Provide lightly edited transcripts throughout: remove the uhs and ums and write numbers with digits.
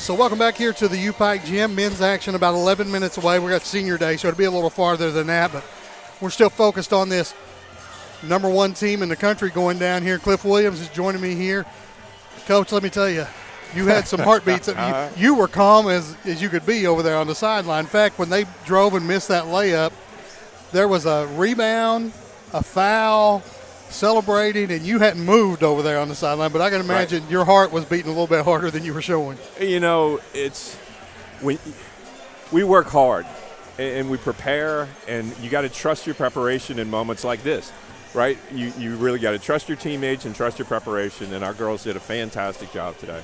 So welcome back here to the U-Pike Gym. Men's action about 11 minutes away. We got senior day, so it'll be a little farther than that, but we're still focused on this number one team in the country going down here. Cliff Williams is joining me here. Coach, let me tell you, you had some heartbeats. You were calm as you could be over there on the sideline. In fact, when they drove and missed that layup, there was a rebound, a foul, celebrating, and you hadn't moved over there on the sideline. But I can imagine your heart was beating a little bit harder than you were showing. You know, it's we work hard and we prepare, and you got to trust your preparation in moments like this, right? You really got to trust your teammates and trust your preparation, and our girls did a fantastic job today.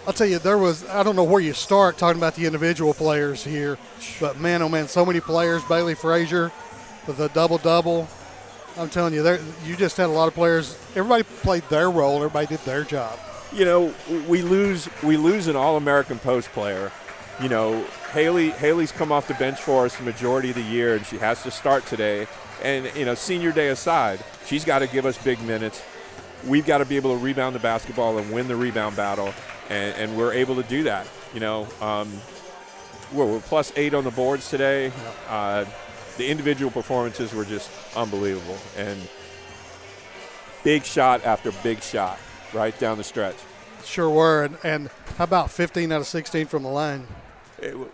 I'll tell you, I don't know where you start talking about the individual players here, but man, oh man, so many players. Bailey Frazier with a double-double. I'm telling you, you just had a lot of players. Everybody played their role. Everybody did their job. You know, we lose an All-American post player. You know, Haley's come off the bench for us the majority of the year, and she has to start today. And, you know, senior day aside, she's got to give us big minutes. We've got to be able to rebound the basketball and win the rebound battle, and we're able to do that. You know, we're +8 on the boards today. The individual performances were just unbelievable, and big shot after big shot right down the stretch. Sure were, and how about 15 out of 16 from the line?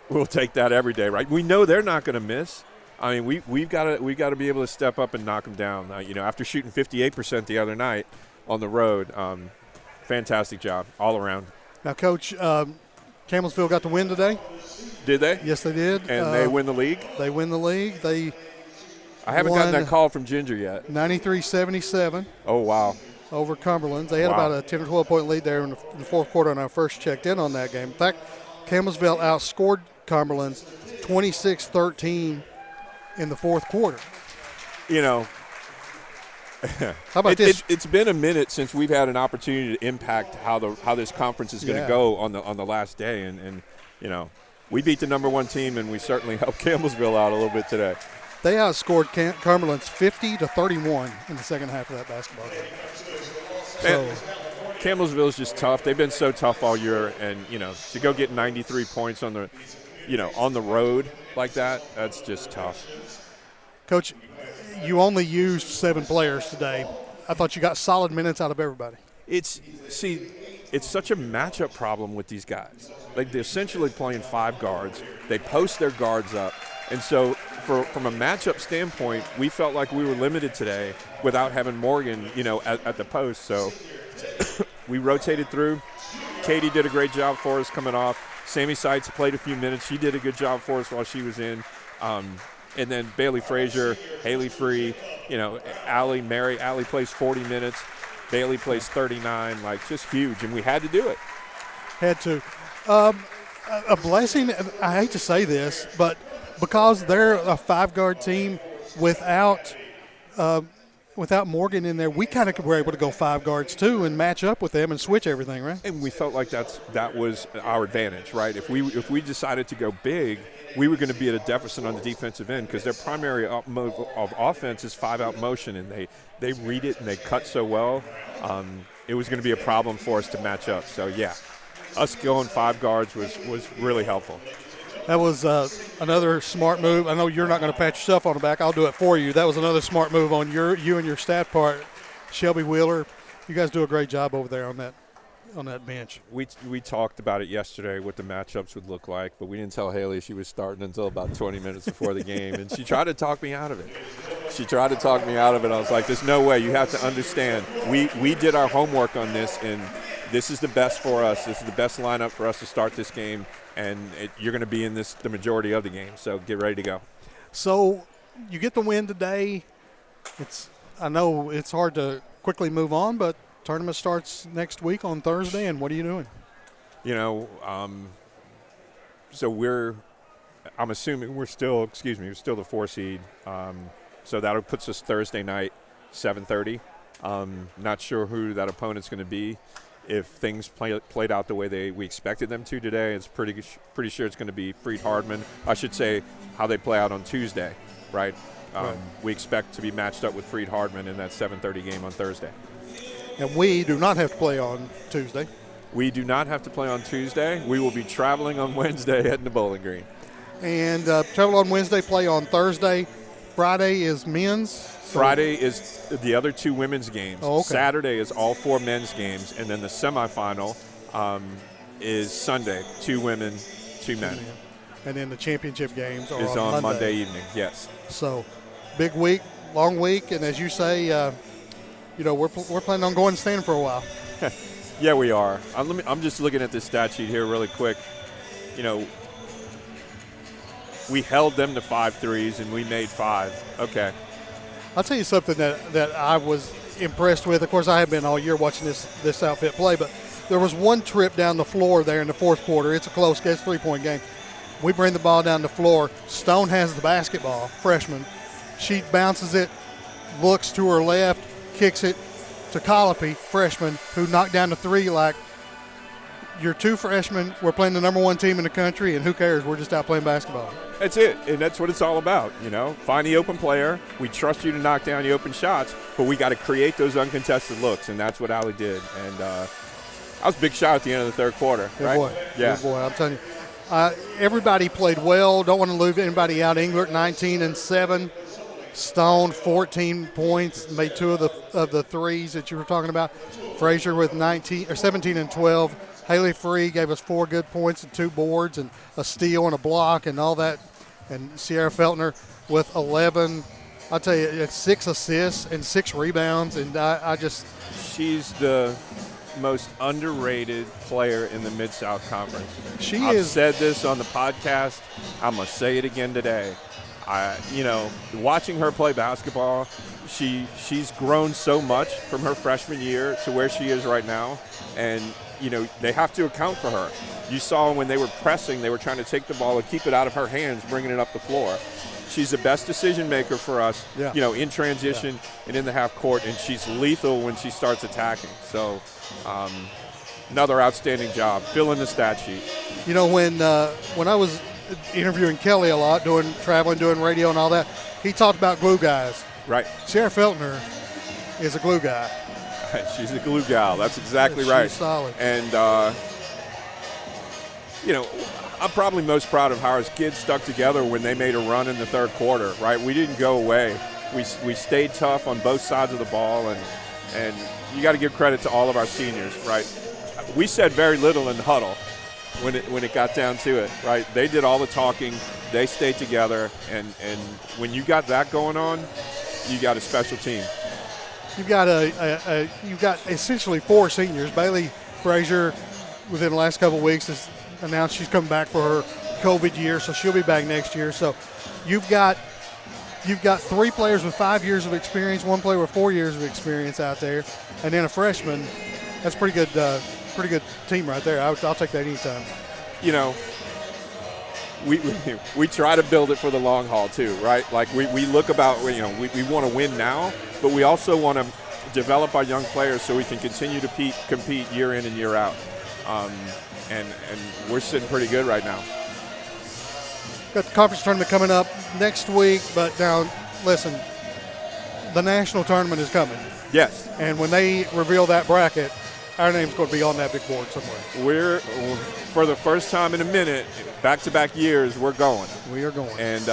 We'll take that every day, right? We know they're not going to miss. I mean, we've got to be able to step up and knock them down. You know, after shooting 58% the other night on the road, fantastic job all around. Now, Coach, Campbellsville got the win today. Did they? Yes, they did. And they win the league? They win the league. I haven't gotten that call from Ginger yet. 93-77. Oh, wow. Over Cumberland. They had about a 10 or 12-point lead there in the fourth quarter when I first checked in on that game. In fact, Campbellsville outscored Cumberland 26-13 in the fourth quarter. You know, how about this? It's been a minute since we've had an opportunity to impact how this conference is going to go on the last day, and you know, we beat the number one team, and we certainly helped Campbellsville out a little bit today. They outscored Cumberland's 50-31 in the second half of that basketball game. So Campbellsville is just tough. They've been so tough all year, and you know, to go get 93 points on the road like that, that's just tough. Coach, you only used 7 players today. I thought you got solid minutes out of everybody. It's such a matchup problem with these guys. Like, they're essentially playing 5 guards. They post their guards up. And so from a matchup standpoint, we felt like we were limited today without having Morgan, you know, at the post. So we rotated through. Katie did a great job for us coming off. Sammy Seitz played a few minutes. She did a good job for us while she was in. And then Bailey Frazier, Haley Free, you know, Allie plays 40 minutes. Bailey plays 39, like, just huge. And we had to do it. Had to. A blessing, I hate to say this, but because they're a 5-guard team without Morgan in there, we kind of were able to go 5 guards too and match up with them and switch everything, right? And we felt like that was our advantage, right? If we decided to go big, we were going to be at a deficit on the defensive end because their primary mode of offense is 5-out motion, and they read it and they cut so well. It was going to be a problem for us to match up. So, yeah, us going 5 guards was really helpful. That was another smart move. I know you're not going to pat yourself on the back. I'll do it for you. That was another smart move on you and your staff part. Shelby Wheeler, you guys do a great job over there on that bench. We talked about it yesterday, what the matchups would look like, but we didn't tell Haley she was starting until about 20 minutes before the game, and she tried to talk me out of it. I was like, there's no way. You have to understand. We did our homework on this, and this is the best for us. This is the best lineup for us to start this game, and you're going to be in this the majority of the game, so get ready to go. So you get the win today. I know it's hard to quickly move on, but tournament starts next week on Thursday, and what are you doing? You know, so I'm assuming we're still the 4 seed. So that puts us Thursday night, 7:30. Not sure who that opponent's going to be. If things played out the way we expected them to today, it's pretty sure it's going to be Freed Hardman. I should say how they play out on Tuesday, right? We expect to be matched up with Freed Hardman in that 7:30 game on Thursday. And we do not have to play on Tuesday. We do not have to play on Tuesday. We will be traveling on Wednesday heading to Bowling Green. And travel on Wednesday, play on Thursday. Friday is men's. Friday is the other 2 women's games. Oh, okay. Saturday is all 4 men's games, and then the semifinal is Sunday, 2 women, 2 men. And then the championship games are Is on Monday evening. Yes. So, big week, long week, and as you say, we're planning on going and staying for a while. Yeah, we are. I'm just looking at this stat sheet here really quick. We held them to 5 threes, and we made 5. Okay. I'll tell you something that I was impressed with. Of course, I have been all year watching this outfit play, but there was one trip down the floor there in the fourth quarter. It's a close game, 3-point game. We bring the ball down the floor. Stone has the basketball, freshman. She bounces it, looks to her left, kicks it to Colopy, freshman, who knocked down the 3 like, you're 2 freshmen, we're playing the number 1 team in the country, and who cares? We're just out playing basketball. That's it, and that's what it's all about, Find the open player. We trust you to knock down the open shots, but we got to create those uncontested looks, and that's what Allie did. And that was a big shot at the end of the third quarter, right? Boy. Yeah. Good boy, I'm telling you. Everybody played well. Don't want to leave anybody out. Englert 19-7. Stone 14 points, made 2 of the threes that you were talking about. Frazier with 17 and 12. Haley Free gave us 4 good points and 2 boards and a steal and a block and all that. And Sierra Feltner with 11. I'll tell you, it's 6 assists and 6 rebounds. And she's the most underrated player in the Mid-South Conference. I've said this on the podcast. I'm going to say it again today. Watching her play basketball, she's grown so much from her freshman year to where she is right now. And they have to account for her. You saw when they were pressing, they were trying to take the ball and keep it out of her hands, bringing it up the floor. She's the best decision maker for us, in transition and in the half court, and she's lethal when she starts attacking. So another outstanding job, filling the stat sheet. When I was interviewing Kelly a lot, traveling, doing radio and all that, he talked about glue guys. Right. Sierra Feltner is a glue guy. She's a glue gal. That's exactly right. She's solid. And, I'm probably most proud of how our kids stuck together when they made a run in the third quarter, right? We didn't go away. We stayed tough on both sides of the ball, and you got to give credit to all of our seniors, right? We said very little in the huddle when it got down to it, right? They did all the talking. They stayed together, and when you got that going on, you got a special team. You've got you've got essentially 4 seniors. Bailey Frazier, within the last couple of weeks, has announced she's coming back for her COVID year, so she'll be back next year. So you've got 3 players with 5 years of experience, 1 player with 4 years of experience out there, and then a freshman. That's pretty good team right there. I'll take that anytime. We try to build it for the long haul too, right? Like we look about, we want to win now, but we also want to develop our young players so we can continue to compete year in and year out. And we're sitting pretty good right now. Got the conference tournament coming up next week, but now listen, the national tournament is coming. Yes. And when they reveal that bracket, our name's going to be on that big board somewhere. We're for the first time in a minute, back-to-back years, we're going. We are going. And,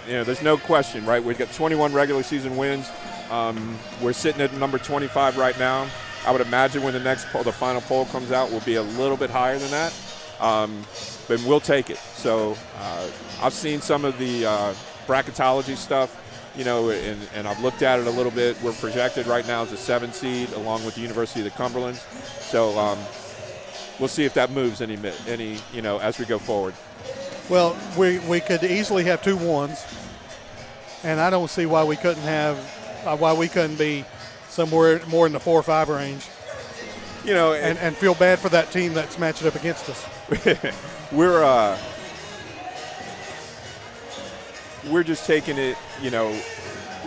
there's no question, right? We've got 21 regular season wins. We're sitting at number 25 right now. I would imagine when the final poll comes out, we'll be a little bit higher than that. But we'll take it. So I've seen some of the bracketology stuff, and I've looked at it a little bit. We're projected right now as a 7 seed along with the University of the Cumberlands. So we'll see if that moves any as we go forward. Well, we could easily have 2 1s, and I don't see why we couldn't be somewhere more in the 4 or 5 range. And feel bad for that team that's matched up against us. We're just taking it,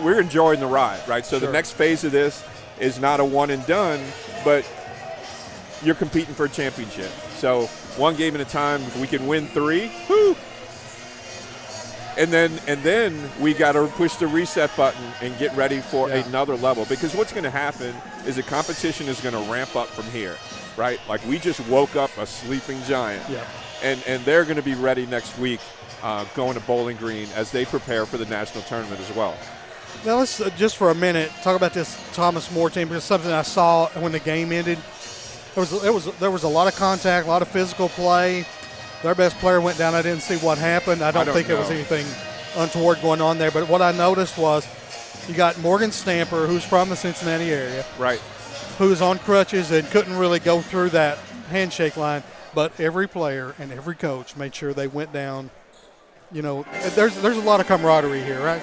we're enjoying the ride, right? So Sure. The next phase of this is not a one and done, but you're competing for a championship. So 1 game at a time, if we can win 3, whoo! And then we got to push the reset button and get ready for another level, because what's going to happen is the competition is going to ramp up from here, right? Like, we just woke up a sleeping giant, and they're going to be ready next week going to Bowling Green as they prepare for the national tournament as well. Now let's just for a minute talk about this Thomas More team, because something I saw when the game ended. There was a lot of contact, a lot of physical play. Their best player went down. I didn't see what happened. I don't think it was anything untoward going on there. But what I noticed was you got Morgan Stamper, who's from the Cincinnati area, right, who's on crutches and couldn't really go through that handshake line. But every player and every coach made sure they went down. You know, there's a lot of camaraderie here, right?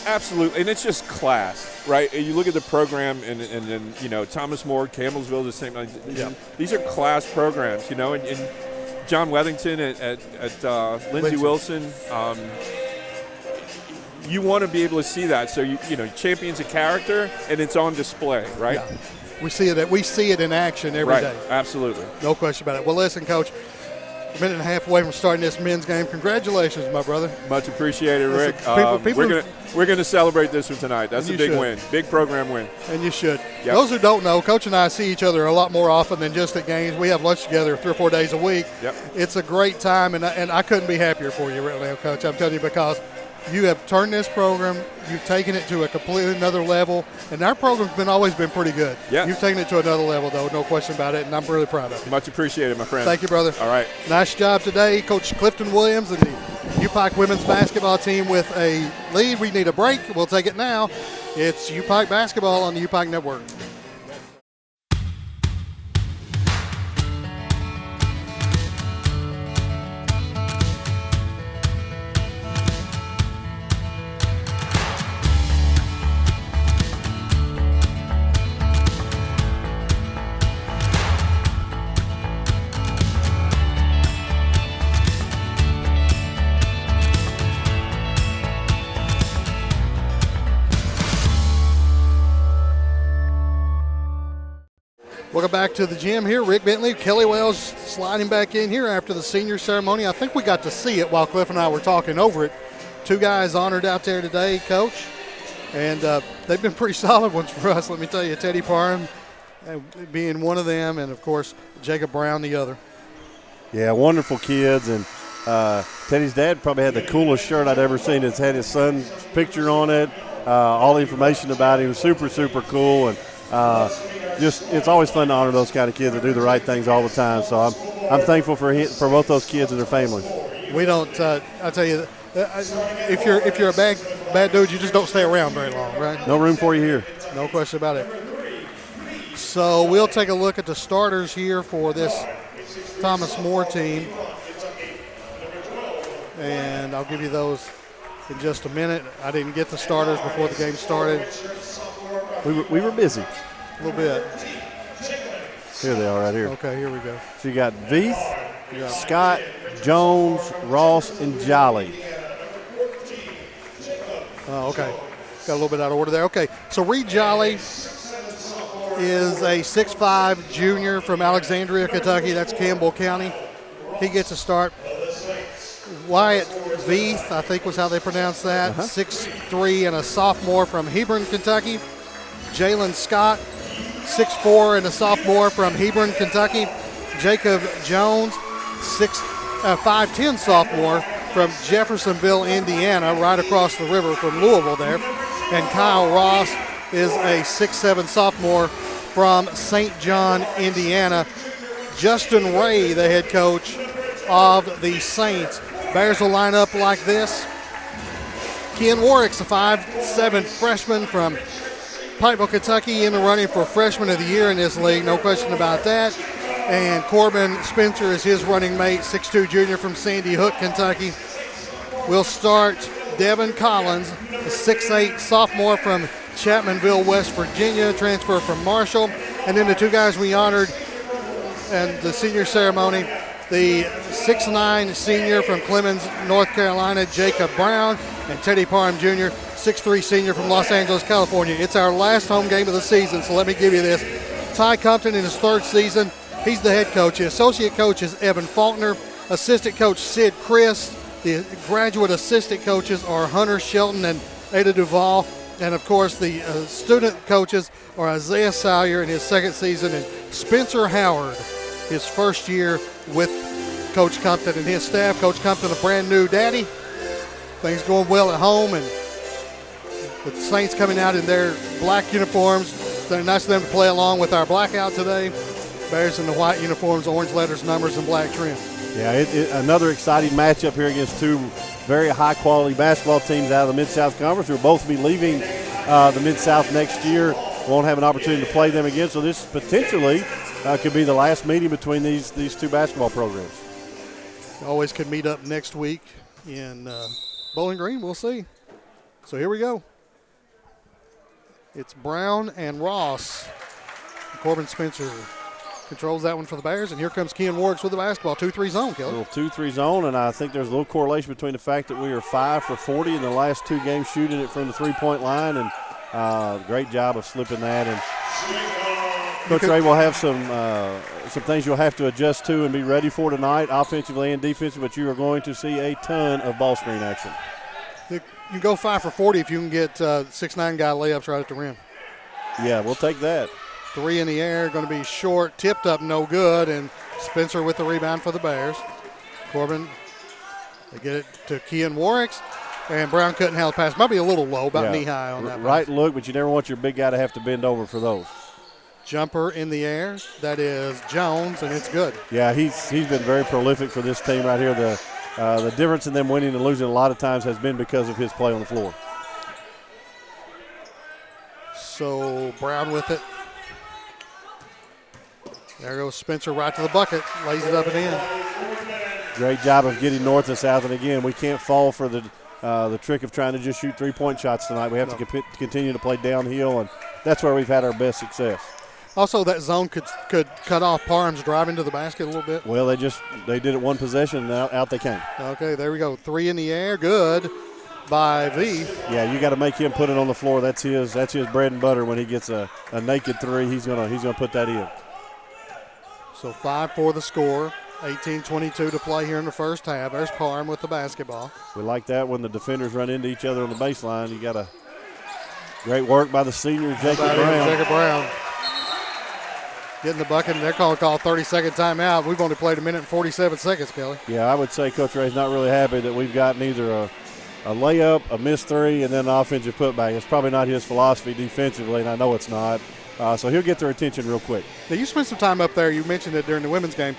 Absolutely, and it's just class, right? You look at the program, and then, you know, Thomas More, Campbellsville, the same. These are class programs, you know, and John Wethington at Lindsey Wilson. You want to be able to see that, so you know, champions a character, and it's on display, right? Yeah. We see it in action every day. Absolutely, no question about it. Well, listen, Coach. A minute and a half away from starting this men's game. Congratulations, my brother. Much appreciated, Rick. We're gonna celebrate this one tonight. That's a big win, big program win. And you should. Yep. Those who don't know, Coach and I see each other a lot more often than just at games. We have lunch together 3 or 4 days a week. Yep. It's a great time, and I couldn't be happier for you right now, Coach. I'm telling you, because you have turned this program, you've taken it to a completely another level, and our program's always been pretty good. Yes. You've taken it to another level, though, no question about it, and I'm really proud of you. Much appreciated, my friend. Thank you, brother. All right. Nice job today, Coach Clifton Williams and the UPike women's basketball team with a lead. We need a break. We'll take it now. It's UPike basketball on the UPike Network. Welcome back to the gym here. Rick Bentley, Kelly Wells sliding back in here after the senior ceremony. I think we got to see it while Cliff and I were talking over it. 2 guys honored out there today, Coach, and they've been pretty solid ones for us, let me tell you. Teddy Parham being one of them, and, of course, Jacob Brown the other. Yeah, wonderful kids, and Teddy's dad probably had the coolest shirt I'd ever seen. It's had his son's picture on it, all the information about him. Super, super cool, and it's always fun to honor those kind of kids that do the right things all the time. So I'm thankful for both those kids and their families. We don't. I tell you, if you're a bad dude, you just don't stay around very long, right? No room for you here. No question about it. So we'll take a look at the starters here for this Thomas More team, and I'll give you those in just a minute. I didn't get the starters before the game started. We were busy. A little bit. Here they are right here. Okay, here we go. So you got Veith, Scott, Jones, Ross, and Jolly. Oh, okay. Got a little bit out of order there. Okay, so Reed Jolly is a 6'5" junior from Alexandria, Kentucky. That's Campbell County. He gets a start. Wyatt Veith, I think was how they pronounced that, 6'3" and a sophomore from Hebron, Kentucky. Jalen Scott, 6'4" and a sophomore from Hebron, Kentucky. Jacob Jones, 5'10" sophomore from Jeffersonville, Indiana, right across the river from Louisville there. And Kyle Ross is a 6'7" sophomore from St. John, Indiana. Justin Ray, the head coach of the Saints. Bears will line up like this. Ken Warwick's a 5'7" freshman from Pikeville, Kentucky, in the running for freshman of the year in this league, no question about that. And Corbin Spencer is his running mate, 6'2" junior from Sandy Hook, Kentucky. We'll start Devin Collins, a 6'8" sophomore from Chapmanville, West Virginia, transfer from Marshall. And then the 2 guys we honored and the senior ceremony, the 6'9" senior from Clemens, North Carolina, Jacob Brown, and Teddy Parham Jr., 6'3" senior from Los Angeles, California. It's our last home game of the season, so let me give you this. Ty Compton in his 3rd season, he's the head coach. The associate coach is Evan Faulkner. Assistant coach Sid Christ. The graduate assistant coaches are Hunter Shelton and Ada Duvall. And, of course, the student coaches are Isaiah Salyer in his second season and Spencer Howard, his first year with Coach Compton and his staff. Coach Compton, a brand new daddy. Things going well at home, and the Saints coming out in their black uniforms. They're nice of them to play along with our blackout today. Bears in the white uniforms, orange letters, numbers, and black trim. Yeah, another exciting matchup here against two very high-quality basketball teams out of the Mid-South Conference who will both be leaving the Mid-South next year. Won't have an opportunity to play them again, so this potentially could be the last meeting between these two basketball programs. Always could meet up next week in Bowling Green. We'll see. So here we go. It's Brown and Ross. Corbin Spencer controls that one for the Bears, and here comes Ken Warwick with the basketball. 2-3 zone, Kelly. A little 2-3 zone, and I think there's a little correlation between the fact that we are 5 for 40 in the last two games shooting it from the three-point line, and great job of slipping that. And Coach Ray will have some things you'll have to adjust to and be ready for tonight, offensively and defensively, but you are going to see a ton of ball screen action. You can go 5 for 40 if you can get 6'9" guy layups right at the rim. Yeah, we'll take that. 3 in the air, going to be short, tipped up, no good, and Spencer with the rebound for the Bears. Corbin, they get it to Ken Warwick, and Brown couldn't handle the pass. Might be a little low, about knee-high on that. Right look, but you never want your big guy to have to bend over for those. Jumper in the air, that is Jones, and it's good. Yeah, he's been very prolific for this team right here. The difference in them winning and losing a lot of times has been because of his play on the floor. So Brown with it. There goes Spencer right to the bucket, lays it up and in. Great job of getting north and south. And again, we can't fall for the trick of trying to just shoot three-point shots tonight. We have to continue to play downhill, and that's where we've had our best success. Also, that zone could cut off Parham's driving to the basket a little bit. Well, they did it one possession, and out they came. Okay, there we go. 3 in the air, good by Veith. Yeah, you got to make him put it on the floor. That's his bread and butter. When he gets a naked three, he's gonna put that in. So 5 for the score. 18-22 to play here in the first half. There's Parham with the basketball. We like that when the defenders run into each other on the baseline. You got a great work by the senior Jacob Brown. Getting the bucket, and they're going to call 30-second timeout. We've only played 1 minute and 47 seconds, Kelly. Yeah, I would say Coach Ray's not really happy that we've gotten either a layup, a missed three, and then an offensive putback. It's probably not his philosophy defensively, and I know it's not. So he'll get their attention real quick. Now, you spent some time up there. You mentioned it during the women's game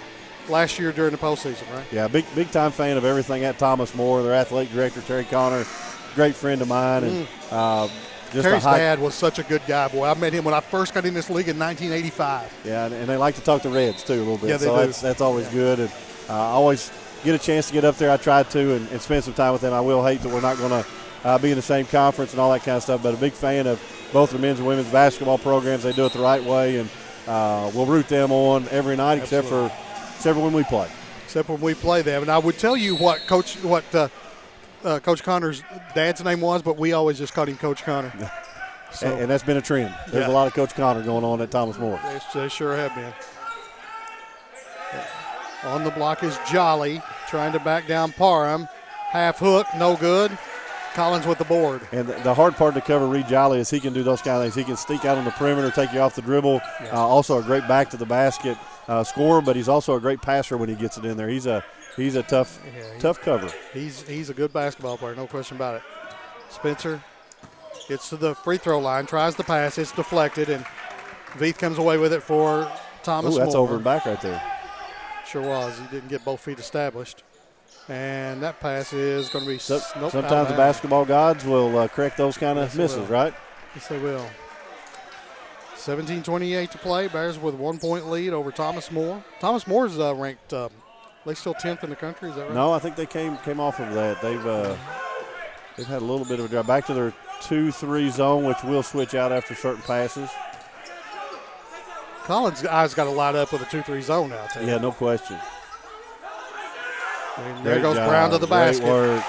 last year during the postseason, right? Yeah, big time fan of everything at Thomas More. Their athletic director, Terry Connor, great friend of mine. And Terry's dad was such a good guy, boy. I met him when I first got in this league in 1985. Yeah, and they like to talk to Reds, too, a little bit. Yeah, they so do. That's always good. And I always get a chance to get up there. I try to and spend some time with them. I will hate that we're not going to be in the same conference and all that kind of stuff, but a big fan of both the men's and women's basketball programs. They do it the right way, and we'll root them on every night except for when we play. Except when we play them. And I would tell you what Coach Connor's dad's name was, but we always just called him Coach Connor. So, and that's been a trend. There's a lot of Coach Connor going on at Thomas More. They sure have been. On the block is Jolly, trying to back down Parham. Half hook, no good. Collins with the board. And the hard part to cover Reed Jolly is he can do those kind of things. He can sneak out on the perimeter, take you off the dribble. Yeah. Also a great back to the basket scorer, but he's also a great passer when he gets it in there. He's a tough cover. He's a good basketball player, no question about it. Spencer gets to the free throw line, tries the pass, it's deflected, and Veith comes away with it for Thomas Moore. That's over and back right there. Sure was. He didn't get both feet established. And that pass is going to be sometimes the basketball gods will correct those kind of misses, right? Yes, they will. 17:28 to play. Bears with 1 point lead over Thomas More. Thomas Moore's ranked. They still 10th in the country. Is that right? No, I think they came off of that. They've had a little bit of a drive back to their 2-3 zone, which will switch out after certain passes. Collins' eyes got to light up with a 2-3 zone out there. Yeah, no question. And there goes Brown to the basket. Great work.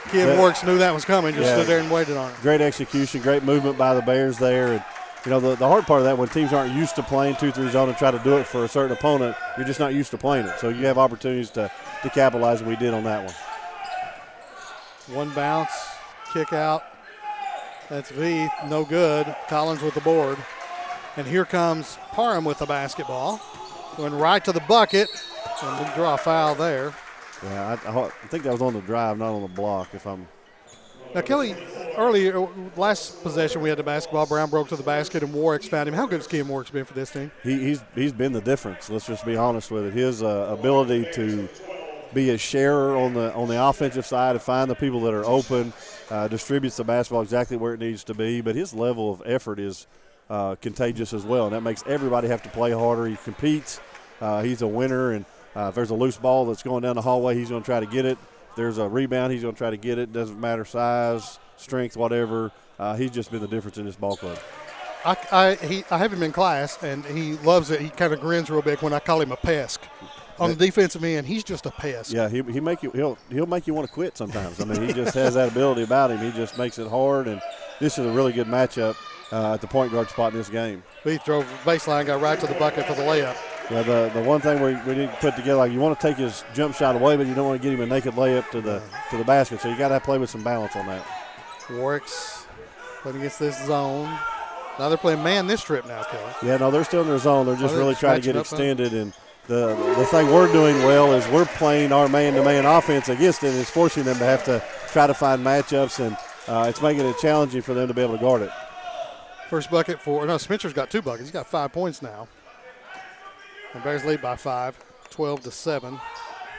Ken Works knew that was coming, just stood there and waited on it. Great execution, great movement by the Bears there. And the hard part of that, when teams aren't used to playing 2-3 zone and try to do it for a certain opponent, you're just not used to playing it. So you have opportunities to capitalize, and we did on that one. One bounce, kick out. That's Veith, no good. Collins with the board. And here comes Parham with the basketball. Going right to the bucket, and we draw a foul there. Yeah, I think that was on the drive, not on the block. Now, Kelly, earlier, last possession we had the basketball. Brown broke to the basket, and Warwick's found him. How good has Kean Warwick's been for this team? He's been the difference. Let's just be honest with it. His ability to be a sharer on the offensive side to find the people that are open, distributes the basketball exactly where it needs to be. But his level of effort is contagious as well, and that makes everybody have to play harder. He competes. He's a winner, and if there's a loose ball that's going down the hallway, he's going to try to get it. If there's a rebound, he's going to try to get it. Doesn't matter size, strength, whatever. He's just been the difference in this ball club. I have him in class, and he loves it. He kind of grins real big when I call him a pest. On the defensive end, he's just a pest. Yeah, he'll make you want to quit sometimes. I mean, he just has that ability about him. He just makes it hard, and this is a really good matchup at the point guard spot in this game. Veith drove baseline, got right to the bucket for the layup. Yeah, the one thing we need to put together, like you want to take his jump shot away, but you don't want to get him a naked layup to the basket. So you got to play with some balance on that. Warwick's playing against this zone. Now they're playing man this trip now, Kelly. Yeah, no, they're still in their zone. They're just really trying to get extended. And the thing we're doing well is we're playing our man-to-man offense against it. It's forcing them to have to try to find matchups, and it's making it challenging for them to be able to guard it. First bucket Spencer's got 2 buckets. He's got 5 points now. And Bears lead by 5, 12-7.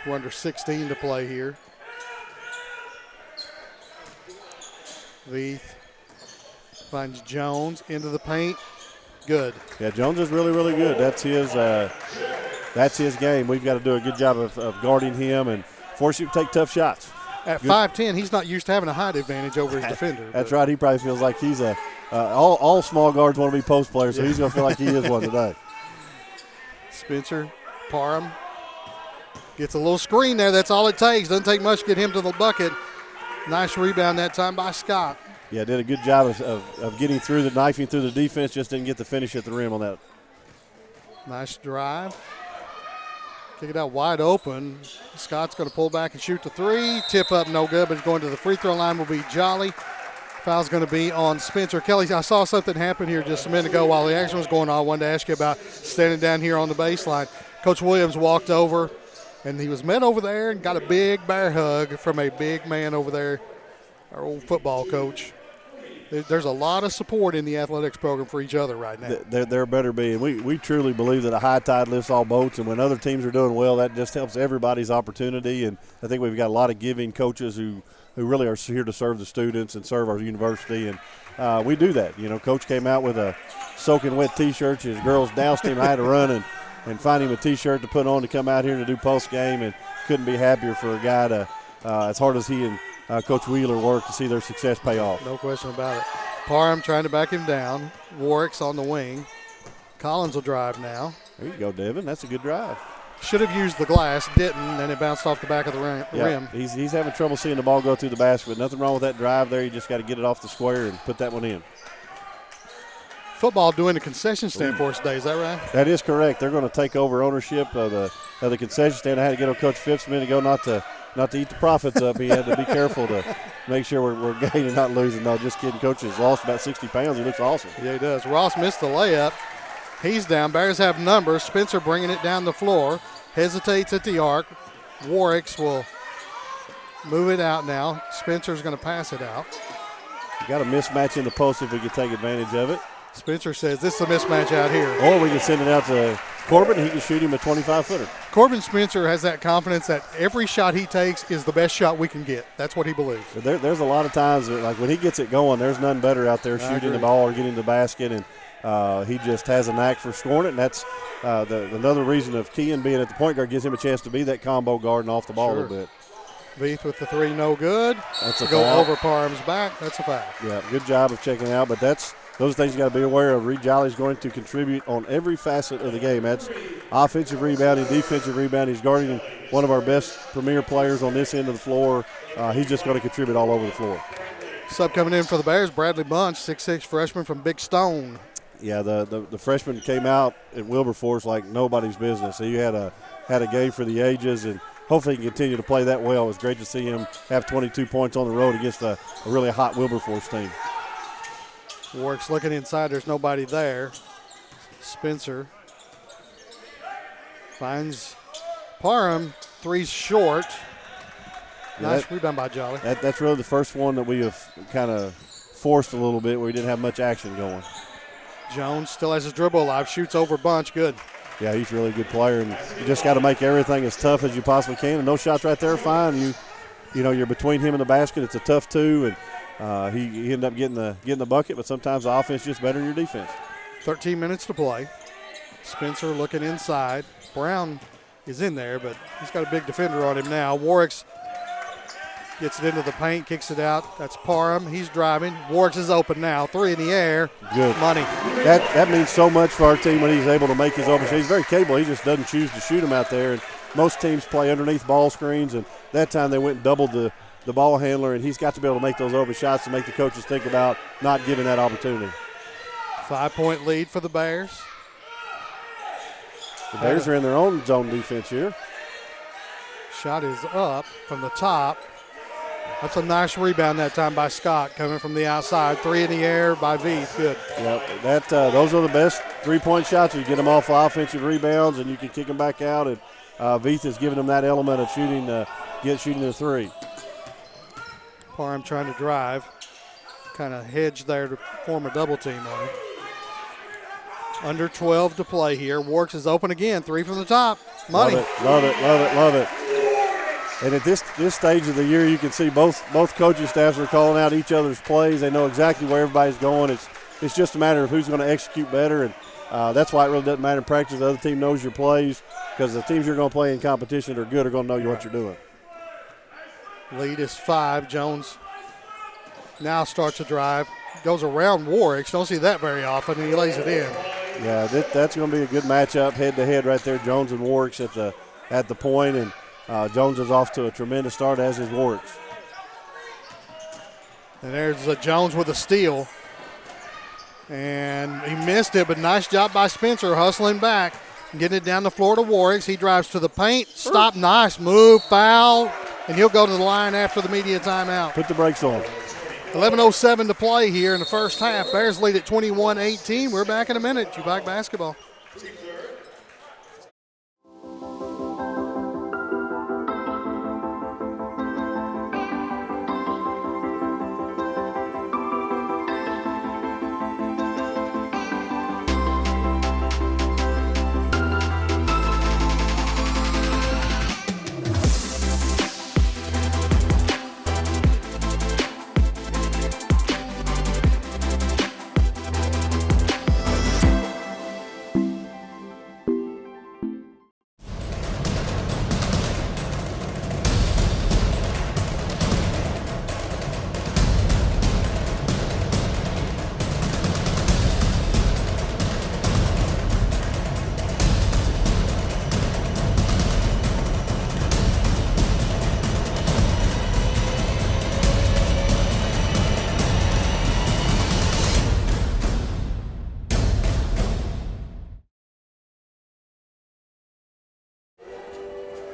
We're under 16 to play here. Veith finds Jones into the paint. Good. Yeah, Jones is really, really good. That's his game. We've got to do a good job of guarding him and force him to take tough shots. At 5'10", he's not used to having a height advantage over his defender. That's right. He probably feels like he's all small guards want to be post players, so he's going to feel like he is one today. Spencer Parham gets a little screen there. That's all it takes. Doesn't take much to get him to the bucket. Nice rebound that time by Scott. Yeah, did a good job of getting through knifing through the defense, just didn't get the finish at the rim on that. Nice drive. Kick it out wide open. Scott's going to pull back and shoot the 3. Tip up, no good, but going to the free throw line will be Jolly. Foul's going to be on Spencer. Kelly, I saw something happen here just a minute ago while the action was going on. I wanted to ask you about standing down here on the baseline. Coach Williams walked over, and he was met over there and got a big bear hug from a big man over there, our old football coach. There's a lot of support in the athletics program for each other right now. There better be. And we truly believe that a high tide lifts all boats, and when other teams are doing well, that just helps everybody's opportunity. And I think we've got a lot of giving coaches who really are here to serve the students and serve our university. And we do that. You know, Coach came out with a soaking wet T-shirt. His girls doused him. I had to run and find him a T-shirt to put on to come out here to do post-game, and couldn't be happier for a guy to, as hard as he and Coach Wheeler work, to see their success pay off. No question about it. Parham trying to back him down. Warwick's on the wing. Collins will drive now. There you go, Devin. That's a good drive. Should have used the glass, didn't, and it bounced off the back of the rim. He's having trouble seeing the ball go through the basket, but nothing wrong with that drive there. You just got to get it off the square and put that one in. Football doing the concession stand for us today, is that right? That is correct. They're going to take over ownership of the concession stand. I had to get on Coach Phipps a minute ago not to eat the profits up. He had to be careful to make sure we're gaining, not losing. No, just kidding. Coach has lost about 60 pounds. He looks awesome. Yeah, he does. Ross missed the layup. He's down. Bears have numbers. Spencer bringing it down the floor. Hesitates at the arc. Warwick's will move it out now. Spencer's going to pass it out. You got a mismatch in the post if we can take advantage of it. Spencer says this is a mismatch out here. Or we can send it out to Corbin. He can shoot him a 25-footer. Corbin Spencer has that confidence that every shot he takes is the best shot we can get. That's what he believes. There's a lot of times that, like when he gets it going, there's none better out there shooting the ball or getting the basket, and he just has a knack for scoring it. And that's another reason of Kean being at the point guard gives him a chance to be that combo guard and off the ball a little bit. Veith with the 3, no good. That's a go foul. over Parham's back. That's a foul. Yeah, good job of checking it out, but those things you got to be aware of. Reed Jolly is going to contribute on every facet of the game. That's offensive rebounding, defensive rebounding. He's guarding one of our best premier players on this end of the floor. He's just going to contribute all over the floor. Sub coming in for the Bears, Bradley Bunch, 6'6" freshman from Big Stone. Yeah, the freshman came out at Wilberforce like nobody's business. He had a game for the ages, and hopefully he can continue to play that well. It was great to see him have 22 points on the road against a really hot Wilberforce team. Warwick's looking inside. There's nobody there. Spencer finds Parham. Three's short. Nice rebound by Jolly. That's really the first one that we have kind of forced a little bit where we didn't have much action going. Jones still has his dribble alive. Shoots over Bunch. Good. Yeah, he's a really good player, and you just got to make everything as tough as you possibly can. And those shots right there are fine. You know, you're between him and the basket. It's a tough two, and he ended up getting the bucket. But sometimes the offense is just better than your defense. 13 minutes to play. Spencer looking inside. Brown is in there, but he's got a big defender on him now. Warwick's gets it into the paint, kicks it out. That's Parham. He's driving. Warwick's is open now. Three in the air. Good. Money. That means so much for our team when he's able to make his open shots. He's very capable. He just doesn't choose to shoot them out there. And most teams play underneath ball screens, and that time they went and doubled the ball handler, and he's got to be able to make those open shots to make the coaches think about not giving that opportunity. 5-point lead for the Bears. The Bears are in their own zone defense here. Shot is up from the top. That's a nice rebound that time by Scott coming from the outside. Three in the air by Veith. Good. Yep, those are the best three-point shots. You get them off offensive rebounds, and you can kick them back out. And Veith is giving them that element of shooting the three. Parham trying to drive. Kind of hedge there to form a double team on him. Under 12 to play here. Warwick's is open again. Three from the top. Money. Love it. And at this stage of the year, you can see both coaching staffs are calling out each other's plays. They know exactly where everybody's going. It's just a matter of who's going to execute better, and that's why it really doesn't matter in practice. The other team knows your plays because the teams you're going to play in competition that are good are going to know what you're doing. Lead is 5. Jones now starts to drive. Goes around Warwick. Don't see that very often, and he lays it in. Yeah, that's going to be a good matchup head-to-head right there. Jones and Warwick's at the point, and Jones is off to a tremendous start, as is Warwick's. And there's Jones with a steal. And he missed it, but nice job by Spencer hustling back. Getting it down the floor to Warwick's. He drives to the paint. Stop, nice move, foul. And he'll go to the line after the media timeout. Put the brakes on. 11:07 to play here in the first half. Bears lead at 21-18. We're back in a minute. UBike basketball.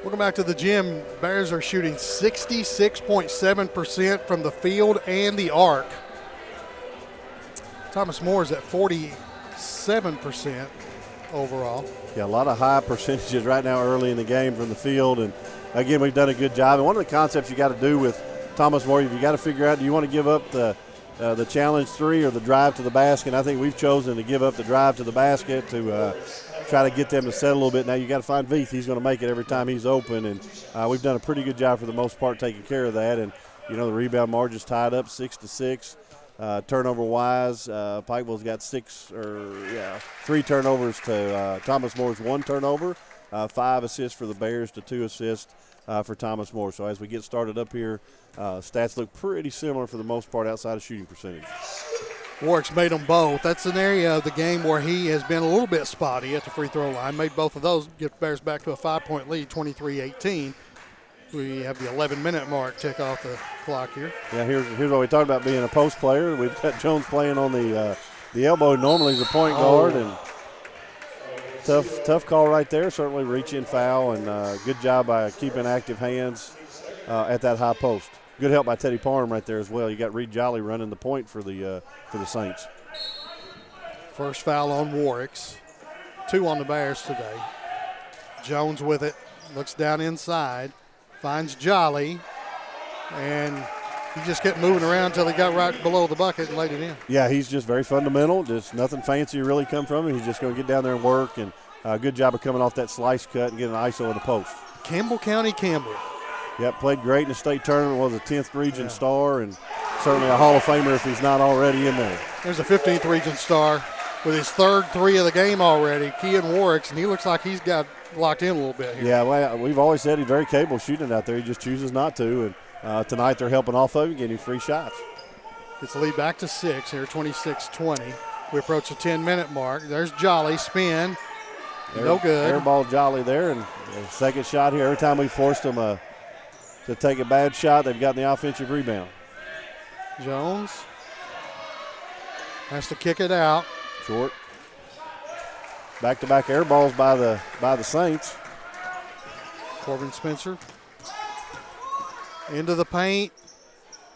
Welcome back to the gym. Bears are shooting 66.7% from the field and the arc. Thomas More is at 47% overall. Yeah, a lot of high percentages right now early in the game from the field. And, again, we've done a good job. And one of the concepts you got to do with Thomas More, you got to figure out, do you want to give up the challenge three or the drive to the basket? And I think we've chosen to give up the drive to the basket to try to get them to set a little bit. Now you got to find Veith. He's going to make it every time he's open, and we've done a pretty good job for the most part taking care of that. And the rebound margin's tied up 6-6. Turnover-wise, Pikeville's got 3 turnovers to Thomas Moore's 1 turnover, 5 assists for the Bears to 2 assists for Thomas More. So as we get started up here, stats look pretty similar for the most part outside of shooting percentage. Warwick's made them both. That's an area of the game where he has been a little bit spotty at the free throw line. Made both of those, get Bears back to a 5-point lead, 23-18. We have the 11-minute mark tick off the clock here. Yeah, here's what we talked about being a post player. We've got Jones playing on the the elbow normally is a point guard, and tough call right there. Certainly reach-in foul, and good job by keeping active hands at that high post. Good help by Teddy Parham right there as well. You got Reed Jolly running the point for the Saints. First foul on Warwicks. 2 on the Bears today. Jones with it. Looks down inside. Finds Jolly. And he just kept moving around until he got right below the bucket and laid it in. Yeah, he's just very fundamental. Just nothing fancy really come from him. He's just going to get down there and work. And good job of coming off that slice cut and getting an ISO in the post. Campbell County Campbell. Yep, played great in the state tournament, was a 10th region star, and certainly a Hall of Famer if he's not already in there. There's a 15th region star with his 3rd 3 of the game already, Kean Warwicks, and he looks like he's got locked in a little bit here. Yeah, well, we've always said he's very capable of shooting it out there. He just chooses not to, and tonight they're helping off of him, getting free shots. Gets the lead back to 6 here, 26-20. We approach the 10-minute mark. There's Jolly, spin, no good. Airball Jolly there, and the second shot here. Every time we forced them to take a bad shot, they've gotten the offensive rebound. Jones has to kick it out. Short. Back-to-back air balls by the Saints. Corbin Spencer into the paint.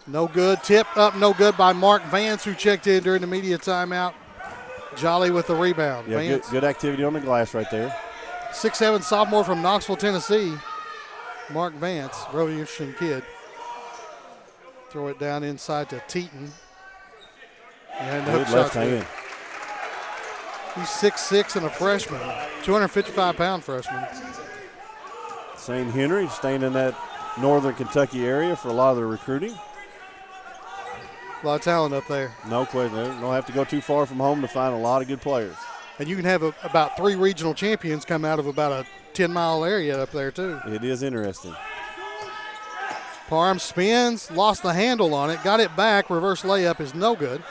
No good. Tip up, no good by Mark Vance, who checked in during the media timeout. Jolly with the rebound. Yeah, good activity on the glass right there. 6'7" sophomore from Knoxville, Tennessee. Mark Vance, really interesting kid. Throw it down inside to Teton. And good left hand. He's 6'6" and a freshman, 255-pound freshman. St. Henry staying in that northern Kentucky area for a lot of their recruiting. A lot of talent up there. No question. They don't have to go too far from home to find a lot of good players. And you can have about 3 regional champions come out of about a 10-mile area up there, too. It is interesting. Parham spins, lost the handle on it, got it back. Reverse layup is no good.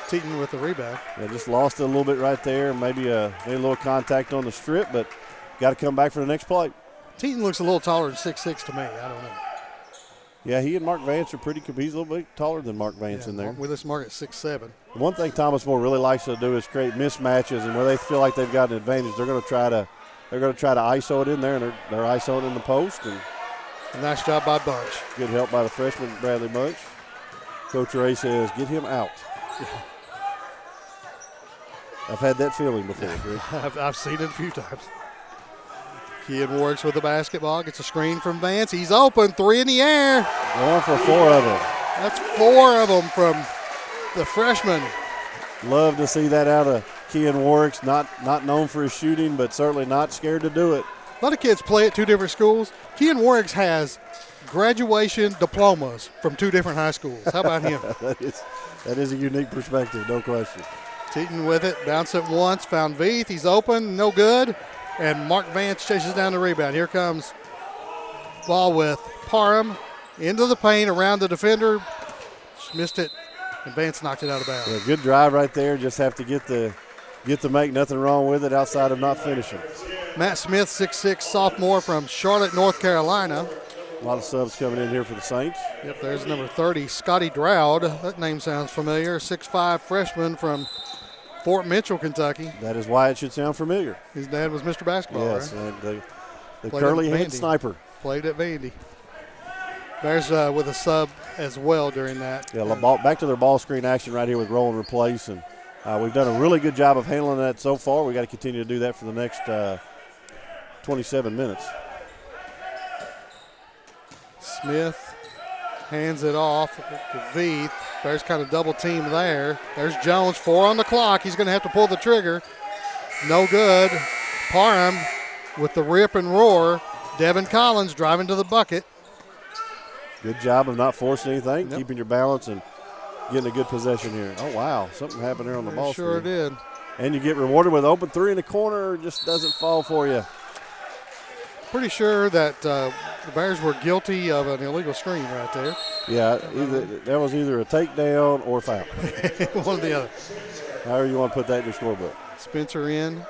Teton with the rebound. Yeah, just lost it a little bit right there. Maybe a little contact on the strip, but got to come back for the next play. Teton looks a little taller than 6'6" to me. I don't know. Yeah, he and Mark Vance are pretty – he's a little bit taller than Mark Vance in there. With this Mark at 6'7". One thing Thomas More really likes to do is create mismatches, and where they feel like they've got an advantage, they're going to try to ISO it in there, and they're ISOing in the post. And nice job by Bunch. Good help by the freshman Bradley Bunch. Coach Ray says, get him out. I've had that feeling before. I've seen it a few times. Kean Warwicks with the basketball, gets a screen from Vance. He's open, 3 in the air. Going for 4 of them. That's 4 of them from the freshman. Love to see that out of Kean Warwicks, not known for his shooting, but certainly not scared to do it. A lot of kids play at 2 different schools. Kean Warwicks has graduation diplomas from 2 different high schools. How about him? that is a unique perspective, no question. Teton with it, bounce it once, found Veith. He's open, no good. And Mark Vance chases down the rebound. Here comes ball with Parham into the paint around the defender. Just missed it, and Vance knocked it out of bounds. Yeah, good drive right there. Just have to get the make. Nothing wrong with it outside of not finishing. Matt Smith, 6'6", sophomore from Charlotte, North Carolina. A lot of subs coming in here for the Saints. Yep, there's number 30, Scotty Dowd. That name sounds familiar. 6'5" freshman from Fort Mitchell, Kentucky. That is why it should sound familiar. His dad was Mr. Basketball, yes, right? and the curly-head sniper. Played at Vandy. Bears with a sub as well during that. Yeah, back to their ball screen action right here with roll and replace. And we've done a really good job of handling that so far. We've got to continue to do that for the next 27 minutes. Smith hands it off to Veith. Bears kind of double team there. There's Jones, 4 on the clock. He's going to have to pull the trigger. No good. Parham with the rip and roar. Devin Collins driving to the bucket. Good job of not forcing anything, keeping your balance and getting a good possession here. Oh, wow. Something happened there on the ball screen. Sure did. And you get rewarded with open 3 in the corner. Just doesn't fall for you. Pretty sure that the Bears were guilty of an illegal screen right there. Yeah, that was either a takedown or a foul. One or the other. However you want to put that in your scorebook. Spencer in.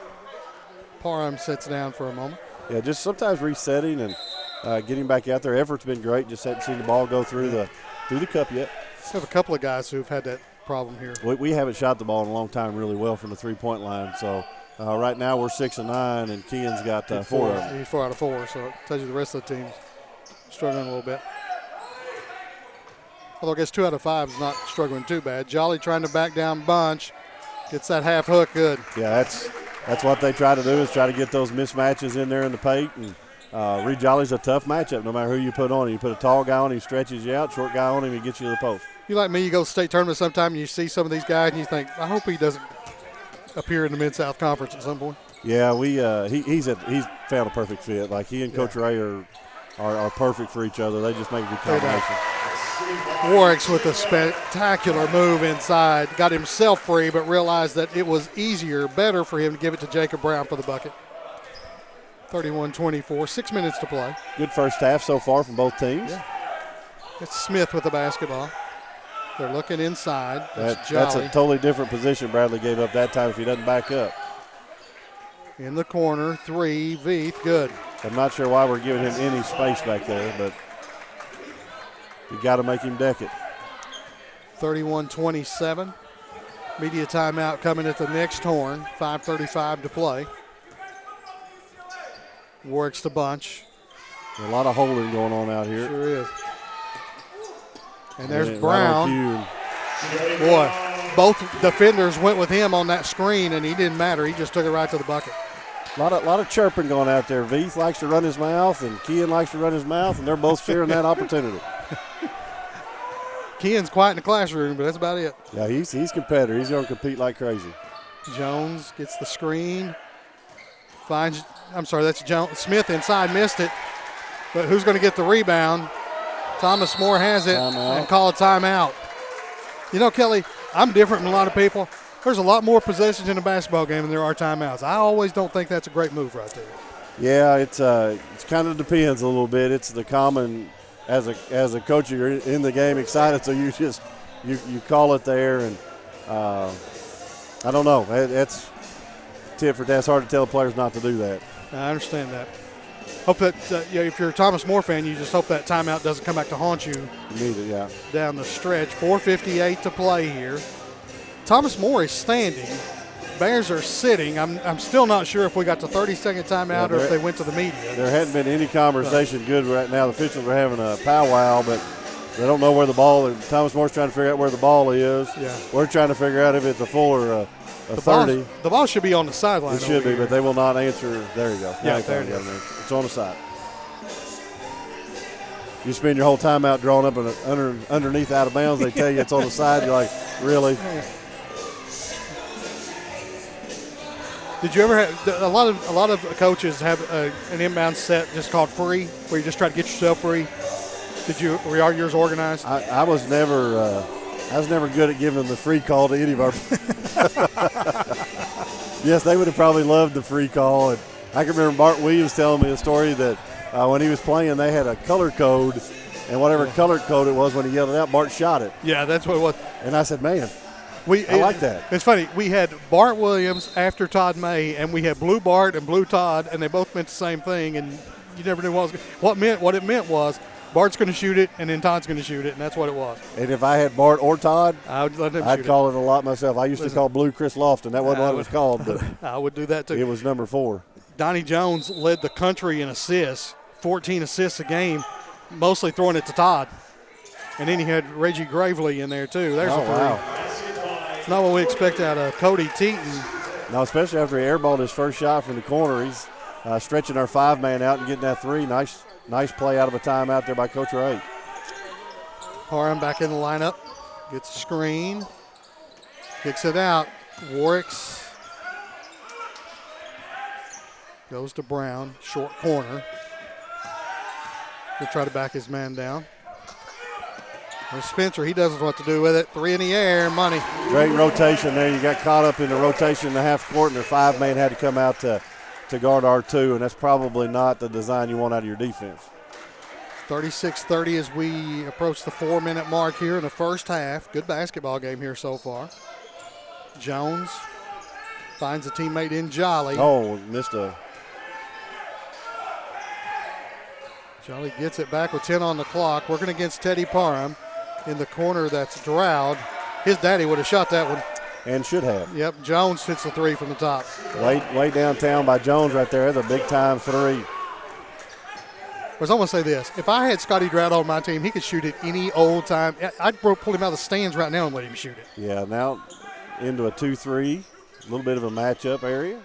Parham sits down for a moment. Yeah, just sometimes resetting and getting back out there. Effort's been great. Just hadn't seen the ball go through the cup yet. We have a couple of guys who've had that problem here. We haven't shot the ball in a long time really well from the three-point line. So right now we're 6 of 9, and Keehan's got 4 of them. He's 4 out of 4, so it tells you the rest of the team's struggling a little bit. Although I guess 2 out of 5 is not struggling too bad. Jolly trying to back down Bunch. Gets that half hook good. Yeah, that's what they try to do, is try to get those mismatches in there in the paint. And Reed Jolly's a tough matchup no matter who you put on him. You put a tall guy on him, he stretches you out. Short guy on him, he gets you to the post. You like me, you go to state tournament sometime and you see some of these guys and you think, I hope he doesn't appear in the Mid-South Conference at some point. Yeah, he's found a perfect fit. Like he and Coach Ray are perfect for each other. They just make a good combination. Warwick's with a spectacular move inside. Got himself free, but realized that it was better for him to give it to Jacob Brown for the bucket. 31-24, 6 minutes to play. Good first half so far from both teams. Yeah. It's Smith with the basketball. They're looking inside. That's a totally different position Bradley gave up that time if he doesn't back up. In the corner, 3, Veith, good. I'm not sure why we're giving him any space back there, but you got to make him deck it. 31-27. Media timeout coming at the next horn. 5:35 to play. Warwick's the Bunch. A lot of holding going on out here. Sure is. And there's Brown. Boy, both defenders went with him on that screen, and he didn't matter. He just took it right to the bucket. A lot of chirping going out there. Veith likes to run his mouth, and Keehan likes to run his mouth, and they're both sharing that opportunity. Keehan's quiet in the classroom, but that's about it. Yeah, he's competitor. He's going to compete like crazy. Jones gets the screen. That's Jones. Smith inside, missed it. But who's going to get the rebound? Thomas More has it and call a timeout. You know, Kelly, I'm different than a lot of people. There's a lot more possessions in a basketball game than there are timeouts. I always don't think that's a great move right there. Yeah, it's kind of depends a little bit. It's the common as a coach, you're in the game excited, so you just you call it there, and I don't know. That's tit for tat. It's hard to tell players not to do that. I understand that. Hope that if you're a Thomas More fan, you just hope that timeout doesn't come back to haunt you. Need it, yeah. Down the stretch, 4:58 to play here. Thomas More is standing. Bears are sitting. I'm still not sure if we got the 30-second timeout or if they went to the media. There hadn't been any conversation good right now. The officials are having a powwow, but they don't know where the ball is. Thomas Moore's trying to figure out where the ball is. Yeah. We're trying to figure out if it's a full or a 30. The ball should be on the sideline. It should be, but they will not answer. There you go. Yeah, there it is. It's on the side. You spend your whole timeout drawn up underneath out of bounds. They tell you it's on the side. You're like, really? Did you ever have a lot of coaches have an inbound set just called free, where you just try to get yourself free? Were yours organized? I was never good at giving the free call to any of our. Yes, they would have probably loved the free call, and I can remember Bart Williams telling me a story that when he was playing, they had a color code, and whatever color code it was, when he yelled it out, Bart shot it. Yeah, that's what it was. And I said, man. I like that. It's funny. We had Bart Williams after Todd May, and we had Blue Bart and Blue Todd, and they both meant the same thing. And you never knew what it meant was Bart's going to shoot it, and then Todd's going to shoot it, and that's what it was. And if I had Bart or Todd, I'd call it a lot myself. I used to call Blue Chris Lofton. That wasn't what it was called, but I would do that too. It was number 4. Donnie Jones led the country in assists, 14 assists a game, mostly throwing it to Todd. And then he had Reggie Gravely in there too. There's a three. Wow. It's not what we expect out of Cody Teaton. No, especially after he airballed his first shot from the corner. He's stretching our 5-man out and getting that three. Nice play out of a timeout there by Coach Ray. Parham back in the lineup. Gets a screen. Kicks it out. Warwick's goes to Brown. Short corner. He'll try to back his man down. There's Spencer, he doesn't know what to do with it. 3 in the air, money. Great rotation there. You got caught up in the rotation in the half court, and their 5-man had to come out to guard R2, and that's probably not the design you want out of your defense. 36-30 as we approach the 4-minute mark here in the first half. Good basketball game here so far. Jones finds a teammate in Jolly. Oh, missed a. Jolly gets it back with 10 on the clock. Working against Teddy Parham. In the corner, that's Dowd. His daddy would have shot that one. And should have. Yep, Jones hits the three from the top. Way downtown by Jones right there. That's a big-time three. I was almost say this. If I had Scotty Drought on my team, he could shoot it any old time. I'd pull him out of the stands right now and let him shoot it. Yeah, now into a 2-3. A little bit of a matchup area.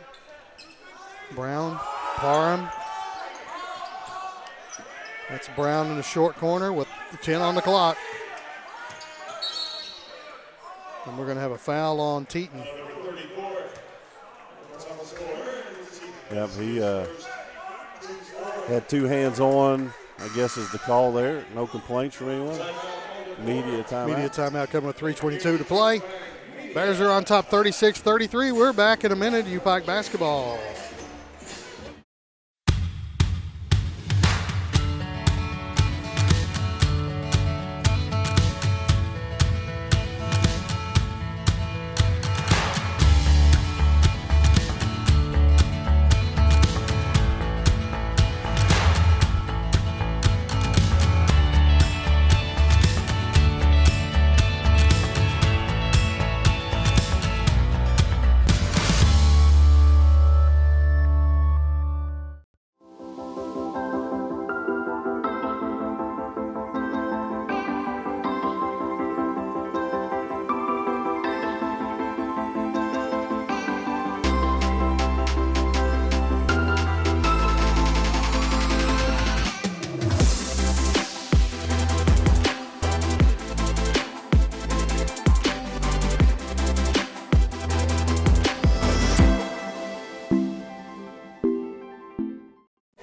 Brown, Parham. That's Brown in the short corner with 10 on the clock. And we're going to have a foul on Teton. Yep, he had two hands on, I guess is the call there. No complaints from anyone. Media timeout. Media timeout coming with 3:22 to play. Bears are on top 36-33. We're back in a minute. UPike basketball.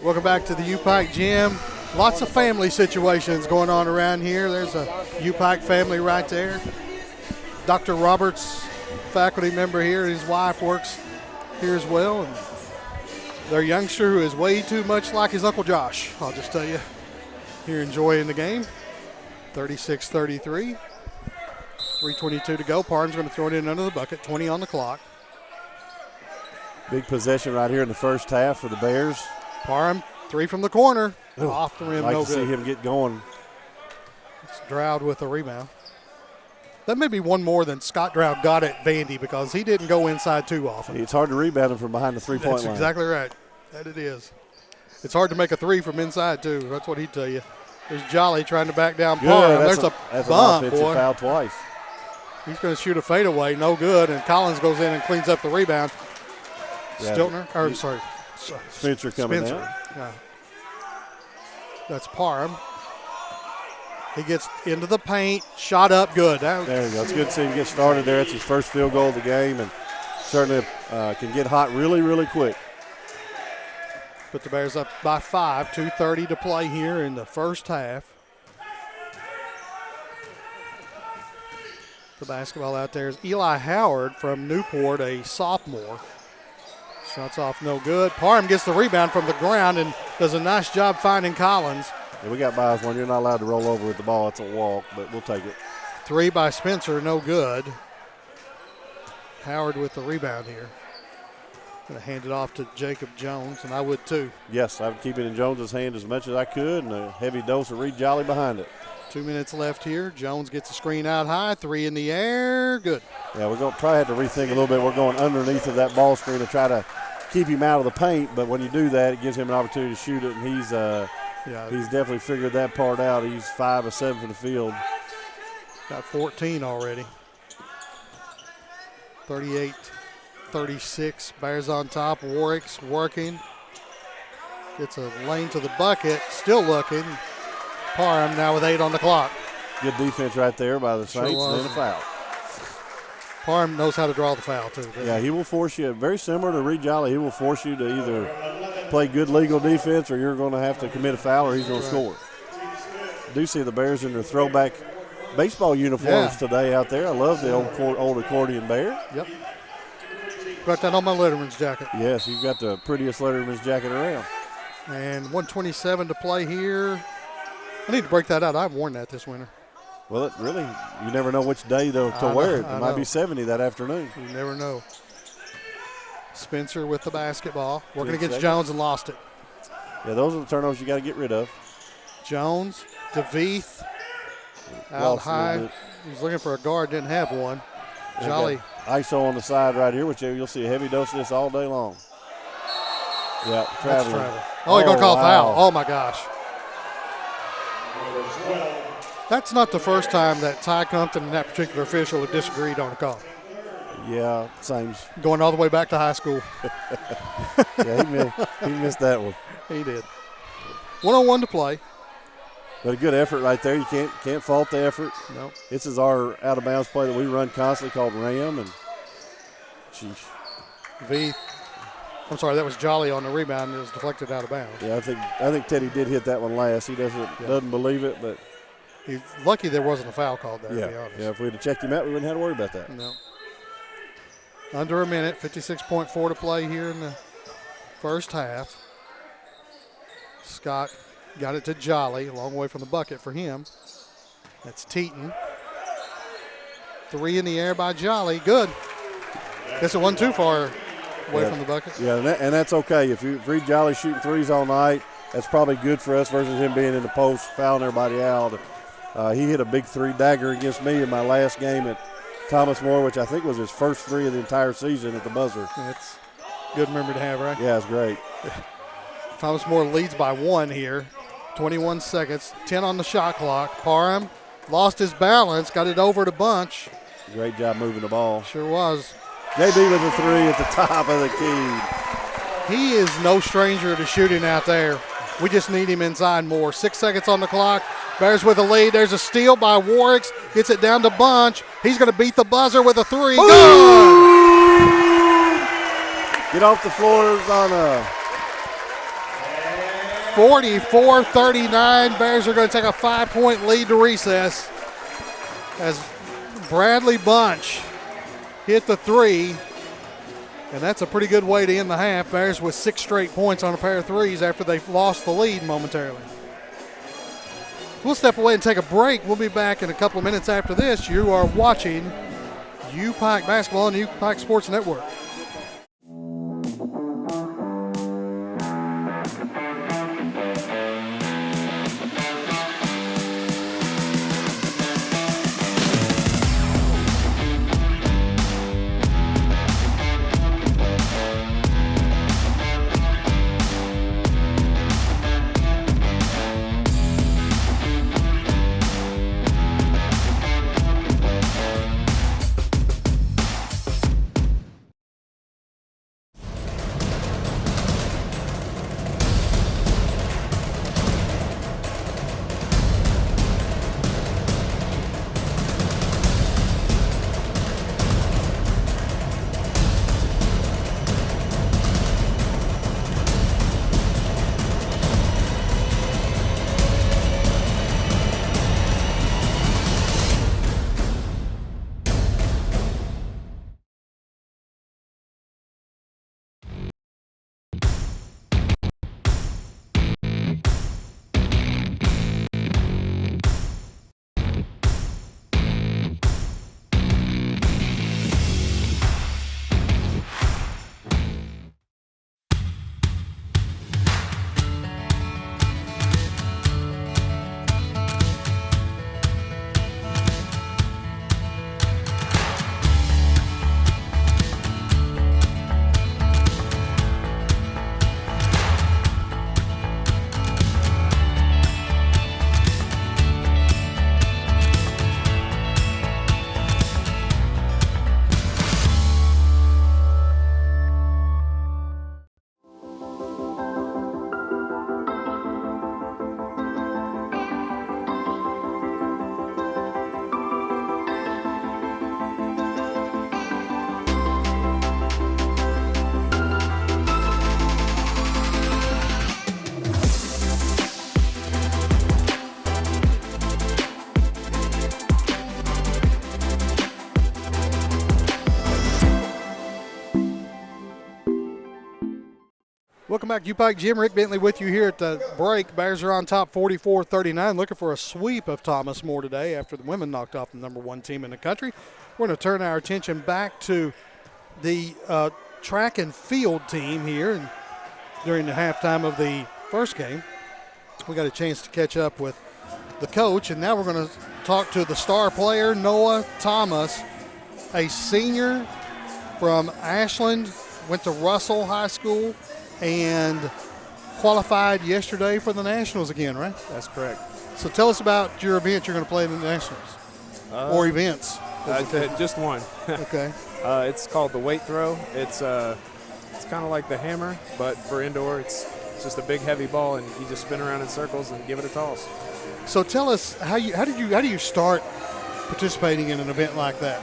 Welcome back to the UPike Gym. Lots of family situations going on around here. There's a UPike family right there. Dr. Roberts, faculty member here, his wife works here as well. And their youngster, who is way too much like his Uncle Josh, I'll just tell you, here enjoying the game. 36-33. 3:22 to go. Parham's going to throw it in under the bucket. 20 on the clock. Big possession right here in the first half for the Bears. Parham, three from the corner. Off the rim, like no to good. see him get going. It's Dowd with the rebound. That may be one more than Scott Dowd got at Vandy because he didn't go inside too often. It's hard to rebound him from behind the three-point line. That's exactly right. That it is. It's hard to make a three from inside, too. That's what he'd tell you. There's Jolly trying to back down Parham. There's a that's bump, an offensive boy. foul twice. He's going to shoot a fadeaway, no good, and Collins goes in and cleans up the rebound. Yeah, Stiltner, or sorry. Spencer coming Spencer. down. Yeah. That's Parham. He gets into the paint, shot up good. There you go. It's good to see him get started there. It's his first field goal of the game, and certainly can get hot really, really quick. Put the Bears up by 5, 2:30 to play here in the first half. The basketball out there is Eli Howard from Newport, a sophomore. Shots off no good. Parham gets the rebound from the ground and does a nice job finding Collins. Yeah, we got buys when you're not allowed to roll over with the ball. It's a walk, but we'll take it. Three by Spencer, no good. Howard with the rebound here. Going to hand it off to Jacob Jones, and I would too. Yes, I would keep it in Jones's hand as much as I could, and a heavy dose of Reed Jolly behind it. 2 minutes left here. Jones gets a screen out high. Three in the air. Good. Yeah, we're going to probably have to rethink a little bit. We're going underneath of that ball screen to try to keep him out of the paint, but when you do that, it gives him an opportunity to shoot it, and he's definitely figured that part out. He's 5 of 7 from the field. Got 14 already. 38-36. Bears on top. Warwick's working. Gets a lane to the bucket. Still looking. Parham now with 8 on the clock. Good defense right there by the Saints, and then a foul. Parham knows how to draw the foul, too. Yeah, he will force you, very similar to Reed Jolly, he will force you to either play good legal defense or you're going to have to commit a foul or he's going to score. I do see the Bears in their throwback baseball uniforms today out there. I love the old accordion Bear. Yep. Got that on my Letterman's jacket. Yes, you've got the prettiest Letterman's jacket around. And 1:27 to play here. I need to break that out. I haven't worn that this winter. Well, you never know which day to wear it. It might be 70 that afternoon. You never know. Spencer with the basketball. Working against Jones and lost it. Yeah, those are the turnovers you got to get rid of. Jones, DeVeath, out high. He's looking for a guard, didn't have one. Jolly. ISO on the side right here, which you'll see a heavy dose of this all day long. Yeah, That's traveling. Travel. Oh, he's going to call a foul. wow. Oh, my gosh. That's not the first time that Ty Compton and that particular official have disagreed on a call. Yeah, same. Going all the way back to high school. Yeah, he missed that one. He did. 1:01 to play. But a good effort right there. You can't fault the effort. No. This is our out of bounds play that we run constantly called RAM, and sheesh. I'm sorry, that was Jolly on the rebound. It was deflected out of bounds. Yeah, I think Teddy did hit that one last. He doesn't believe it, but He's lucky there wasn't a foul called there, to be honest. yeah. If we'd have checked him out, we wouldn't have to worry about that. No. Under a minute, 56.4 to play here in the first half. Scott got it to Jolly, a long way from the bucket for him. That's Teton. 3 in the air by Jolly. Good. Guess it wasn't too far away from the bucket. Yeah, and that's okay. If Reed Jolly shooting threes all night, that's probably good for us versus him being in the post, fouling everybody out. He hit a big 3 dagger against me in my last game at Thomas More, which I think was his first 3 of the entire season at the buzzer. That's a good memory to have, right? Yeah, it's great. Thomas More leads by 1 here. 21 seconds, 10 on the shot clock. Parham lost his balance, got it over to Bunch. Great job moving the ball. Sure was. JB with the 3 at the top of the key. He is no stranger to shooting out there. We just need him inside more. 6 seconds on the clock. Bears with a lead. There's a steal by Warwicks. Gets it down to Bunch. He's going to beat the buzzer with a 3. Good! Get off the floor, Zana. 44-39. Bears are going to take a 5-point lead to recess as Bradley Bunch hit the 3. And that's a pretty good way to end the half. Bears with 6 straight points on a pair of threes after they've lost the lead momentarily. We'll step away and take a break. We'll be back in a couple of minutes after this. You are watching U-Pike Basketball on the U-Pike Sports Network. Welcome back, U-Pike Gym. Rick Bentley with you here at the break. Bears are on top 44-39, looking for a sweep of Thomas More today after the women knocked off the number 1 team in the country. We're going to turn our attention back to the track and field team here. And during the halftime of the first game, we got a chance to catch up with the coach, and now we're going to talk to the star player, Noah Thomas, a senior from Ashland, went to Russell High School, and qualified yesterday for the Nationals again, right? That's correct. So tell us about your event you're going to play in the Nationals, or events. Just one. Okay. It's called the weight throw. It's kind of like the hammer, but for indoor, it's just a big heavy ball, and you just spin around in circles and give it a toss. So tell us how do you start participating in an event like that?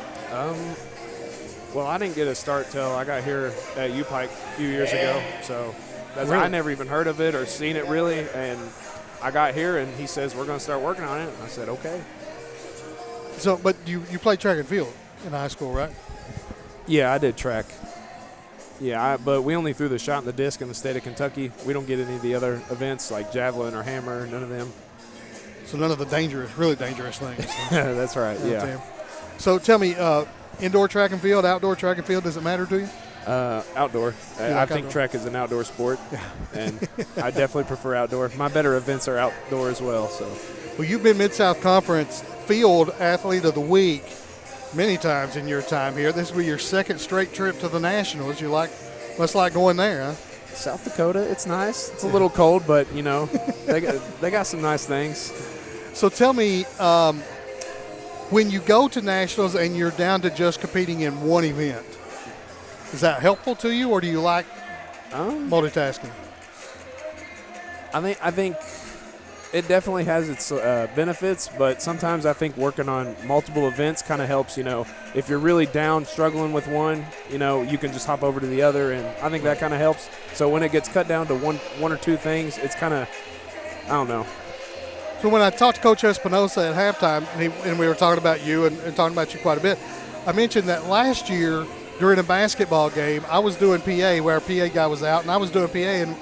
Well, I didn't get a start till I got here at U-Pike a few years ago, so Really? I never even heard of it or seen it really, and I got here and he says we're going to start working on it, and I said okay. So, but you played track and field in high school, right? Yeah, I did track. Yeah, but we only threw the shot and the disc in the state of Kentucky. We don't get any of the other events like javelin or hammer, none of them. So none of the really dangerous things. That's right, yeah. So tell me, indoor track and field, outdoor track and field, does it matter to you? Outdoor. I think track is an outdoor sport, and I definitely prefer outdoor. My better events are outdoor as well. So, well, you've been Mid-South Conference Field Athlete of the Week many times in your time here. This will be your second straight trip to the Nationals. You must like going there, huh? South Dakota, it's nice. It's a little cold, but they got some nice things. So tell me, when you go to Nationals and you're down to just competing in one event, is that helpful to you, or do you like multitasking? I think it definitely has its benefits, but sometimes I think working on multiple events kind of helps. If you're really down, struggling with one, you can just hop over to the other, and I think that kind of helps. So when it gets cut down to one or two things, it's kind of, I don't know. So when I talked to Coach Espinosa at halftime, and we were talking about you and talking about you quite a bit, I mentioned that last year during a basketball game, I was doing PA where our PA guy was out, and I was doing PA, and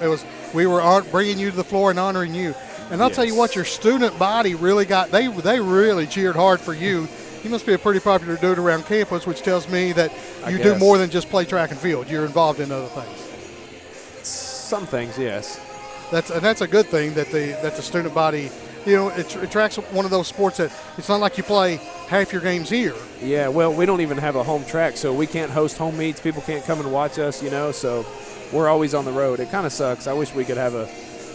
we were bringing you to the floor and honoring you. And I'll tell you what, your student body really they really cheered hard for you. You must be a pretty popular dude around campus, which tells me that you do more than just play track and field. You're involved in other things. Some things, yes. That's a good thing that the student body. It tracks one of those sports that it's not like you play half your games here. Yeah, well, we don't even have a home track, so we can't host home meets. People can't come and watch us, so we're always on the road. It kind of sucks. I wish we could have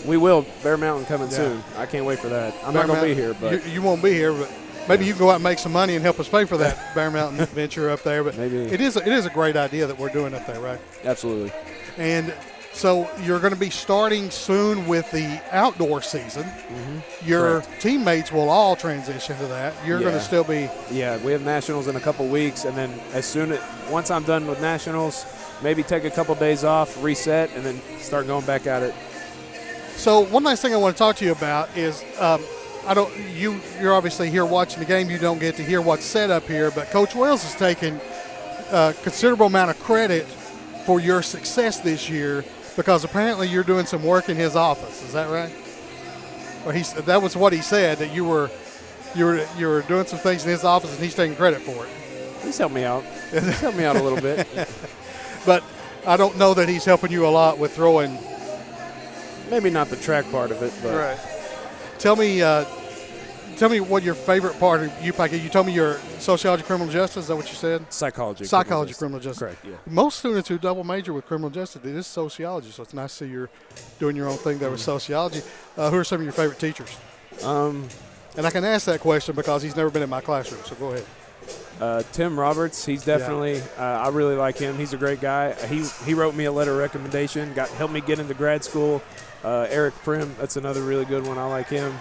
we will, Bear Mountain coming soon. I can't wait for that. I'm not going to be here. But you won't be here, but maybe you can go out and make some money and help us pay for that Bear Mountain venture up there. But maybe. It is a great idea that we're doing up there, right? Absolutely. And so you're going to be starting soon with the outdoor season. Mm-hmm. Your teammates will all transition to that. You're going to still be. Yeah, we have Nationals in a couple weeks, and then once I'm done with Nationals, maybe take a couple days off, reset, and then start going back at it. So one last thing I want to talk to you about is you're obviously here watching the game. You don't get to hear what's said up here, but Coach Wells has taken a considerable amount of credit for your success this year, because apparently you're doing some work in his office. Is that right? Or that was what he said, that you were doing some things in his office and he's taking credit for it. He's helped me out. He's helped me out a little bit. But I don't know that he's helping you a lot with throwing. Maybe not the track part of it, but right. Tell me what your favorite part of U-Pike is. You told me your sociology, criminal justice. Is that what you said? Psychology, criminal justice. Correct. Yeah. Most students who double major with criminal justice do this sociology, so it's nice to see you're doing your own thing there with sociology. Who are some of your favorite teachers? And I can ask that question because he's never been in my classroom. So go ahead. Tim Roberts, he's definitely. I really like him. He's a great guy. He wrote me a letter of recommendation. Helped me get into grad school. Eric Prim, that's another really good one. I like him.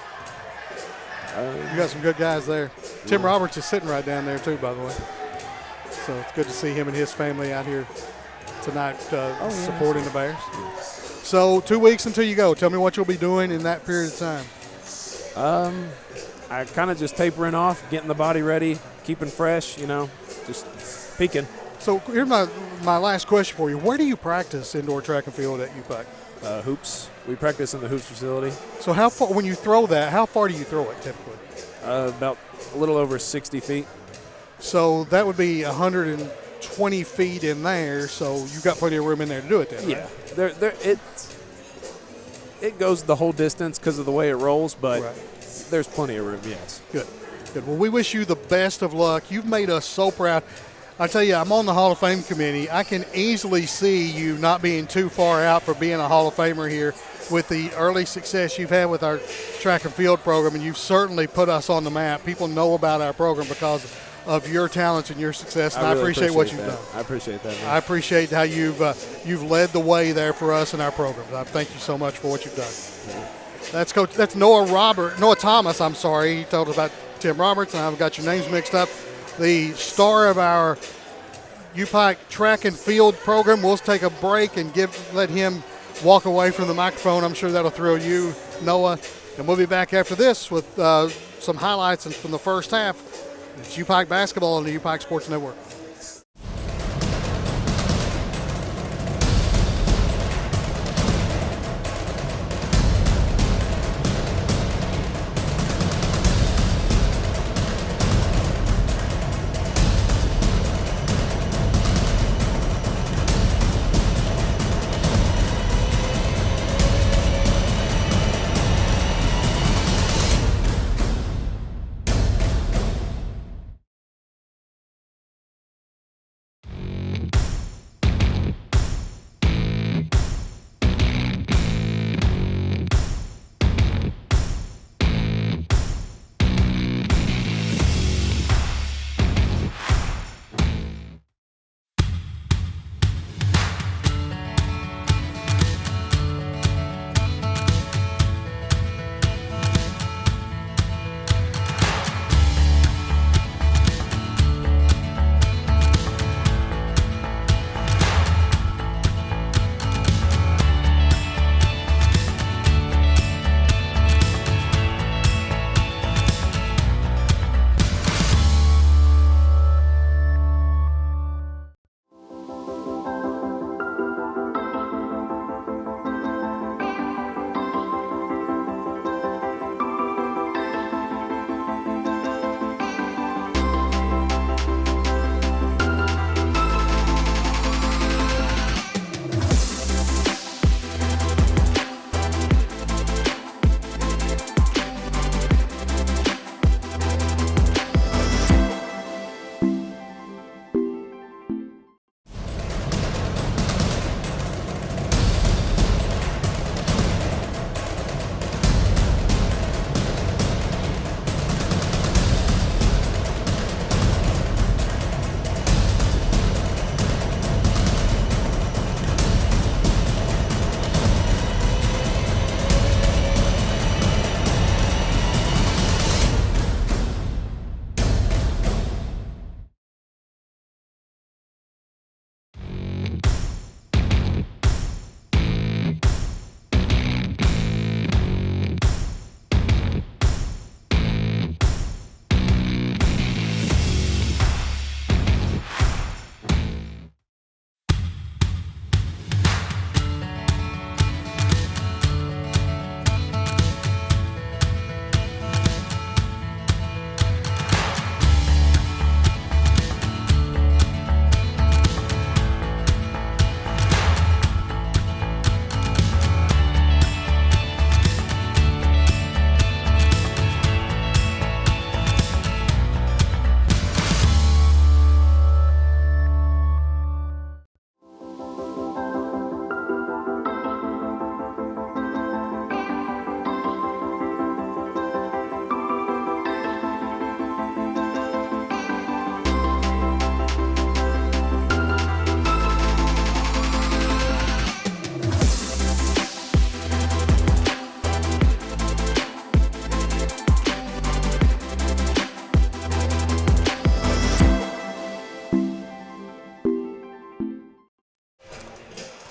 You got some good guys there. Tim Roberts is sitting right down there too, by the way. So it's good to see him and his family out here tonight supporting the Bears. So 2 weeks until you go. Tell me what you'll be doing in that period of time. I kind of just tapering off, getting the body ready, keeping fresh, just peaking. So here's my last question for you. Where do you practice indoor track and field at U-Pike? Hoops. We practice in the hoops facility. So how far, when you throw that, how far do you throw it typically? About a little over 60 feet. So that would be 120 feet in there. So you've got plenty of room in there to do it then. Yeah. It goes the whole distance because of the way it rolls, but there's plenty of room. Yes. Good. Good. Well, we wish you the best of luck. You've made us so proud. I tell you, I'm on the Hall of Fame committee. I can easily see you not being too far out for being a Hall of Famer here with the early success you've had with our track and field program, and you've certainly put us on the map. People know about our program because of your talents and your success, and I really appreciate what you've that. done. I appreciate that, man. I appreciate how you've led the way there for us in our programs. I thank you so much for what you've done. That's Noah Thomas. I'm sorry, he told us about Tim Roberts, and I've got your names mixed up. The star of our U-Pike track and field program. We'll take a break and let him walk away from the microphone. I'm sure that'll thrill you, Noah. And we'll be back after this with some highlights from the first half. It's U-Pike basketball on the U-Pike Sports Network.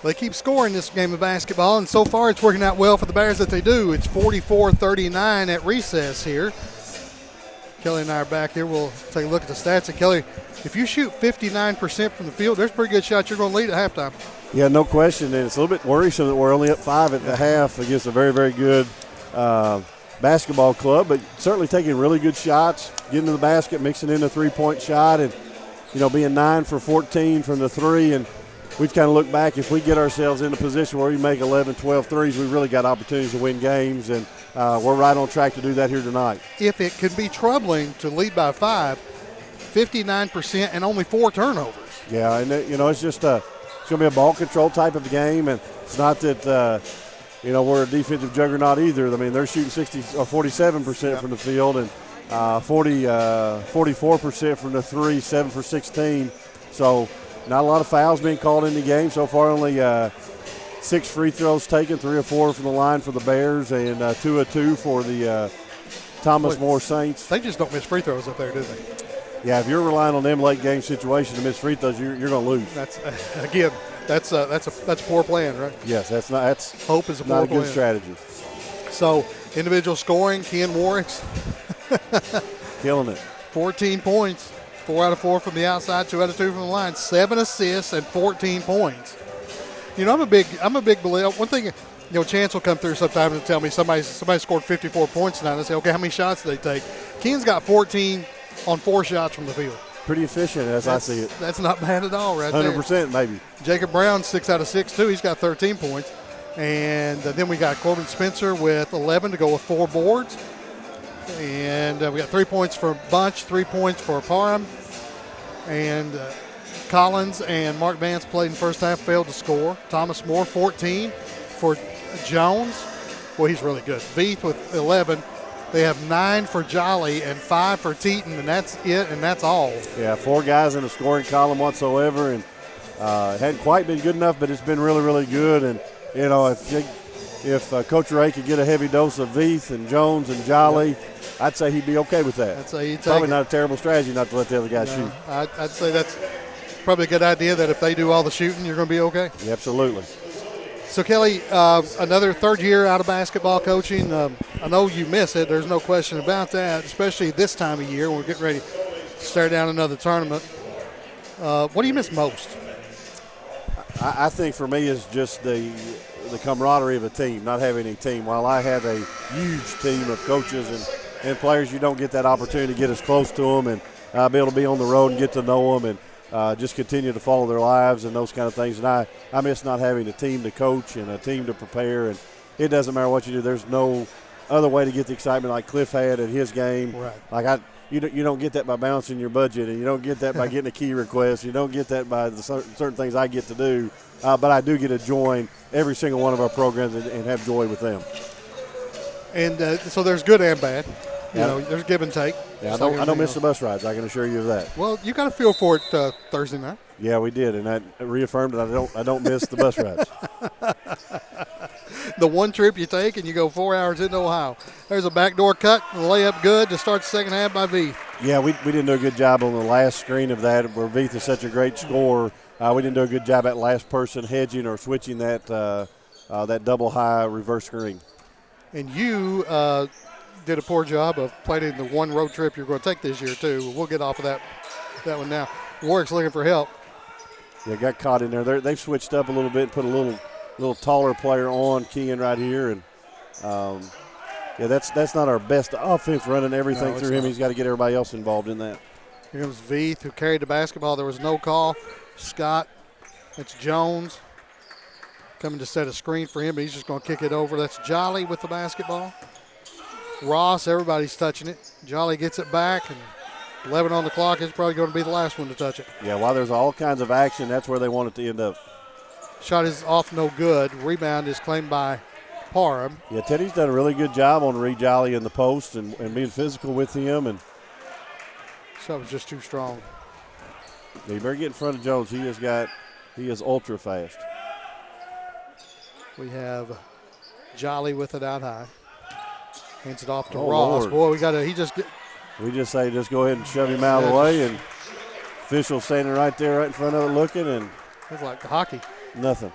They keep scoring this game of basketball, and so far it's working out well for the Bears that they do. It's 44-39 at recess here. Kelly and I are back here. We'll take a look at the stats. And, Kelly, if you shoot 59% from the field, there's a pretty good shot you're going to lead at halftime. Yeah, no question. And it's a little bit worrisome that we're only up 5 at the half against a very, very good basketball club, but certainly taking really good shots, getting to the basket, mixing in a three-point shot, and, being 9 for 14 from the three. And we've kind of looked back. If we get ourselves in a position where we make 11, 12 threes, we really got opportunities to win games, and we're right on track to do that here tonight. If it can be troubling to lead by 5, 59% and only 4 turnovers. Yeah, and it's just it's going to be a ball control type of game, and it's not that we're a defensive juggernaut either. I mean, they're shooting 47% from the field and 44% from the 3, 7 for 16. So not a lot of fouls being called in the game so far. Only 6 free throws taken, 3 or 4 from the line for the Bears, and 2 of 2 for the Thomas More Saints. They just don't miss free throws up there, do they? Yeah, if you're relying on them late game situations to miss free throws, you're going to lose. That's again, that's a poor plan, right? Yes, that's hope is a not poor a good plan. strategy. So individual scoring, Ken Warwick's Killing it. 14 points, 4 out of 4 from the outside, 2 out of 2 from the line, 7 assists and 14 points. I'm a big believer. One thing, Chance will come through sometimes and tell me somebody scored 54 points tonight. I say, okay, how many shots did they take? Ken's got 14 on 4 shots from the field. Pretty efficient as I see it. That's not bad at all, right 100% there. maybe. Jacob Brown, 6 out of 6 too. He's got 13 points. And then we got Corbin Spencer with 11 to go with 4 boards. And we got 3 points for Bunch, 3 points for Parham. And Collins and Mark Vance played in the first half, failed to score. Thomas More, 14 for Jones. Well, he's really good. Veith with 11. They have 9 for Jolly and 5 for Teton, and that's it, and that's all. Yeah, 4 guys in the scoring column whatsoever, and it hadn't quite been good enough, but it's been really, really good. And, if Coach Ray could get a heavy dose of Veith and Jones and Jolly, I'd say he'd be okay with that. I'd say he'd take probably it. not a terrible strategy not to let the other guy shoot. I'd say that's probably a good idea that if they do all the shooting, you're going to be okay. Yeah, absolutely. So, Kelly, another third year out of basketball coaching. I know you miss it. There's no question about that, especially this time of year when we're getting ready to start down another tournament. What do you miss most? I think for me is just the camaraderie of a team, not having a team. While I have a huge team of coaches and players, you don't get that opportunity to get as close to them and be able to be on the road and get to know them and just continue to follow their lives and those kind of things. And I miss not having a team to coach and a team to prepare. And it doesn't matter what you do. There's no other way to get the excitement like Cliff had at his game. Right. Like you don't get that by balancing your budget, and you don't get that by getting a key request. You don't get that by the certain things I get to do. But I do get to join every single one of our programs and have joy with them. And so there's good and bad. Yeah. There's give and take. Yeah, I don't miss the bus rides. I can assure you of that. Well, you got a feel for it Thursday night. Yeah, we did, and that reaffirmed that I don't miss the bus rides. The one trip you take and you go 4 hours into Ohio. There's a backdoor cut, a layup good to start the second half by Veith. Yeah, we didn't do a good job on the last screen of that where Veith is such a great scorer. We didn't do a good job at last person hedging or switching that double high reverse screen. And you did a poor job of planning the one road trip you're going to take this year too. We'll get off of that one now. Warwick's looking for help. Yeah, got caught in there. They've switched up a little bit, put a little taller player on Kean right here, and that's not our best offense running everything through him. Not. He's got to get everybody else involved in that. Here comes Veith, who carried the basketball. There was no call. Scott, that's Jones coming to set a screen for him, but he's just going to kick it over. That's Jolly with the basketball. Ross, everybody's touching it. Jolly gets it back, and 11 on the clock is probably going to be the last one to touch it. Yeah, while there's all kinds of action, that's where they want it to end up. Shot is off, no good. Rebound is claimed by Parham. Yeah, Teddy's done a really good job on Reed Jolly in the post and being physical with him. And Shot was just too strong. you better get in front of Jones. He is ultra fast. We have Jolly with it out high. Hands it off to Oh, Ross. Lord. Boy, We just say just go ahead and shove him out of the way, and official standing right there right in front of it looking, and it's like the hockey. nothing.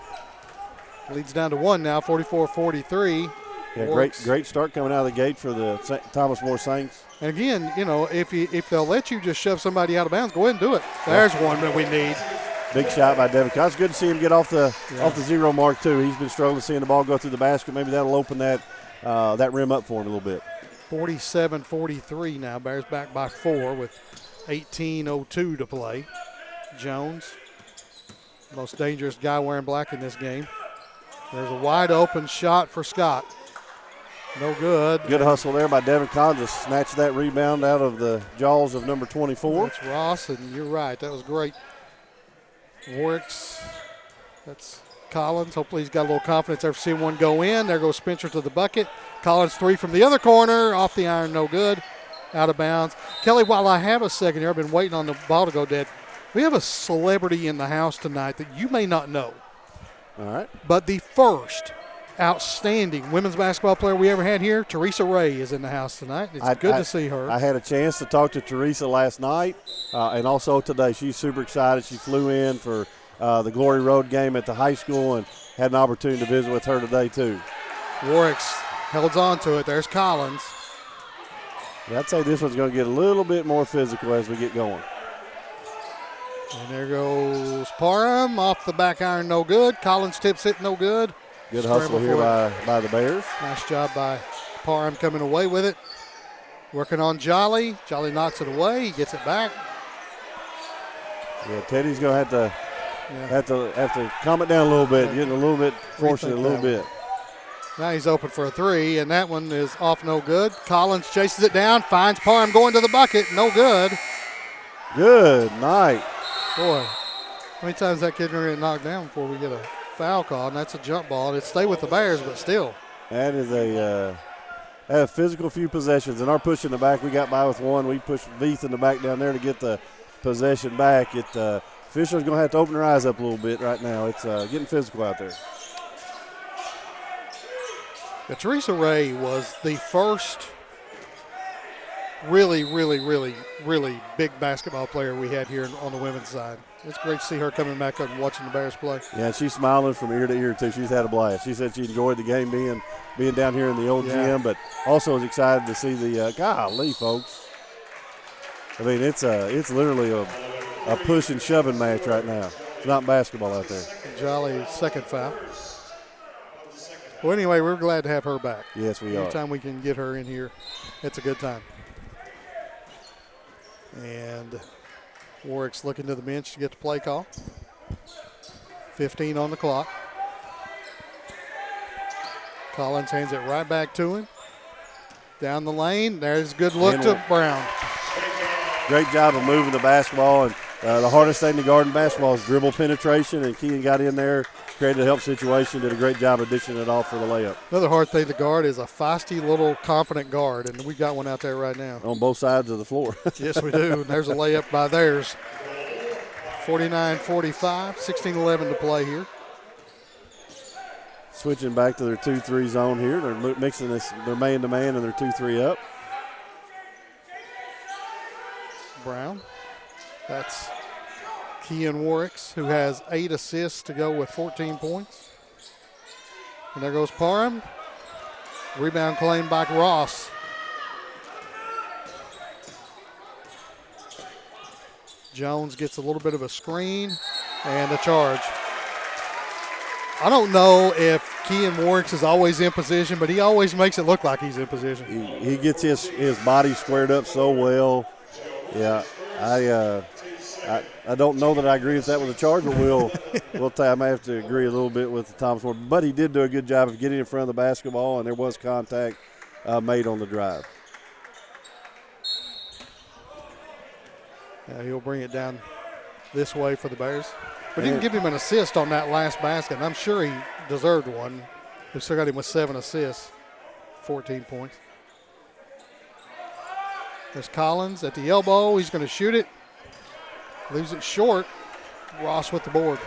Leads down to 1 now, 44-43. Yeah, Works. great start coming out of the gate for the Thomas More Saints. And again, if they'll let you just shove somebody out of bounds, go ahead and do it. There's one that we need. Big shot by Devin. It's good to see him get off the zero mark too. He's been struggling seeing the ball go through the basket. Maybe that'll open that rim up for him a little bit. 47-43 now. Bears back by 4 with 18:02 to play. Jones Most dangerous guy wearing black in this game. There's a wide open shot for Scott. No good. Good hustle there by Devin Collins to snatch that rebound out of the jaws of number 24. That's Ross, and you're right. That was great. Warwick's, that's Collins. Hopefully he's got a little confidence after seeing one go in. There goes Spencer to the bucket. Collins three from the other corner. Off the iron, no good. Out of bounds. Kelly, while I have a second here, I've been waiting on the ball to go dead. We have a celebrity in the house tonight that you may not know. All right. But the first outstanding women's basketball player we ever had here, Teresa Ray, is in the house tonight. It's good to see her. I had a chance to talk to Teresa last night and also today. She's super excited. She flew in for the Glory Road game at the high school and had an opportunity to visit with her today too. Warwick's held on to it. There's Collins. I'd say this one's going to get a little bit more physical as we get going. And there goes Parham off the back iron, no good. Collins tips it, no good. Good hustle here by the Bears. Nice job by Parham coming away with it. Working on Jolly. Jolly knocks it away. He gets it back. Yeah, Teddy's going to have to calm it down a little bit, getting a little bit, forcing it a little bit. Now he's open for a three, and that one is off, no good. Collins chases it down, finds Parham going to the bucket, no good. Good night. Boy, how many times that kid going to get knocked down before we get a foul call, and that's a jump ball. It'd stay with the Bears, but still. That is a physical few possessions. In our push in the back, we got by with one. We pushed Veith in the back down there to get the possession back. Fisher's going to have to open her eyes up a little bit right now. It's getting physical out there. Yeah, Teresa Ray was the first really big basketball player we had here on the women's side. It's great to see her coming back up and watching the Bears play. Yeah, she's smiling from ear to ear, too. She's had a blast. She said she enjoyed the game being down here in the old gym, but also was excited to see the golly, folks. I mean, it's literally a push and shoving match right now. It's not basketball out there. Jolly's second foul. Well, anyway, we're glad to have her back. Yes, we are. Anytime we can get her in here, it's a good time. And Warwick's looking to the bench to get the play call. 15 on the clock. Collins hands it right back to him. Down the lane. There's a good look to Brown. Great job of moving the basketball. And the hardest thing to guard in basketball is dribble penetration. And Keegan got in there, created a help situation, did a great job of dishing it off for the layup. Another hard thing to guard is a feisty little confident guard, and we got one out there right now. On both sides of the floor. Yes, we do. And there's a layup by theirs. 49-45, 16-11 to play here. Switching back to their 2-3 zone here. They're mixing this, their man-to-man and their 2-3 up. Brown. That's Kean Warwicks, who has 8 assists to go with 14 points. And there goes Parham. Rebound claimed by Ross. Jones gets a little bit of a screen and a charge. I don't know if Kean Warwicks is always in position, but he always makes it look like he's in position. He gets his body squared up so well. Yeah, I don't know that I agree if that was a charge, but I may have to agree a little bit with Thomas Ward. But he did do a good job of getting in front of the basketball, and there was contact made on the drive. He'll bring it down this way for the Bears. But he didn't give him an assist on that last basket, and I'm sure he deserved one. We still got him with 7 assists, 14 points. There's Collins at the elbow. He's going to shoot it. Leaves it short. Ross with the board.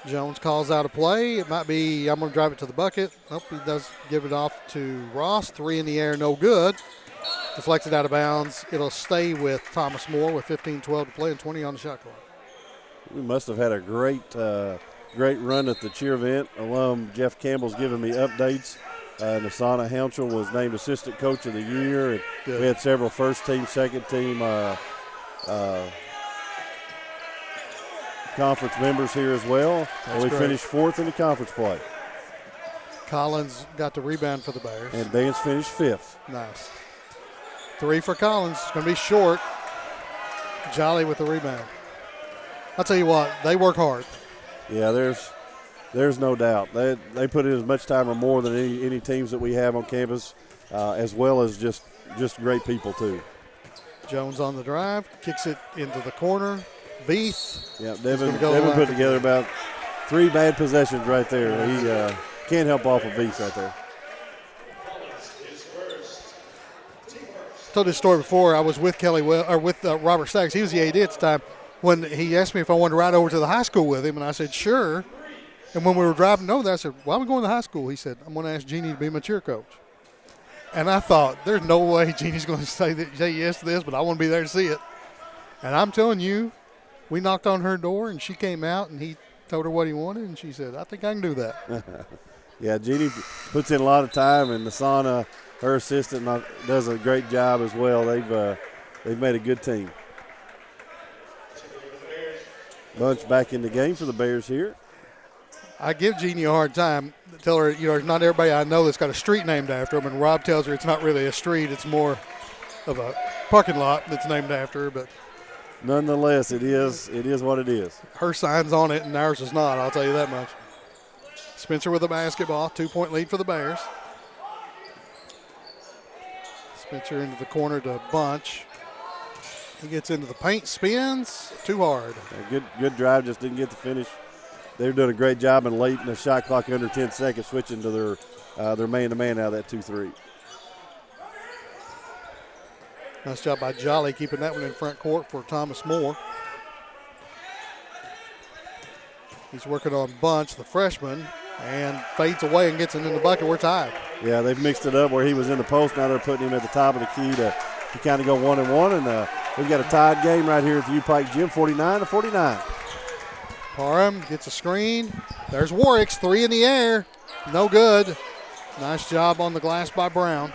Jones calls out a play. It might be, I'm going to drive it to the bucket. Nope, he does give it off to Ross. 3 in the air, no good. Deflected out of bounds. It'll stay with Thomas More with 15-12 to play and 20 on the shot clock. We must have had a great run at the cheer event. Alum Jeff Campbell's giving me updates. Nasana Hansel was named Assistant Coach of the Year. And we had several first team, second team conference members here as well. And we finished 4th in the conference play. Collins got the rebound for the Bears. And Dance finished 5th. Nice. 3 for Collins. It's going to be short. Jolly with the rebound. I'll tell you what, they work hard. Yeah, there's no doubt. They put in as much time or more than any teams that we have on campus, as well as just great people too. Jones on the drive, kicks it into the corner. Veith. Yeah, Devin put together about 3 bad possessions right there. He can't help off of Veith right there. I told this story before. I was with Robert Staggs. He was the AD at the time. When he asked me if I wanted to ride over to the high school with him, and I said, sure. And when we were driving over there, I said, why are we going to high school? He said, I'm going to ask Jeannie to be my cheer coach. And I thought, there's no way Jeannie's going to say yes to this, but I want to be there to see it. And I'm telling you, we knocked on her door, and she came out, and he told her what he wanted, and she said, I think I can do that. Yeah, Jeannie puts in a lot of time, and Nasana, her assistant, does a great job as well. They've made a good team. Bunch back in the game for the Bears here. I give Jeannie a hard time. Tell her, there's not everybody I know that's got a street named after them, and Rob tells her it's not really a street, it's more of a parking lot that's named after her, but nonetheless, it is what it is. Her sign's on it, and ours is not, I'll tell you that much. Spencer with the basketball, 2-point lead for the Bears. Spencer into the corner to Bunch. He gets into the paint, spins, too hard. Good drive, just didn't get the finish. They're doing a great job and late in the shot clock under 10 seconds, switching to their man-to-man out of that 2-3. Nice job by Jolly keeping that one in front court for Thomas Moore. He's working on Bunch, the freshman, and fades away and gets it in the bucket. We're tied. Yeah, they've mixed it up where he was in the post. Now they're putting him at the top of the key to kind of go 1-1, and we've got a tied game right here at the U-Pike Gym, 49-49. Parham gets a screen. There's Warwick's 3 in the air. No good. Nice job on the glass by Brown.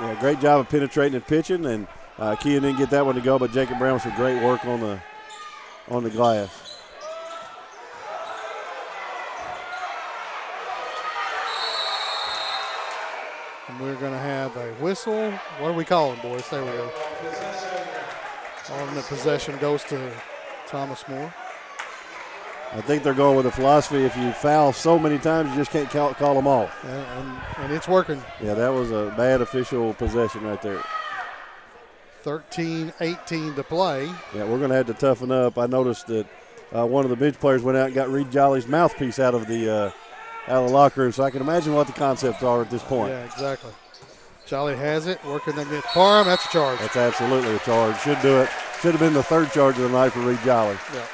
Yeah, great job of penetrating and pitching, and Kean didn't get that one to go, but Jacob Brown with some great work on the glass. And we're going to have a whistle. What are we calling, boys? There we go. Alternate possession goes to Thomas Moore. I think they're going with a philosophy, if you foul so many times, you just can't call them all. And it's working. Yeah, that was a bad official possession right there. 13-18 to play. Yeah, we're going to have to toughen up. I noticed that one of the bench players went out and got Reed Jolly's mouthpiece out of the locker room, so I can imagine what the concepts are at this point. Yeah, exactly. Jolly has it, working against Parham. That's a charge. That's absolutely a charge. Should do it. Should have been the third charge of the night for Reed Jolly. Yeah.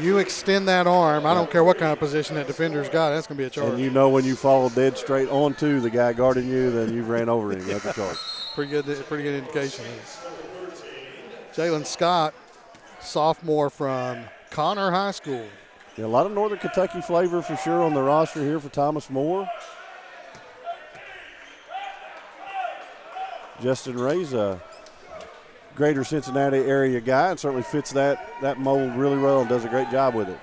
You extend that arm, I don't care what kind of position that defender's got, that's going to be a charge. And you know when you fall dead straight onto the guy guarding you, then you've ran over him. That's a charge. Pretty good indication. Jalen Scott, sophomore from Connor High School. Yeah, a lot of Northern Kentucky flavor for sure on the roster here for Thomas Moore. Justin Ray's a greater Cincinnati area guy and certainly fits that mold really well and does a great job with it.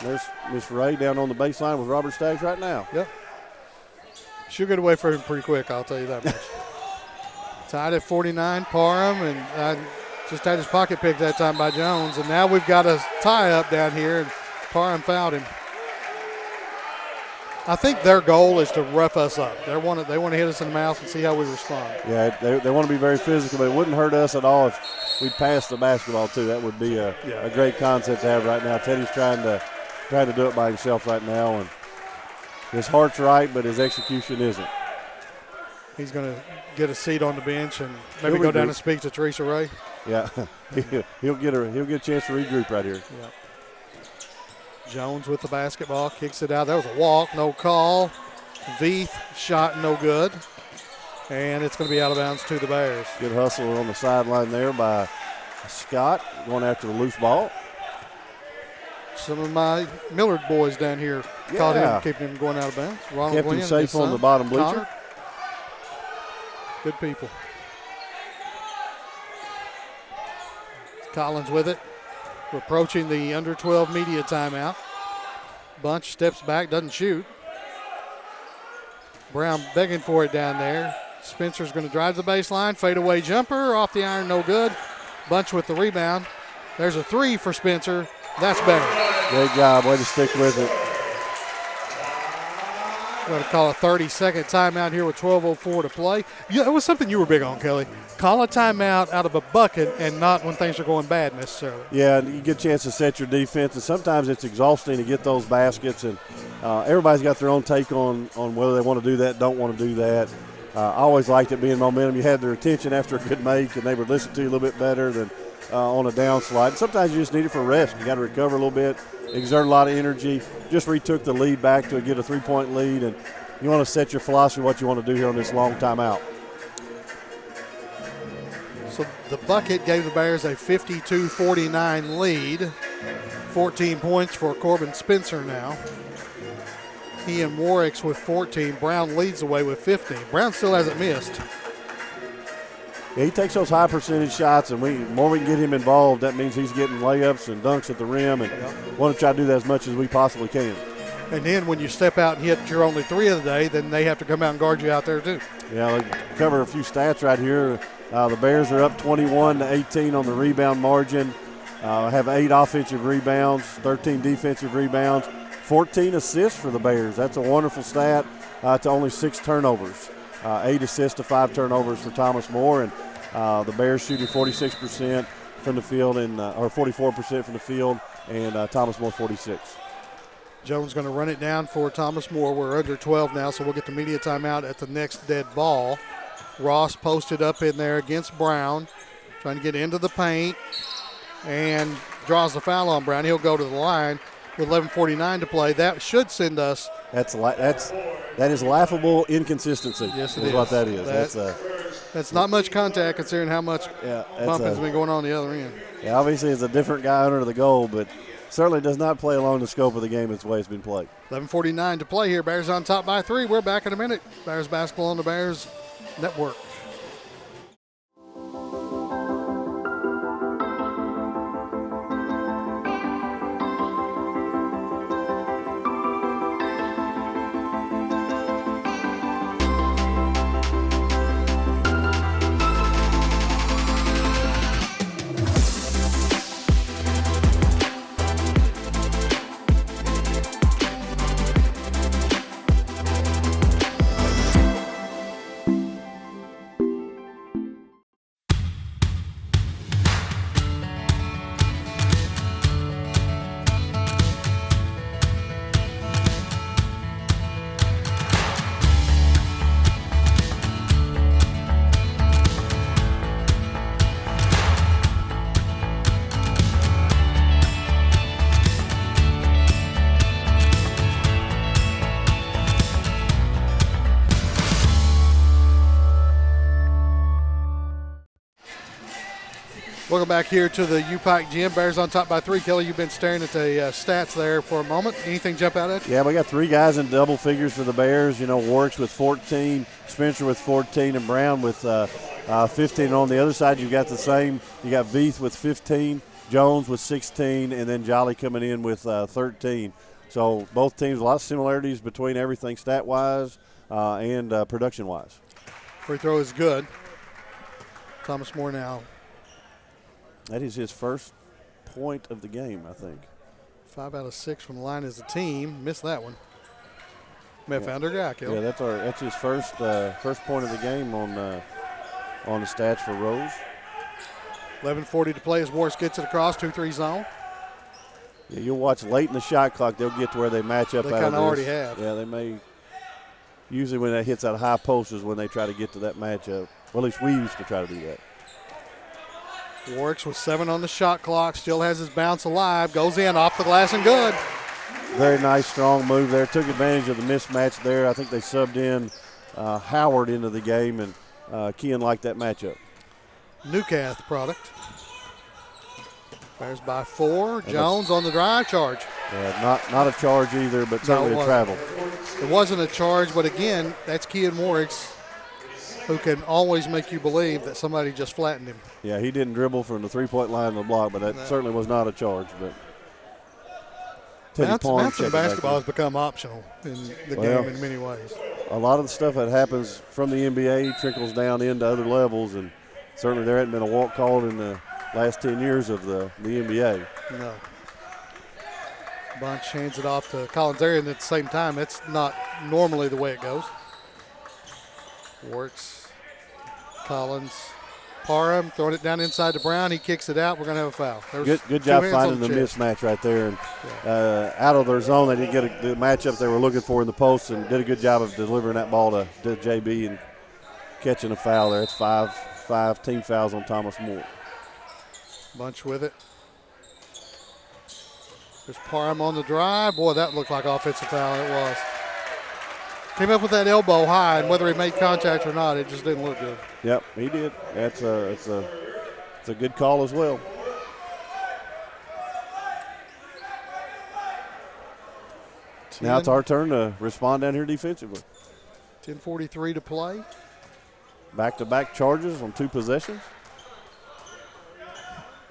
There's Miss Ray down on the baseline with Robert Staggs right now. Yep. She'll get away from him pretty quick, I'll tell you that much. Tied at 49, Parham, and just had his pocket picked that time by Jones. And now we've got a tie-up down here, and Parham fouled him. I think their goal is to rough us up. They want to hit us in the mouth and see how we respond. Yeah, they want to be very physical, but it wouldn't hurt us at all if we passed the basketball too. That would be a great concept to have right now. Teddy's trying to do it by himself right now, and his heart's right, but his execution isn't. He's going to get a seat on the bench and maybe go down and speak to Teresa Ray. Yeah, he'll get a chance to regroup right here. Yeah. Jones with the basketball, kicks it out. That was a walk, no call. Veith shot no good. And it's going to be out of bounds to the Bears. Good hustle on the sideline there by Scott going after the loose ball. Some of my Millard boys down here caught him, keeping him going out of bounds. Ronald kept him Glenn, safe on the bottom bleacher. Connor. Good people. Collins with it. We're approaching the under 12 media timeout. Bunch steps back, doesn't shoot. Brown begging for it down there. Spencer's going to drive the baseline. Fadeaway jumper off the iron, no good. Bunch with the rebound. There's a three for Spencer. That's better. Great job. Way to stick with it. We're going to call a 30-second timeout here with 12:04 to play. Yeah, it was something you were big on, Kelly. Call a timeout out of a bucket and not when things are going bad necessarily. Yeah, you get a chance to set your defense, and sometimes it's exhausting to get those baskets, and everybody's got their own take on whether they want to do that, don't want to do that. I always liked it being momentum. You had their attention after a good make, and they would listen to you a little bit better than on a downslide. Sometimes you just need it for rest. You got to recover a little bit, exert a lot of energy. Just retook the lead back to get a three-point lead, and you want to set your philosophy what you want to do here on this long timeout. So the bucket gave the Bears a 52-49 lead. 14 points for Corbin Spencer now. He and Warwicks with 14. Brown leads the way with 15. Brown still hasn't missed. Yeah, he takes those high percentage shots, and the more we can get him involved, that means he's getting layups and dunks at the rim, and want to try to do that as much as we possibly can. And then when you step out and hit your only three of the day, then they have to come out and guard you out there too. Yeah, let's cover a few stats right here. The Bears are up 21-18 on the rebound margin. Have 8 offensive rebounds, 13 defensive rebounds, 14 assists for the Bears. That's a wonderful stat to only 6 turnovers. 8 assists to 5 turnovers for Thomas More, and the Bears shooting 46% from the field or 44% from the field, and Thomas More 46. Jones going to run it down for Thomas More. We're under 12 now, so we'll get the media timeout at the next dead ball. Ross posted up in there against Brown, trying to get into the paint, and draws the foul on Brown. He'll go to the line with 11:49 to play. That should send us. That is laughable inconsistency. Yes, it is. What that is. That's not much contact considering how much bumping's been going on the other end. Yeah, obviously it's a different guy under the goal, but certainly does not play along the scope of the game. It's the way it's been played. 11:49 to play here. Bears on top by 3. We're back in a minute. Bears basketball on the Bears Network. Welcome back here to the U-Pike Gym. Bears on top by 3. Kelly, you've been staring at the stats there for a moment. Anything jump out at you? Yeah, we got 3 guys in double figures for the Bears. You know, Warwicks with 14, Spencer with 14, and Brown with 15. And on the other side, you've got the same. You got Veith with 15, Jones with 16, and then Jolly coming in with 13. So both teams, a lot of similarities between everything stat-wise and production-wise. Free throw is good. Thomas More now. That is his first point of the game, I think. 5 out of 6 from the line as a team. Missed that one. Found our guy, Kelly. Yeah, that's his first point of the game on the stats for Rose. 11:40 to play as Morris gets it across 2-3 zone. Yeah, you'll watch late in the shot clock. They'll get to where they match up. They out of kind of this. already have. Yeah, they may. Usually when that hits that high post is when they try to get to that matchup. Well, at least we used to try to do that. Warwicks with 7 on the shot clock, still has his bounce alive, goes in off the glass and good. Very nice, strong move there. Took advantage of the mismatch there. I think they subbed in Howard into the game, and Kean liked that matchup. Newcath product. Bears by 4. Jones on the drive charge. Yeah, not a charge either, but certainly a travel. It wasn't a charge, but again, that's Kean Warwicks, who can always make you believe that somebody just flattened him. Yeah, he didn't dribble from the three-point line of the block, but that certainly was not a charge. But bouncing basketball has become optional in the game in many ways. A lot of the stuff that happens from the NBA trickles down into other levels, and certainly there hadn't been a walk called in the last 10 years of the NBA. No. Bunch hands it off to Collins area, and at the same time, it's not normally the way it goes. Works. Collins. Parham throwing it down inside to Brown. He kicks it out. We're going to have a foul. Good job finding the mismatch right there. And out of their zone, they didn't get the matchup they were looking for in the post, and did a good job of delivering that ball to JB and catching a foul there. It's five team fouls on Thomas More. Bunch with it. There's Parham on the drive. Boy, that looked like offensive foul. It was. Came up with that elbow high, and whether he made contact or not, it just didn't look good. Yep, he did. It's a good call as well. Now it's our turn to respond down here defensively. 10:43 to play. Back-to-back charges on 2 possessions.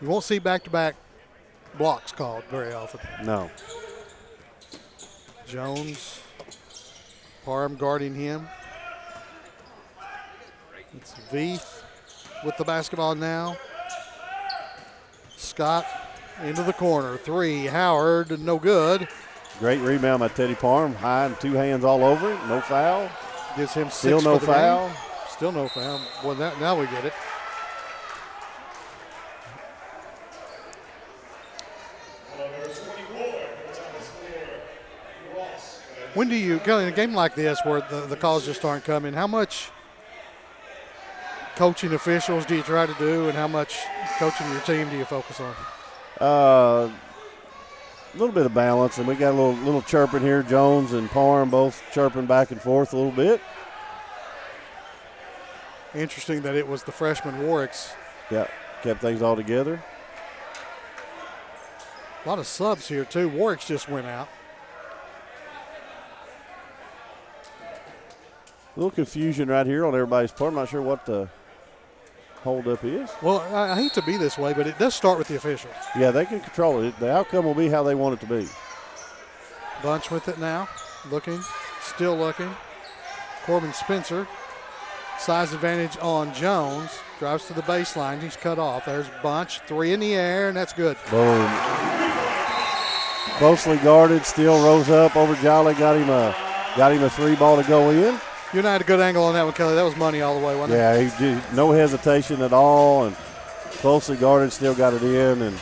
You won't see back-to-back blocks called very often. No. Jones, Parham guarding him. It's Veith with the basketball now. Scott into the corner. 3, Howard, no good. Great rebound by Teddy Parham. High and 2 hands all over it. No foul. Gives him 6 Still no for the foul. game. Still no foul. Well, now we get it. When do you, in a game like this where the calls just aren't coming, how much coaching officials do you try to do, and how much coaching your team do you focus on? A little bit of balance, and we got a little chirping here. Jones and Parham both chirping back and forth a little bit. Interesting that it was the freshman Warwicks. Yeah, kept things all together. A lot of subs here, too. Warwicks just went out. A little confusion right here on everybody's part. I'm not sure what the holdup is. Well, I hate to be this way, but it does start with the officials. Yeah, they can control it. The outcome will be how they want it to be. Bunch with it now. Looking. Still looking. Corbin Spencer. Size advantage on Jones. Drives to the baseline. He's cut off. There's Bunch. 3 in the air, and that's good. Boom. Closely guarded. Still rose up over Jolly. Got him a 3 ball to go in. You and I had a good angle on that one, Kelly. That was money all the way, wasn't it? Yeah, he did no hesitation at all, and closely guarded, still got it in. And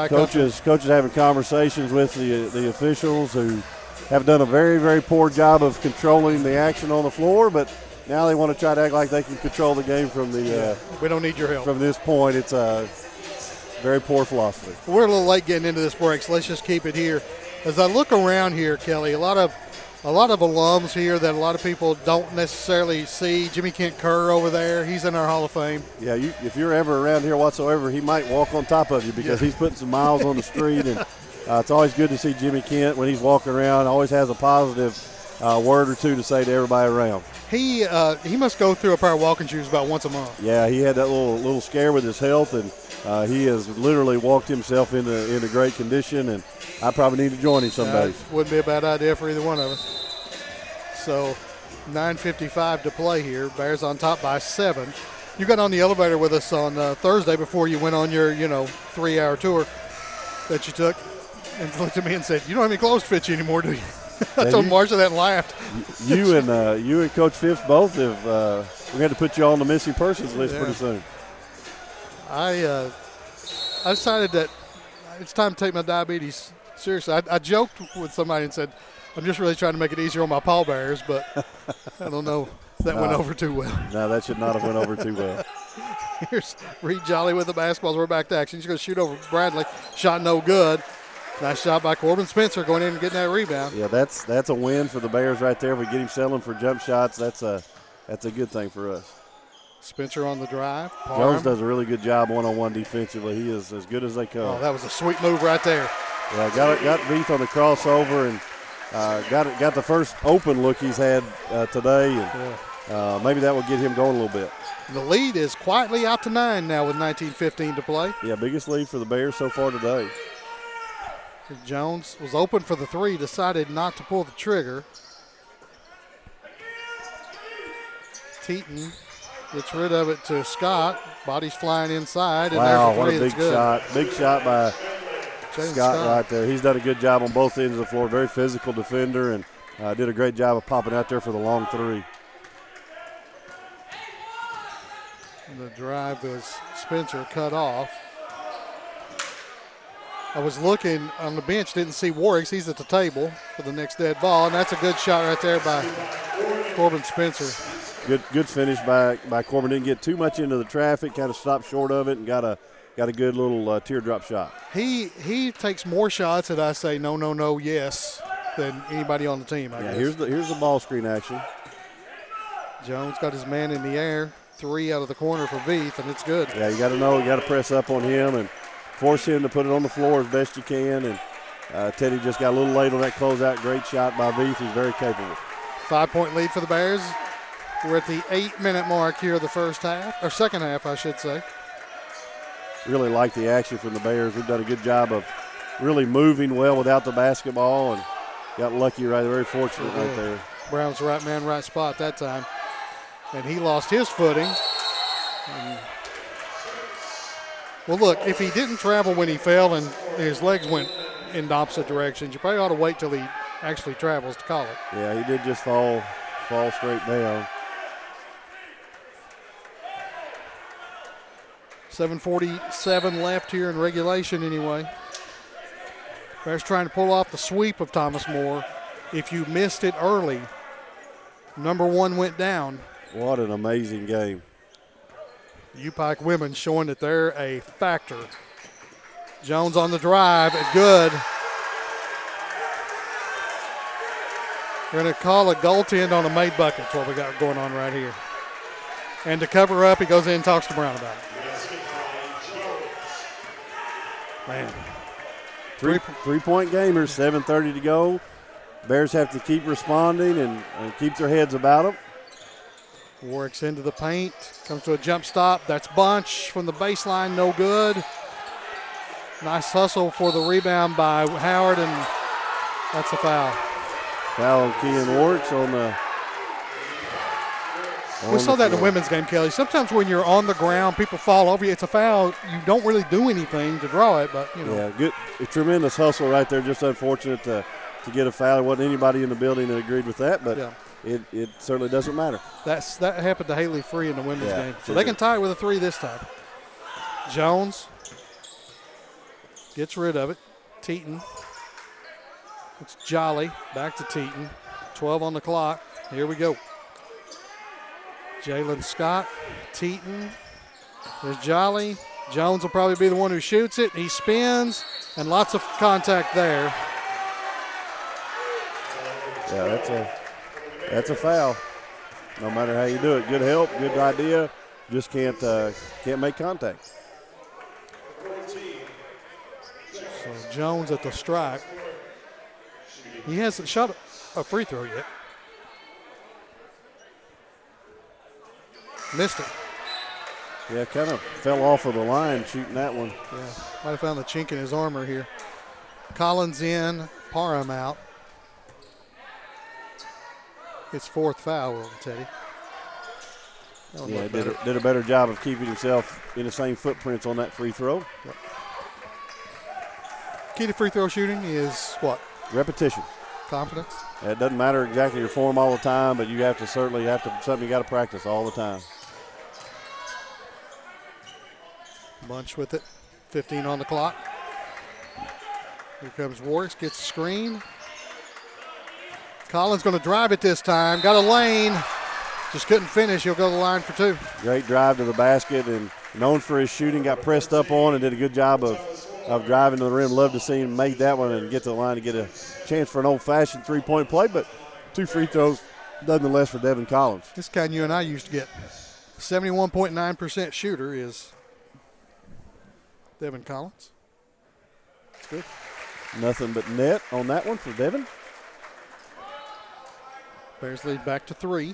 coaches having conversations with the officials who have done a very, very poor job of controlling the action on the floor, but now they want to try to act like they can control the game from the. We don't need your help. From this point, it's a very poor philosophy. We're a little late getting into this break, so let's just keep it here. As I look around here, Kelly, a lot of alums here that a lot of people don't necessarily see. Jimmy Kent Kerr over there, he's in our Hall of Fame. Yeah, if you're ever around here whatsoever, he might walk on top of you because he's putting some miles on the street. And it's always good to see Jimmy Kent when he's walking around. Always has a positive word or two to say to everybody around. He must go through a pair of walking shoes about once a month. Yeah, he had that little scare with his health, and he has literally walked himself into great condition, and I probably need to join him some days. Wouldn't be a bad idea for either one of us. So 9:55 to play here. Bears on top by 7. You got on the elevator with us on Thursday before you went on your 3-hour tour that you took, and looked at me and said, "You don't have any clothes to fit you anymore, do you?" I told Marsha that and laughed. You and Coach Phipps both have. We're going to put you on the missing persons list pretty soon. I decided that it's time to take my diabetes seriously. I joked with somebody and said, I'm just really trying to make it easier on my pallbearers, but I don't know if that went over too well. No, that should not have went over too well. Here's Reed Jolly with the basketball. We're back to action. He's going to shoot over Bradley. Shot no good. Nice shot by Corbin Spencer going in and getting that rebound. Yeah, that's a win for the Bears right there. If we get him settling for jump shots, that's a good thing for us. Spencer on the drive. Jones does a really good job one-on-one defensively. He is as good as they come. Oh, that was a sweet move right there. Yeah, got Veith on the crossover and got the first open look he's had today. And maybe that will get him going a little bit. The lead is quietly out to 9 now with 19:15 to play. Yeah, biggest lead for the Bears so far today. Jones was open for the 3, decided not to pull the trigger. Teton Gets rid of it to Scott. Body's flying inside. And Wow, there's what a three big that's good. shot. Big shot by Jalen Scott right there. He's done a good job on both ends of the floor. Very physical defender, and did a great job of popping out there for the long three. The drive was Spencer cut off. I was looking on the bench, didn't see Warwick. He's at the table for the next dead ball, and that's a good shot right there by Corbin Spencer. Good finish by Corbin. Didn't get too much into the traffic, kind of stopped short of it, and got a good little teardrop shot. He takes more shots that I say no, yes than anybody on the team. I guess. Here's the ball screen action. Jones got his man in the air. 3 out of the corner for Veith, and it's good. Yeah, you got to press up on him and force him to put it on the floor as best you can. And Teddy just got a little late on that closeout. Great shot by Veith. He's very capable. 5-point lead for the Bears. We're at the 8-minute mark here of the first half, or second half, I should say. Really like the action from the Bears. We've done a good job of really moving well without the basketball and got lucky right there. Very fortunate right there. Brown's right man, right spot that time. And he lost his footing. Well, look, if he didn't travel when he fell and his legs went in the opposite directions, you probably ought to wait till he actually travels to call it. Yeah, he did just fall straight down. 7:47 left here in regulation anyway. Bears trying to pull off the sweep of Thomas More. If you missed it early, number 1 went down. What an amazing game. U-Pike women showing that they're a factor. Jones on the drive, it's good. We're going to call a goaltend on a made bucket. That's what we got going on right here. And to cover up, he goes in and talks to Brown about it. Man. Three-point gamers, 7:30 to go. Bears have to keep responding and keep their heads about them. Warwick's into the paint, comes to a jump stop. That's Bunch from the baseline, no good. Nice hustle for the rebound by Howard, and that's a foul. Foul on Kean Warwick's on the. We saw that in the women's game, Kelly. Sometimes when you're on the ground, people fall over you. It's a foul. You don't really do anything to draw it, but, you know. Yeah, good. A tremendous hustle right there. Just unfortunate to get a foul. There wasn't anybody in the building that agreed with that, but Yeah. it certainly doesn't matter. That happened to Haley Free in the women's Yeah, game. So sure they did. can tie it with a 3 this time. Jones gets rid of it. Teton. It's Jolly. Back to Teton. 12 on the clock. Here we go. Jalen Scott. Teton. There's Jolly. Jones will probably be the one who shoots it. He spins, and lots of contact there. Yeah, that's a foul. No matter how you do it, good help, good idea. Just can't make contact. So Jones at the strike. He hasn't shot a free throw yet. Missed it. Yeah, kind of fell off of the line shooting that one. Yeah, might have found the chink in his armor here. Collins in, Parham out. His 4th foul, Teddy. That one Yeah, looked did better. a better job of keeping himself in the same footprints on that free throw. Key to free throw shooting is what? Repetition. Confidence. It doesn't matter exactly your form all the time, but you have to something you got to practice all the time. Bunch with it. 15 on the clock. Here comes Warwick, gets the screen. Collins going to drive it this time. Got a lane. Just couldn't finish. He'll go to the line for 2. Great drive to the basket and known for his shooting. Got pressed up on and did a good job of driving to the rim. Love to see him make that one and get to the line to get a chance for an old-fashioned three-point play, but 2 free throws nonetheless for Devin Collins. This kind you and I used to get. 71.9% shooter is Devin Collins. That's good. Nothing but net on that one for Devin. Bears lead back to 3.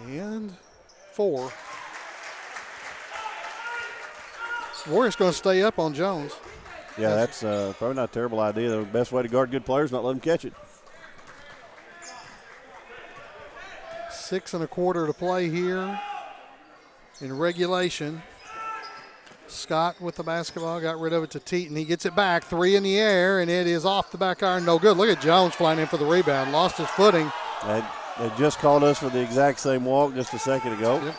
And 4. Warriors going to stay up on Jones. Yeah, that's probably not a terrible idea. The best way to guard good players is not let them catch it. 6:25 to play here in regulation. Scott with the basketball, got rid of it to Teton. He gets it back, 3 in the air, and it is off the back iron, no good. Look at Jones flying in for the rebound, lost his footing. They just called us for the exact same walk just a second ago. Yep.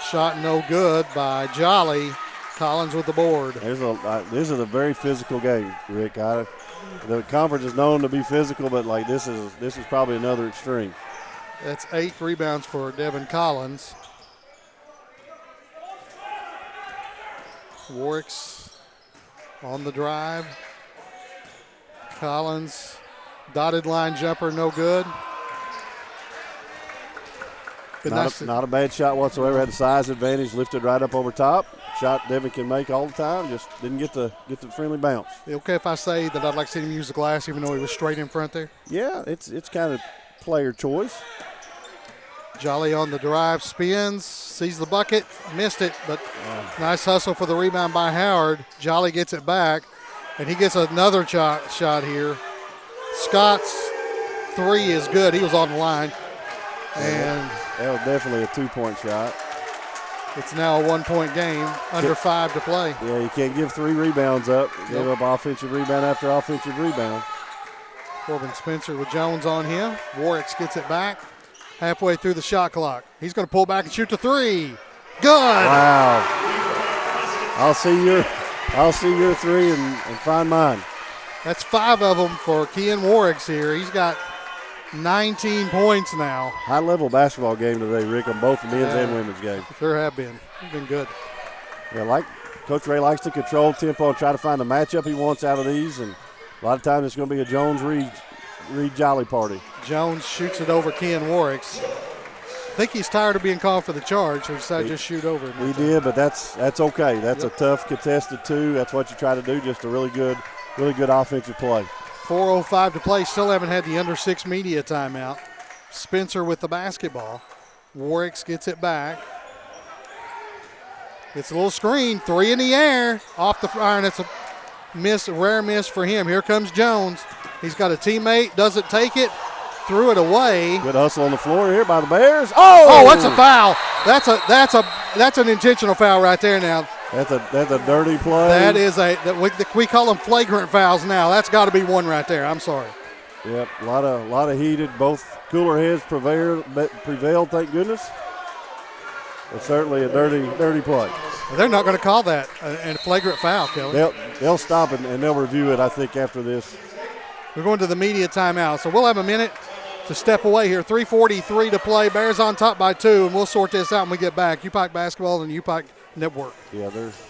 Shot no good by Jolly. Collins with the board. This is a very physical game, Rick. The conference is known to be physical, but like this is probably another extreme. That's 8 rebounds for Devin Collins. Warwick's on the drive. Collins, dotted line jumper, no good. Not a bad shot whatsoever. Had the size advantage, lifted right up over top. Shot Devin can make all the time. Just didn't get the friendly bounce. Okay, if I say that I'd like to see him use the glass, even though he was straight in front there. Yeah, it's kind of player choice. Jolly on the drive, spins, sees the bucket, missed it, but nice hustle for the rebound by Howard. Jolly gets it back, and he gets another shot here. Scott's 3 is good. He was on the line. And that was definitely a 2-point shot. It's now a 1-point game, under 5 to play. Yeah, you can't give 3 rebounds up. Give up offensive rebound after offensive rebound. Corbin Spencer with Jones on him. Warwicks gets it back halfway through the shot clock. He's going to pull back and shoot the 3. Good. Wow. I'll see your 3 and find mine. That's 5 of them for Kean Warwicks here. He's got 19 points now. High-level basketball game today, Rick, on both the men's and women's game. Sure have been. It's been good. Yeah, like Coach Ray likes to control tempo and try to find the matchup he wants out of these, and a lot of times it's going to be a Jones-Reed Jolly party. Jones shoots it over Kean Warwicks. I think he's tired of being called for the charge, so he decided to just shoot over him. He did, but that's okay. That's a tough contested 2. That's what you try to do, just a really good offensive play. 4:05 to play. Still haven't had the under 6 media timeout. Spencer with the basketball. Warwicks gets it back. It's a little screen. 3 in the air. Off the iron. It's a rare miss for him. Here comes Jones. He's got a teammate. Doesn't take it. Threw it away. Good hustle on the floor here by the Bears. Oh, that's a foul. That's an intentional foul right there now. That's a dirty play. That is we call them flagrant fouls now. That's got to be one right there. I'm sorry. Yep, a lot of heated. Both cooler heads prevailed, thank goodness. But certainly a dirty play. Well, they're not going to call that a flagrant foul, Kelly. They'll stop it and they'll review it, I think, after this. We're going to the media timeout, so we'll have a minute to step away here. 3:43 to play. Bears on top by 2, and we'll sort this out when we get back. UPike Basketball and UPike Network. Yeah, there's.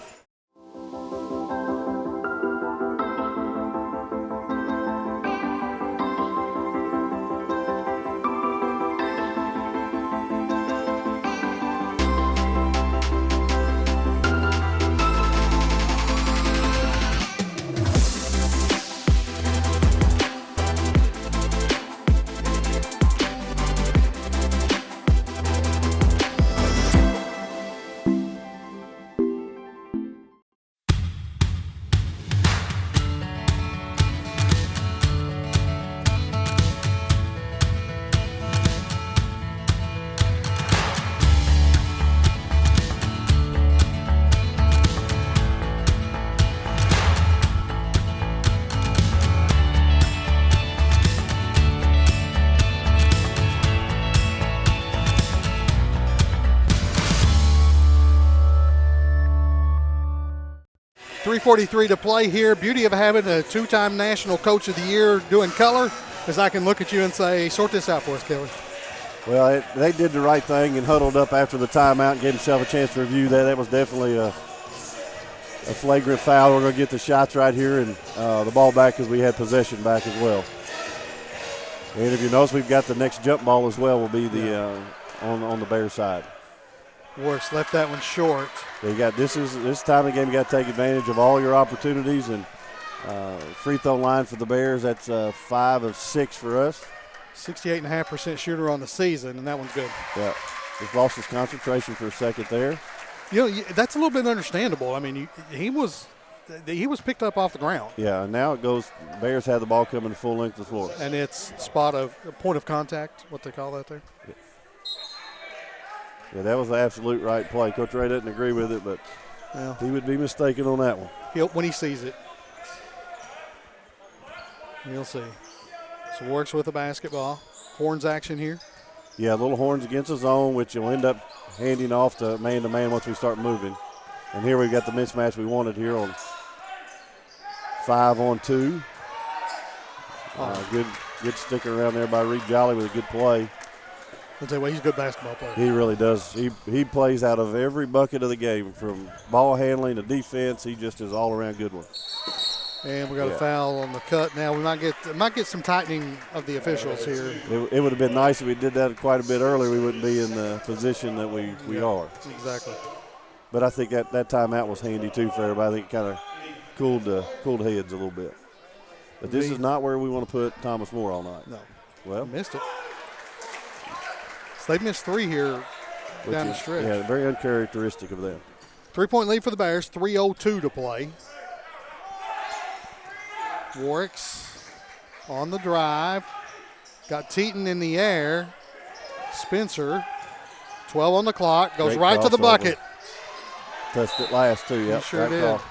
.43 to play here. Beauty of having a 2-time National Coach of the Year doing color is I can look at you and say, sort this out for us, Kelly. Well, they did the right thing and huddled up after the timeout and gave themselves a chance to review that. That was definitely a flagrant foul. We're going to get the shots right here and the ball back because we had possession back as well. And if you notice, we've got the next jump ball as well will be the on the Bears side. Warwicks left that one short. You got this time of the game. You got to take advantage of all your opportunities and free throw line for the Bears. That's 5 of 6 for us. 68.5% shooter on the season, and that one's good. Yeah, just lost his concentration for a second there. You know, that's a little bit understandable. I mean, he was he was picked up off the ground. Yeah, and now it goes. Bears have the ball coming full length of the floor. And it's point of contact, what they call that there. Yeah, that was the absolute right play. Coach Ray doesn't agree with it, but he would be mistaken on that one. When he sees it. You'll see. So Warwick's with the basketball. Horns action here. Yeah, little horns against the zone, which will end up handing off to man once we start moving. And here we got the mismatch we wanted here on 5-on-2. Good sticking around there by Reed Jolly with a good play. I'll tell you what, he's a good basketball player. He really does. He plays out of every bucket of the game, from ball handling to defense. He just is all around good one. And we got a foul on the cut now. We might get some tightening of the officials here. It would have been nice if we did that quite a bit earlier. We wouldn't be in the position that we are. Exactly. But I think that timeout was handy too for everybody. I think it kind of cooled heads a little bit. But this is not where we want to put Thomas More all night. No. Well, missed it. So they missed 3 here down the stretch. Yeah, very uncharacteristic of them. 3-point lead for the Bears. 3:02 to play. Warwick's on the drive. Got Teton in the air. Spencer, 12 on the clock, goes Great right to the crossover. bucket. Touched it last too. Yep, sure did. Call.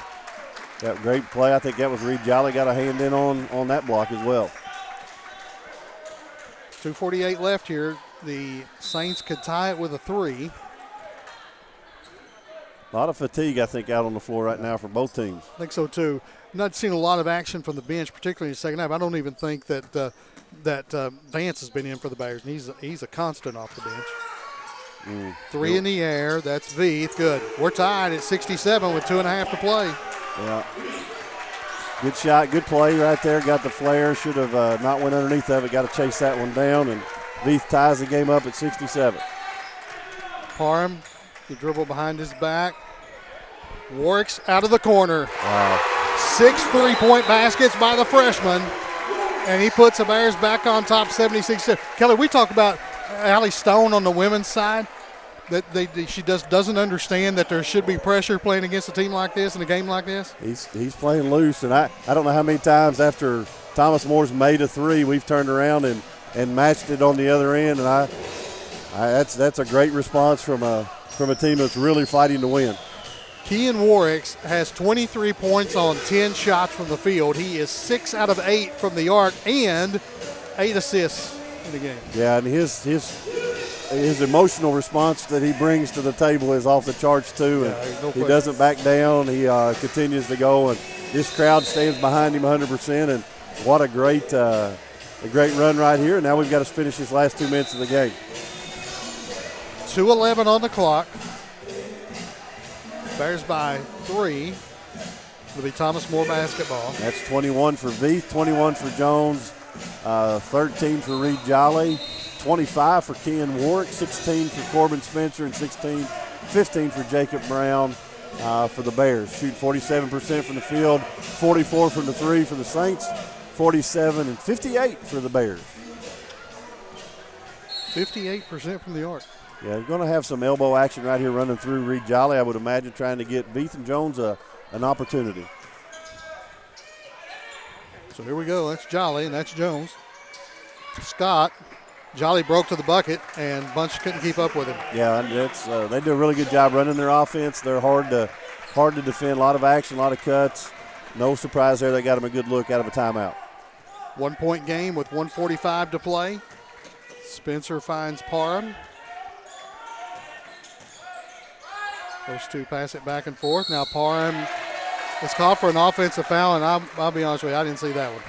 Yep, great play. I think that was Reed Jolly got a hand in on that block as well. 2:48 left here. The Saints could tie it with a 3. A lot of fatigue, I think, out on the floor right now for both teams. I think so too. Not seeing a lot of action from the bench, particularly in the second half. I don't even think that Vance has been in for the Bears, and he's a constant off the bench. 3 in the air. That's Veith. Good. We're tied at 67 with 2.5 to play. Yeah. Good shot, good play right there. Got the flare. Should have not went underneath of it. Got to chase that one down, and Veith ties the game up at 67. Parham, the dribble behind his back. Warwick's out of the corner. Wow. 6 3-point baskets by the freshman, and he puts the Bears back on top 76. Kelly, we talk about Allie Stone on the women's side, that she doesn't understand that there should be pressure playing against a team like this in a game like this. He's playing loose, and I don't know how many times after Thomas Moore's made a 3, we've turned around and matched it on the other end, and that's a great response from a team that's really fighting to win. Kean Warwick has 23 points on 10 shots from the field. He is 6 out of 8 from the arc and 8 assists in the game. Yeah, and his emotional response that he brings to the table is off the charts too. And he doesn't back down. He continues to go, and this crowd stands behind him 100%. And what a great run right here. And now we've got to finish these last 2 minutes of the game. 2:11 on the clock. Bears by 3. It'll be Thomas More basketball. That's 21 for Veith, 21 for Jones, 13 for Reed Jolly, 25 for Ken Warwick, 16 for Corbin Spencer, and 15 for Jacob Brown for the Bears. Shoot 47% from the field, 44 from the 3 for the Saints, 47 and 58 for the Bears. 58% from the arc. Yeah, they're going to have some elbow action right here running through Reed Jolly, I would imagine, trying to get Veith and Jones an opportunity. So here we go. That's Jolly, and that's Jones. Scott. Jolly broke to the bucket, and Bunch couldn't keep up with him. Yeah, they do a really good job running their offense. They're hard to defend, a lot of action, a lot of cuts. No surprise there. They got them a good look out of a timeout. 1-point game with 1:45 to play. Spencer finds Parham. Those two pass it back and forth. Now Parham is called for an offensive foul, and I'll be honest with you, I didn't see that one.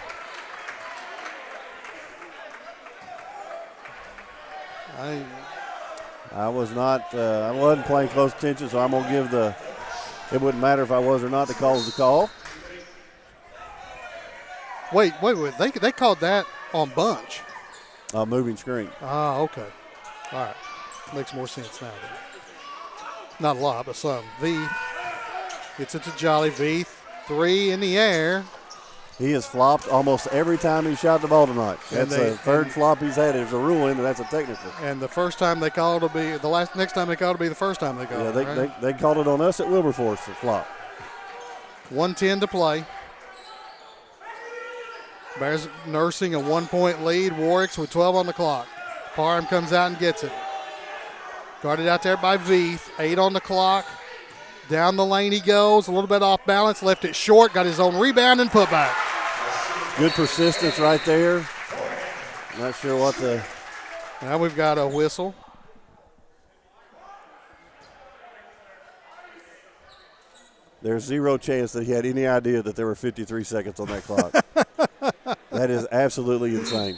I wasn't paying close attention, so I'm going to give it wouldn't matter if I was or not, the call is the call. Wait. They called that on Bunch. Moving screen. Ah, okay. All right. Makes more sense now. Not a lot, but some. Veith gets it to Jolly. Veith, 3 in the air. He has flopped almost every time he shot the ball tonight. That's the third flop he's had. There's a rule in, and that's a technical. And the first time they called it will be next time they called it will be the first time they called it. Yeah, they called it on us at Wilberforce for flop. 1:10 to play. Bears nursing a 1-point lead. Warwick's with 12 on the clock. Parham comes out and gets it. Guarded out there by Veith. 8 on the clock. Down the lane he goes. A little bit off balance. Left it short. Got his own rebound and put back. Good persistence right there. Not sure what the. Now we've got a whistle. There's zero chance that he had any idea that there were 53 seconds on that clock. That is absolutely insane.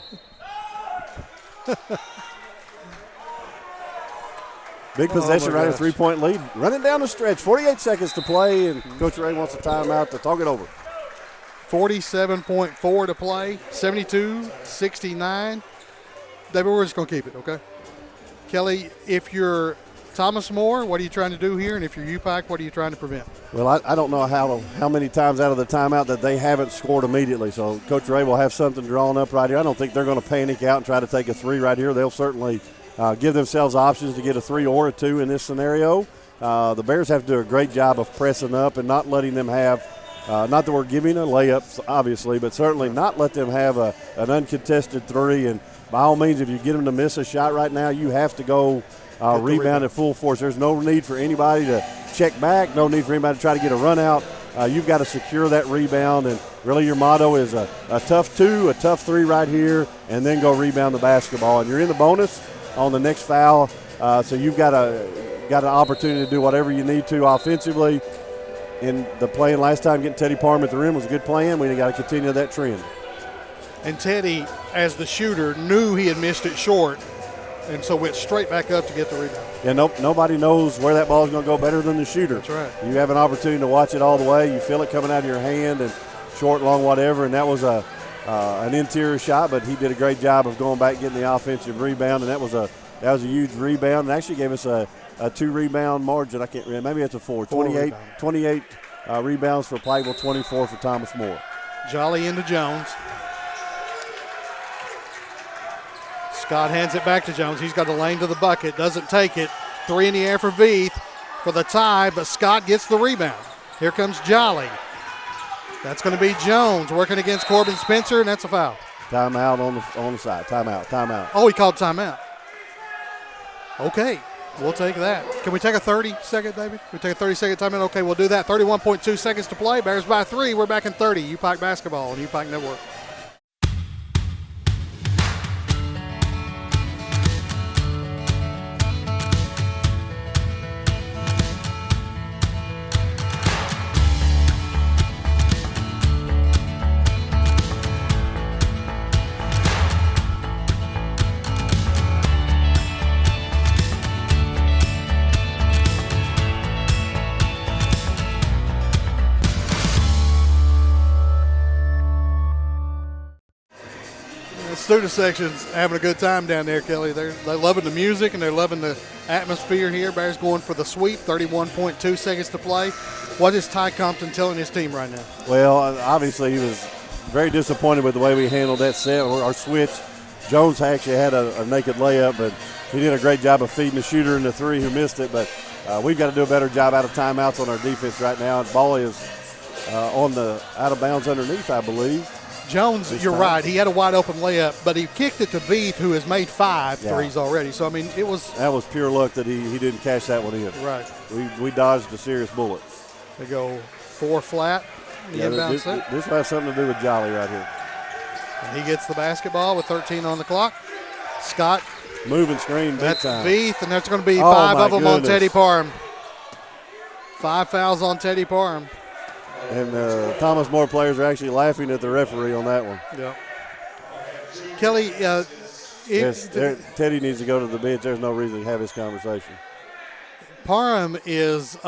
Big possession, right? A 3-point lead. Running down the stretch. 48 seconds to play, and Coach Ray wants a timeout to talk it over. 47.4 to play. 72-69. David, we're just going to keep it, okay? Kelly, if you're Thomas More, what are you trying to do here? And if you're UPAC, what are you trying to prevent? Well, I don't know how many times out of the timeout that they haven't scored immediately. So Coach Ray will have something drawn up right here. I don't think they're going to panic out and try to take a 3 right here. They'll certainly give themselves options to get a 3 or a 2 in this scenario. The Bears have to do a great job of pressing up and not letting them have, not that we're giving a layup, obviously, but certainly not let them have an uncontested 3. And by all means, if you get them to miss a shot right now, you have to go rebound at full force. There's no need for anybody to check back, no need for anybody to try to get a run out. You've got to secure that rebound, and really your motto is a tough 2, a tough 3 right here, and then go rebound the basketball. And you're in the bonus on the next foul, so you've got an opportunity to do whatever you need to offensively. In the plan last time, getting Teddy Parham at the rim was a good plan. We got to continue that trend. And Teddy, as the shooter, knew he had missed it short, and so went straight back up to get the rebound. Yeah, nobody knows where that ball is going to go better than the shooter. That's right. You have an opportunity to watch it all the way. You feel it coming out of your hand and short, long, whatever, and that was an interior shot, but he did a great job of going back, getting the offensive rebound, and that was a huge rebound, and actually gave us a 2-rebound margin. I can't remember. Maybe it's a 4. 28 rebounds for Pikeville, 24 for Thomas More. Jolly into Jones. Scott hands it back to Jones. He's got a lane to the bucket. Doesn't take it. 3 in the air for Veith for the tie, but Scott gets the rebound. Here comes Jolly. That's going to be Jones working against Corbin Spencer, and that's a foul. Timeout on the side. Timeout. Oh, he called timeout. Okay, we'll take that. Can we take a 30-second, David? Can we take a 30-second timeout? Okay, we'll do that. 31.2 seconds to play. Bears by 3. We're back in 30. UPAC basketball on UPAC Network. Student section's having a good time down there, Kelly. They're loving the music and they're loving the atmosphere here. Bears going for the sweep, 31.2 seconds to play. What is Ty Compton telling his team right now? Well, obviously he was very disappointed with the way we handled that set, our switch. Jones actually had a naked layup, but he did a great job of feeding the shooter in the 3 who missed it. But we've got to do a better job out of timeouts on our defense right now. And ball is on the out of bounds underneath, I believe. Jones, you're right. He had a wide open layup, but he kicked it to Veith, who has made 5 threes already. So, I mean, that was pure luck that he didn't cash that one in. Right. We dodged a serious bullet. They go 4 flat. This will have something to do with Jolly right here. And he gets the basketball with 13 on the clock. Scott. Moving screen big time. Veith, and there's going to be 5 of them on Teddy Parham. 5 fouls on Teddy Parham. And Thomas More players are actually laughing at the referee on that one. Yeah. Kelly, Teddy needs to go to the bench. There's no reason to have this conversation. Parham is,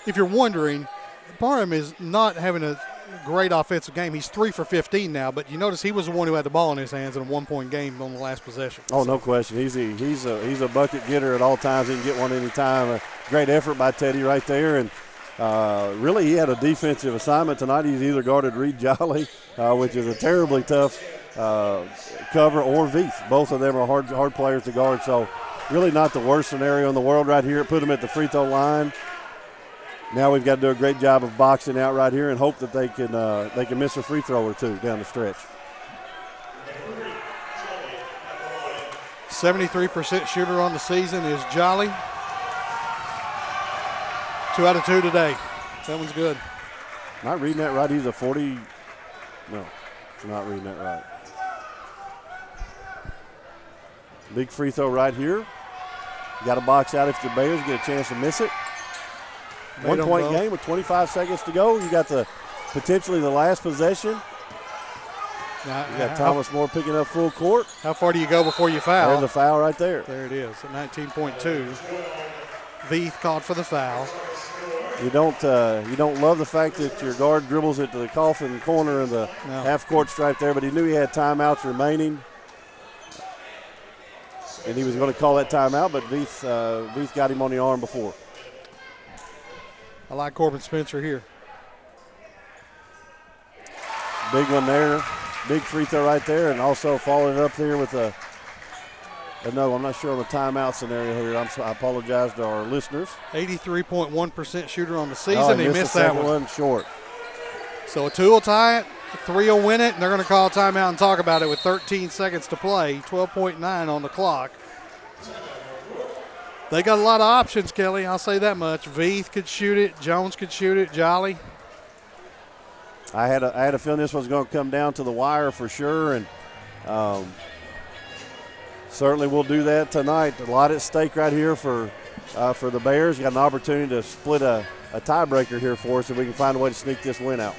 if you're wondering, Parham is not having a great offensive game. He's 3 for 15 now, but you notice he was the one who had the ball in his hands in a 1-point game on the last possession. Oh, no question. He's a bucket getter at all times. He can get one any time. A great effort by Teddy right there. And really, he had a defensive assignment tonight. He's either guarded Reed Jolly, which is a terribly tough cover, or Veith. Both of them are hard players to guard. So really not the worst scenario in the world right here. Put him at the free throw line. Now we've got to do a great job of boxing out right here and hope that they can miss a free throw or two down the stretch. 73% shooter on the season is Jolly. 2 out of 2 today. That one's good. Not reading that right. He's a 40. No, it's not reading that right. Big free throw right here. You got to box out if the Bears get a chance to miss it. 1 point game with 25 seconds to go. You got potentially the last possession. Now, You got Thomas More picking up full court. how far do you go before you foul? There's a foul right there. There it is, at 19.2. Veith called for the foul. You don't love the fact that your guard dribbles it to the coffin corner of the half-court stripe there, but he knew he had timeouts remaining. And he was going to call that timeout, but Veith got him on the arm before. I like Corbin Spencer here. Big one there. Big free throw right there, and also following it up there with no, I'm not sure on the timeout scenario here. I apologize to our listeners. 83.1% shooter on the season. He missed that one. Short. So a 2 will tie it, a 3 will win it, and they're going to call a timeout and talk about it with 13 seconds to play, 12.9 on the clock. They got a lot of options, Kelly. I'll say that much. Veith could shoot it. Jones could shoot it. Jolly. I had a feeling this was going to come down to the wire for sure, and certainly we'll do that tonight. A lot at stake right here for the Bears. Got an opportunity to split a tiebreaker here for us if we can find a way to sneak this win out.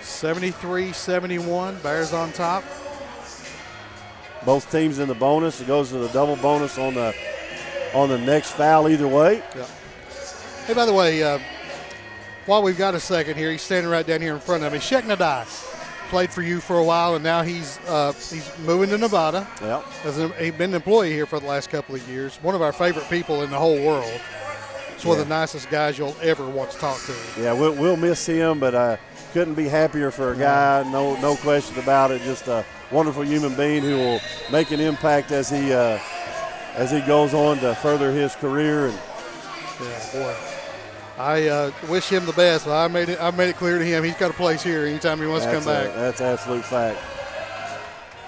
73-71. Bears on top. Both teams in the bonus. It goes to the double bonus on the next foul either way. Yeah. Hey, by the way, while we've got a second here, he's standing right down here in front of me. Sheck Nadai played for you for a while, and now he's moving to Nevada. Yeah. He's been an employee here for the last couple of years. One of our favorite people in the whole world. He's one of the nicest guys you'll ever want to talk to. Yeah, we'll miss him, but couldn't be happier for a guy. No question about it. Just a wonderful human being who will make an impact as he goes on to further his career. And yeah, boy. I wish him the best, but I've made it clear to him he's got a place here anytime he wants to come back. That's absolute fact.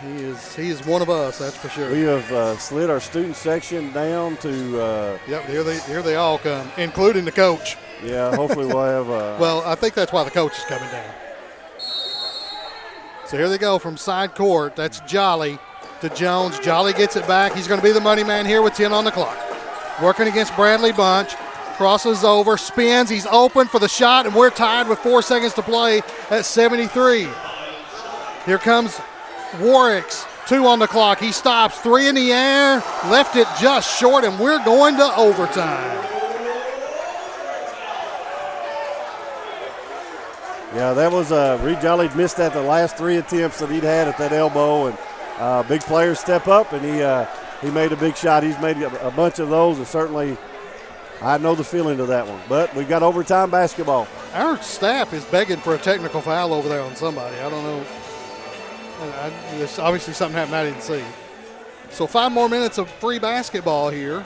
He is one of us, that's for sure. We have slid our student section down to. Yep, here they all come, including the coach. Yeah, hopefully we'll have. Well, I think that's why the coach is coming down. So here they go from side court. That's Jolly to Jones. Jolly gets it back. He's going to be the money man here with 10 on the clock. Working against Bradley Bunch. Crosses over, spins. He's open for the shot, and we're tied with 4 seconds to play at 73. Here comes Warwick's 2 on the clock. He stops, 3 in the air, left it just short, and we're going to overtime. Yeah, that was Reed Jolly missed that the last 3 attempts that he'd had at that elbow, and big players step up, and he made a big shot. He's made a bunch of those, and certainly I know the feeling of that one. But we've got overtime basketball. Our staff is begging for a technical foul over there on somebody. I don't know. There's obviously something happened I didn't see. So 5 more minutes of free basketball here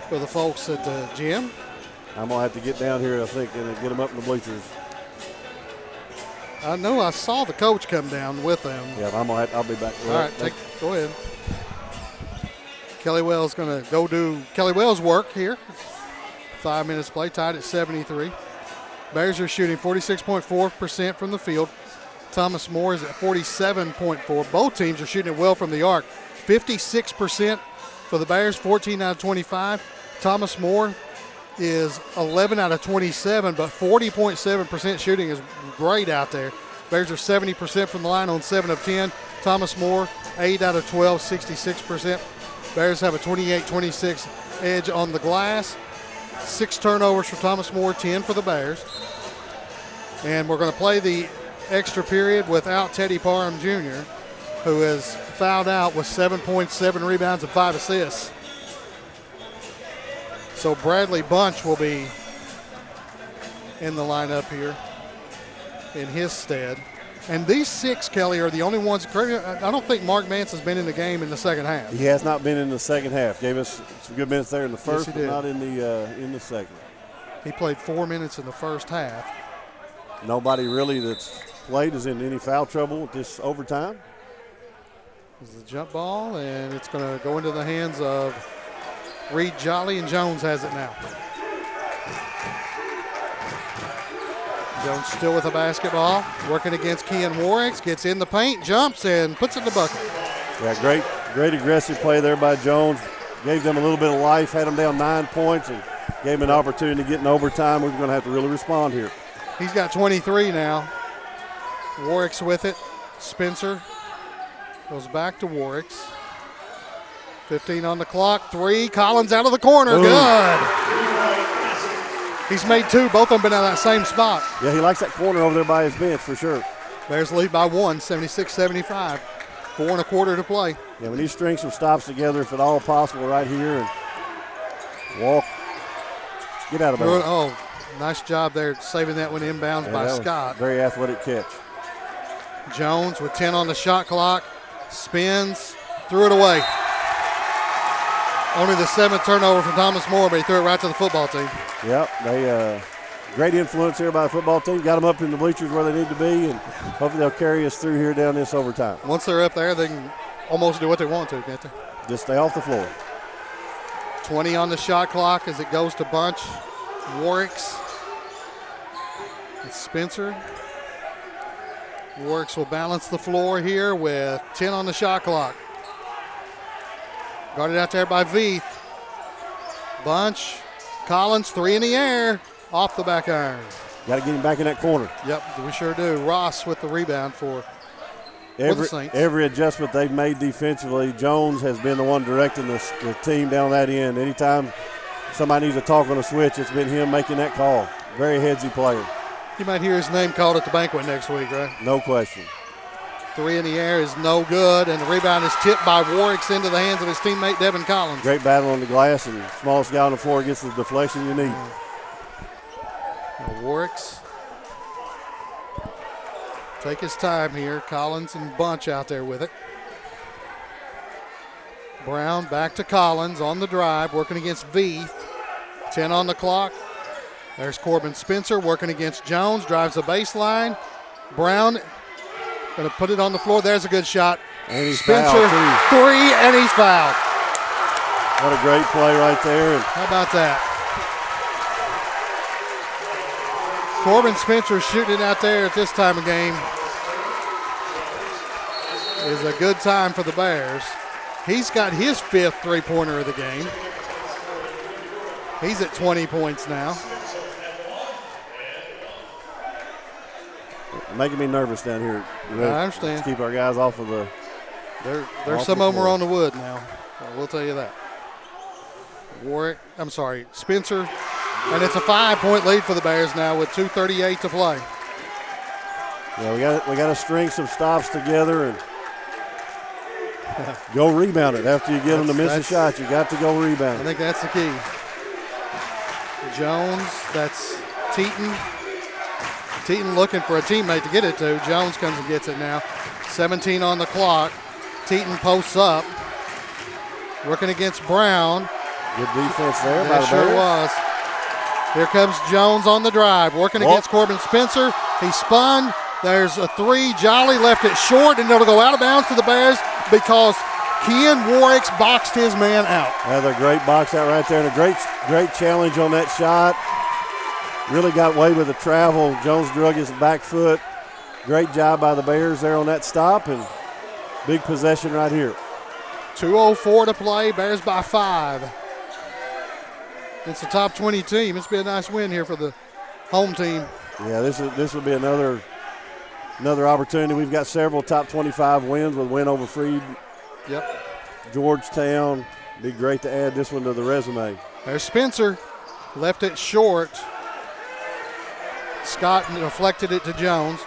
for the folks at the gym. I'm going to have to get down here, I think, and get them up in the bleachers. I know I saw the coach come down with them. Yeah, I'll be back. All right, go ahead. Kelly Wells going to go do Kelly Wells work here. 5 minutes play, tied at 73. Bears are shooting 46.4% from the field. Thomas More is at 47.4%. Both teams are shooting it well from the arc. 56% for the Bears, 14 out of 25. Thomas More is 11 out of 27, but 40.7% shooting is great out there. Bears are 70% from the line on 7 of 10. Thomas More, 8 out of 12, 66%. Bears have a 28-26 edge on the glass. 6 turnovers for Thomas More, 10 for the Bears. And we're going to play the extra period without Teddy Parham Jr., who has fouled out with 7.7 rebounds and 5 assists. So Bradley Bunch will be in the lineup here in his stead. And these 6, Kelly, are the only ones. I don't think Mark Mance has been in the game in the second half. He has not been in the second half. Gave us some good minutes there in the first, he but did. not in the second. He played 4 minutes in the first half. Nobody really that's played is in any foul trouble at this overtime. This is the jump ball, and it's going to go into the hands of Reed Jolly, and Jones has it now. Jones still with the basketball, working against Kean Warwicks, gets in the paint, jumps, and puts it in the bucket. Yeah, great aggressive play there by Jones. Gave them a little bit of life, had them down 9 points, and gave them an opportunity to get in overtime. We're going to have to really respond here. He's got 23 now. Warwicks with it. Spencer goes back to Warwicks. 15 on the clock. 3. Collins out of the corner. Ooh. Good. He's made 2. Both of them been out of that same spot. Yeah, he likes that corner over there by his bench for sure. Bears lead by 1, 76-75. 4 1/4 to play. Yeah, we need to string some stops together if at all possible right here and walk. Get out of bounds. Oh, nice job there saving that one inbounds Yeah, by that was Scott. Very athletic catch. Jones with 10 on the shot clock. Spins. Threw it away. Only the 7th turnover from Thomas Moore, but he threw it right to the football team. Yep, they great influence here by the football team. Got them up in the bleachers where they need to be, and hopefully they'll carry us through here down this overtime. Once they're up there, they can almost do what they want to, can't they? Just stay off the floor. 20 on the shot clock as it goes to Bunch. Warwicks. It's Spencer. Warwicks will balance the floor here with 10 on the shot clock. Guarded out there by Veith. Bunch. Collins, 3 in the air. Off the back iron. Got to get him back in that corner. Yep, we sure do. Ross with the rebound for the Saints. Every adjustment they've made defensively, Jones has been the one directing the team down that end. Anytime somebody needs to talk on a switch, it's been him making that call. Very headsy player. You might hear his name called at the banquet next week, right? No question. 3 in the air is no good, and the rebound is tipped by Warwicks into the hands of his teammate Devin Collins. Great battle on the glass, and smallest guy on the floor gets the deflection you need. Warwicks take his time here. Collins and Bunch out there with it. Brown back to Collins on the drive, working against Veith. 10 on the clock. There's Corbin Spencer working against Jones, drives the baseline. Brown going to put it on the floor. There's a good shot. And he's Spencer, fouled, 3, and he's fouled. What a great play right there. And How about that? Corbin Spencer shooting it out there at this time of game is a good time for the Bears. He's got his 5th three-pointer of the game. He's at 20 points now. making me nervous down here. I understand. Let's keep our guys off of the. There's some of them are on the wood now. We'll tell you that. Spencer. And it's a 5-point lead for the Bears now with 2:38 to play. Yeah, we got to string some stops together and go rebound it. After you get them to miss a shot, you got to go rebound. I think that's the key. Jones, that's Teton. Teton looking for a teammate to get it to. Jones comes and gets it now. 17 on the clock. Teton posts up. Working against Brown. Good defense there by the sure Bears. was. Here comes Jones on the drive. Working against Corbin Spencer. He spun. There's a three. Jolly left it short, and it'll go out of bounds to the Bears because Kean Warwicks boxed his man out. That's a great box out right there, and a great challenge on that shot. Really got away with the travel. Jones drug his back foot. Great job by the Bears there on that stop, and big possession right here. 2:04 to play. Bears by 5. It's a top 20 team. It's been a nice win here for the home team. Yeah, this will be another opportunity. We've got several top 25 wins with win over Freed. Yep. Georgetown. Be great to add this one to the resume. There's Spencer. Left it short. Scott deflected it to Jones.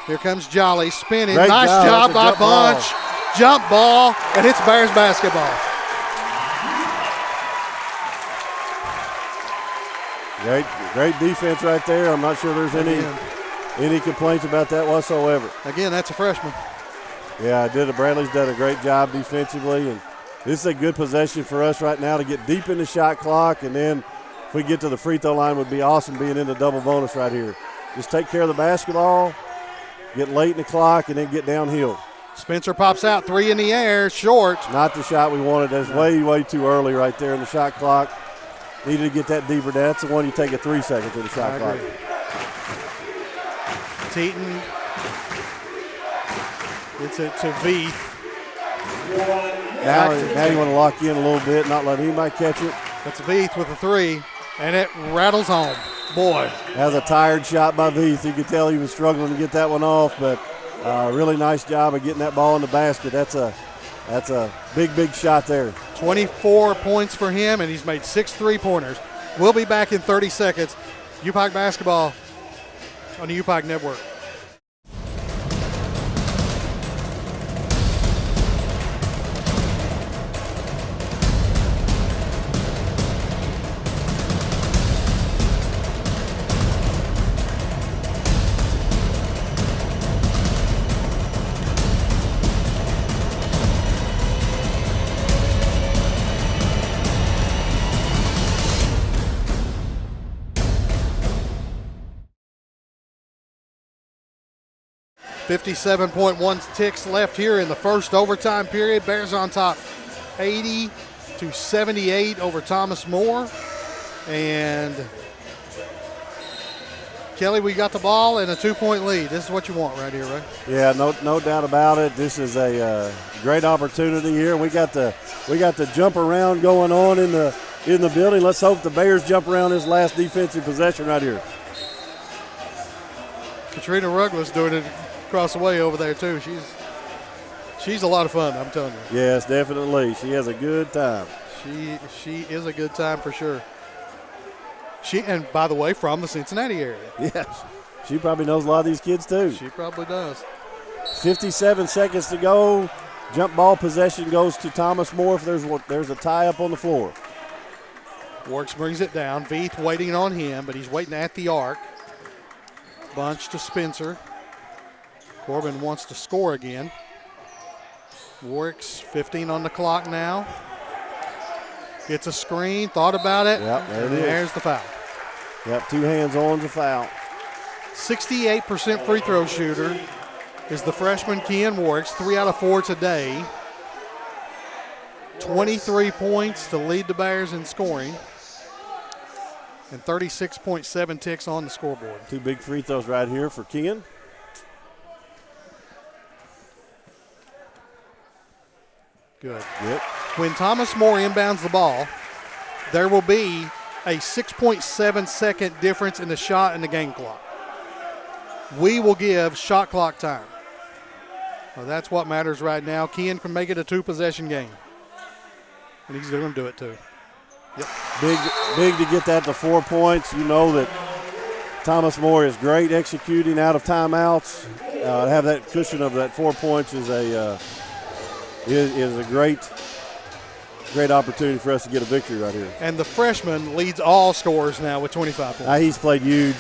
Here comes Jolly spinning. Great nice job by Bunch. Jump ball, and it's Bears basketball. Great defense right there. I'm not sure there's any complaints about that whatsoever. Again, that's a freshman. Yeah, Bradley's done a great job defensively, and this is a good possession for us right now to get deep in the shot clock, and then if we get to the free throw line, would be awesome being in the double bonus right here. Just take care of the basketball, get late in the clock, and then get downhill. Spencer pops out, 3 in the air, short. Not the shot we wanted. That's way, way too early right there in the shot clock. Needed to get that deeper down. That's the one you take at 3 seconds in the shot clock. Teton gets it to Veith. Now you want to lock in a little bit, not let anybody catch it. That's Veith with a 3, and it rattles home. Boy. That was a tired shot by Veith. You could tell he was struggling to get that one off, but really nice job of getting that ball in the basket. That's a big, big shot there. 24 points for him, and he's made 6 3-pointers. We'll be back in 30 seconds. UPike basketball on the UPike Network. .1 ticks left here in the first overtime period. Bears on top 80-78 over Thomas More. And Kelly, we got the ball and a 2-point lead. This is what you want right here, right? Yeah, no doubt about it. This is a great opportunity here. We got the jump around going on in the building. Let's hope the Bears jump around this last defensive possession right here. Katrina Ruggles doing it across the way over there too. She's a lot of fun, I'm telling you. Yes, definitely. She has a good time. She is a good time for sure. And by the way, from the Cincinnati area. Yes. She probably knows a lot of these kids too. She probably does. 57 seconds to go. Jump ball possession goes to Thomas More if there's a tie up on the floor. Works brings it down. Veith waiting on him, but he's waiting at the arc. Bunch to Spencer. Corbin wants to score again. Works 15 on the clock now. Gets a screen, thought about it. Yep, there it is. There's the foul. Yep, 2 hands on's a foul. 68% free throw shooter is the freshman Kean Works, 3 out of 4 today. 23 points to lead the Bears in scoring. And 36.7 ticks on the scoreboard. 2 big free throws right here for Kean. Good. Yep. When Thomas More inbounds the ball, there will be a 6.7 second difference in the shot and the game clock. We will give shot clock time. Well, that's what matters right now. Kean can make it a 2-possession game. And he's going to do it too. Yep. Big to get that to 4 points. You know that Thomas More is great executing out of timeouts. Have that cushion of that 4 points is a great opportunity for us to get a victory right here. And the freshman leads all scorers now with 25 points. He's played huge.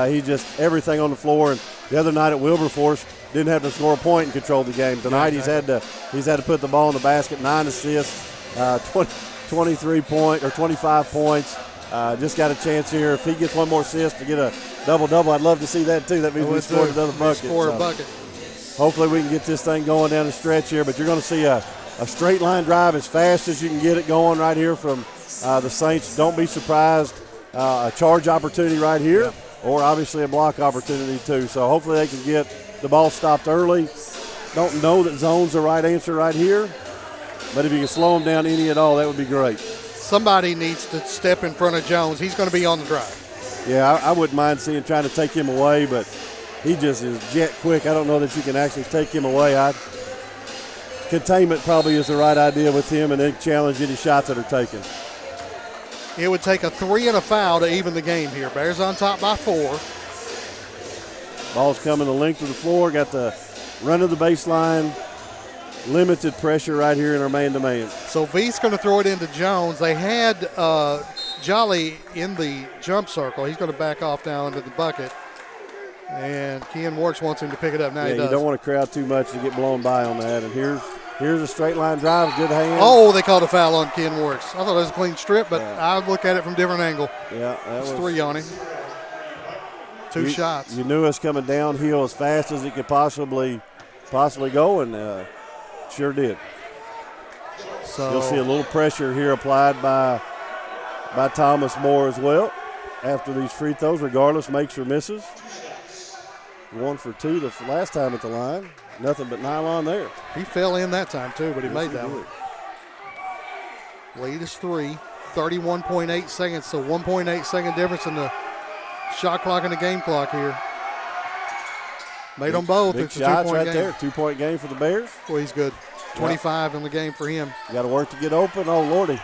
He just everything on the floor. And the other night at Wilberforce, didn't have to score a point and control the game. Tonight he's had to put the ball in the basket. 9 assists, 25 points. Just got a chance here. If he gets one more assist to get a double-double, I'd love to see that too. That means we scored another bucket. Score a bucket. Hopefully we can get this thing going down the stretch here, but you're going to see a straight line drive as fast as you can get it going right here from the Saints. Don't be surprised. A charge opportunity right here, or obviously a block opportunity too. So hopefully they can get the ball stopped early. Don't know that zone's the right answer right here, but if you can slow them down any at all, that would be great. Somebody needs to step in front of Jones. He's going to be on the drive. Yeah, I wouldn't mind trying to take him away, but he just is jet quick. I don't know that you can actually take him away. Containment probably is the right idea with him, and then challenge any shots that are taken. It would take a 3 and a foul to even the game here. Bears on top by 4. Ball's coming the length of the floor. Got the run of the baseline. Limited pressure right here in our man-to-man. So Veith's going to throw it into Jones. They had Jolly in the jump circle. He's going to back off down into the bucket. And Ken Works wants him to pick it up. Now Yeah, he does. you don't want to crowd too much to get blown by on that. And here's a straight line drive, good hand. Oh, they called a foul on Ken Works. I thought it was a clean strip, but Yeah. I look at it from a different angle. Yeah, that It's was 3 on him. Two shots. You knew us coming downhill as fast as it could possibly go, and sure did. So You'll see a little pressure here applied by Thomas Moore as well after these free throws, regardless, makes or misses. 1 for 2 the last time at the line. Nothing but nylon there. he fell in that time too, but he made that Yes, he one. did. Lead is 3, 31.8 seconds, so 1.8 second difference in the shot clock and the game clock here. Made them both. Big It's a shots 2-point right game. there. 2-point game for the Bears. Well, he's good. 25 in the game for him. You got to work to get open. Oh, Lordy.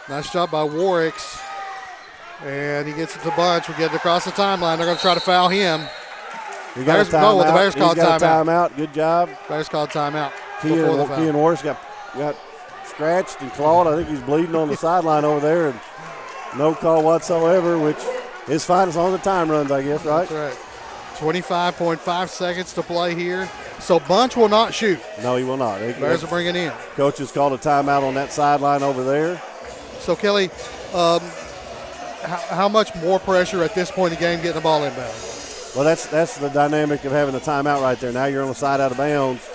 Nice job by Warwicks. And he gets it to Bunch. We get it across the timeline. They're going to try to foul him. We got a Bears- no, timeout. the Bears He's called got a timeout. timeout. Good job. Bears called timeout before the foul. Kean Morris got scratched and clawed. I think he's bleeding on the sideline over there, and no call whatsoever, which is fine as long as the time runs, I guess, right? That's right. 25.5 seconds to play here. So Bunch will not shoot. No, he will not. Bears will bring it in. Coach has called a timeout on that sideline over there. So, Kelly, how much more pressure at this point in the game getting the ball inbound? Well, that's the dynamic of having a timeout right there. Now you're on the side out of bounds,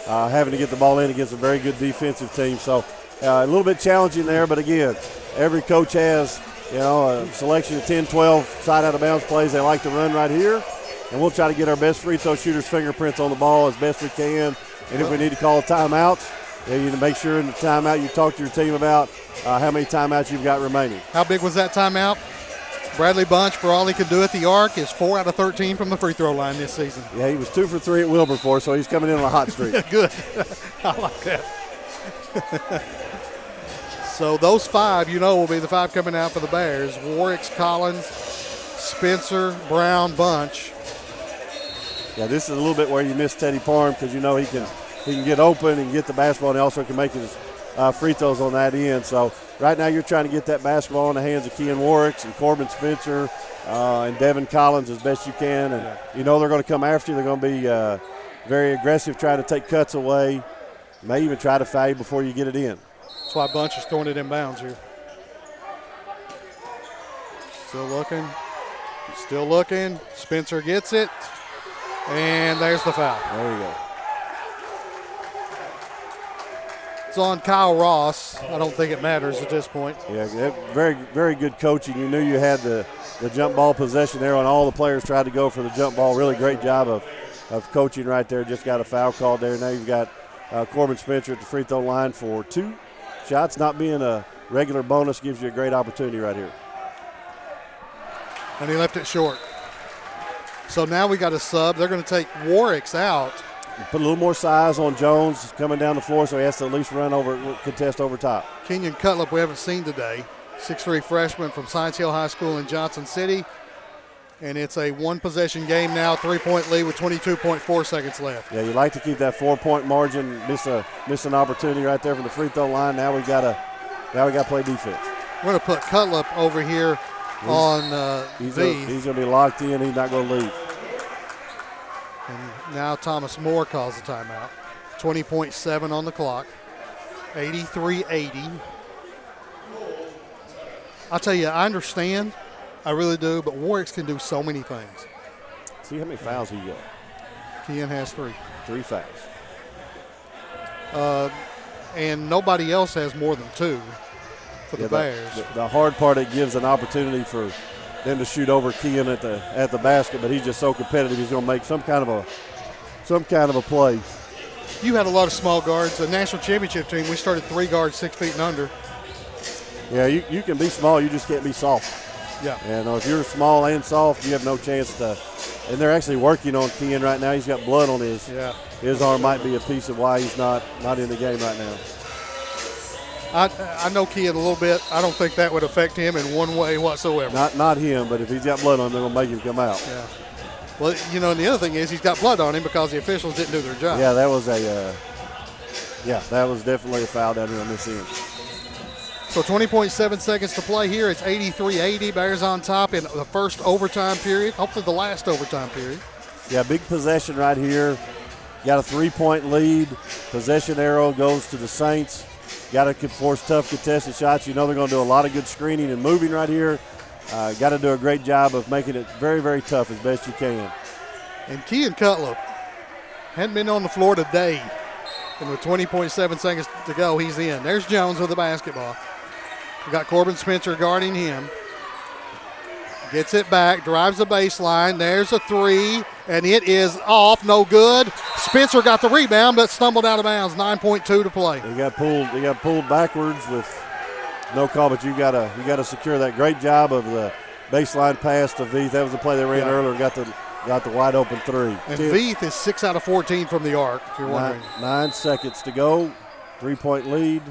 having to get the ball in against a very good defensive team. So a little bit challenging there, but again, every coach has, a selection of 10, 12 side out of bounds plays they like to run right here. And we'll try to get our best free throw shooters' fingerprints on the ball as best we can. And if we need to call timeouts, you need to make sure in the timeout you talk to your team about how many timeouts you've got remaining. How big was that timeout? Bradley Bunch, for all he could do at the arc, is 4 out of 13 from the free throw line this season. Yeah, he was 2 for 3 at Wilberforce, so he's coming in on a hot streak. Good. I like that. So those 5, will be the 5 coming out for the Bears. Warwicks, Collins, Spencer, Brown, Bunch. Yeah, this is a little bit where you miss Teddy Parham because he can get open and get the basketball, and he also can make his free throws on that end. So right now you're trying to get that basketball in the hands of Kean Warwicks and Corbin Spencer and Devin Collins as best you can. And they're going to come after you. They're going to be very aggressive, trying to take cuts away. May even try to foul you before you get it in. That's why Bunch is throwing it in bounds here. Still looking. Spencer gets it. And there's the foul. There you go. It's on Kyle Ross. I don't think it matters at this point. Yeah, very, very good coaching. You knew you had the jump ball possession there, and all the players tried to go for the jump ball. Really great job of coaching right there. Just got a foul called there. Now you've got Corbin Spencer at the free throw line for 2 shots. Not being a regular bonus gives you a great opportunity right here. And he left it short. So now we got a sub. They're going to take Warwicks out. Put a little more size on Jones coming down the floor, so he has to at least contest over top. Kenyon Cutlip we haven't seen today. 6'3" freshman from Science Hill High School in Johnson City. And it's a 1-possession game now, 3-point lead with 22.4 seconds left. Yeah, you like to keep that 4-point margin. Miss an opportunity right there from the free throw line. Now we got to play defense. We're going to put Cutlip over here on He's V. going to be locked in. He's not going to leave. And now Thomas Moore calls the timeout. 20.7 on the clock. 83-80. I'll tell you, I understand. I really do. But Warwicks can do so many things. See how many fouls he got. Kean has 3. 3 fouls. And nobody else has more than 2 for the Bears. The hard part, it gives an opportunity for them to shoot over Kean at the basket, but he's just so competitive. He's going to make some kind of a play. You had a lot of small guards. The national championship team, we started 3 guards 6 feet and under. Yeah, you can be small, you just can't be soft. Yeah. And if you're small and soft, you have no chance to. And they're actually working on Kean right now. He's got blood on his. Yeah. His arm might be a piece of why he's not in the game right now. I know Kean a little bit. I don't think that would affect him in one way whatsoever. Not him, but if he's got blood on him, they're going to make him come out. Yeah. Well, and the other thing is he's got blood on him because the officials didn't do their job. Yeah, that was that was definitely a foul down here on this end. So 20.7 seconds to play here. It's 83-80. Bears on top in the first overtime period, hopefully the last overtime period. Yeah, big possession right here. Got a 3-point lead. Possession arrow goes to the Saints. Got to force tough contested shots. You know they're going to do a lot of good screening and moving right here. Got to do a great job of making it very, very tough as best you can. And Kean Cutlip hadn't been on the floor today. And with 20.7 seconds to go, he's in. There's Jones with the basketball. We got Corbin Spencer guarding him. Gets it back, drives the baseline. There's a three, and it is off, no good. Spencer got the rebound, but stumbled out of bounds. 9.2 to play. He got pulled backwards with no call, but you gotta secure that. Great job of the baseline pass to Veith. That was the play they ran earlier. Got the wide open three. And Veith is 6 out of 14 from the arc, if you're wondering. 9 seconds to go. 3-point lead.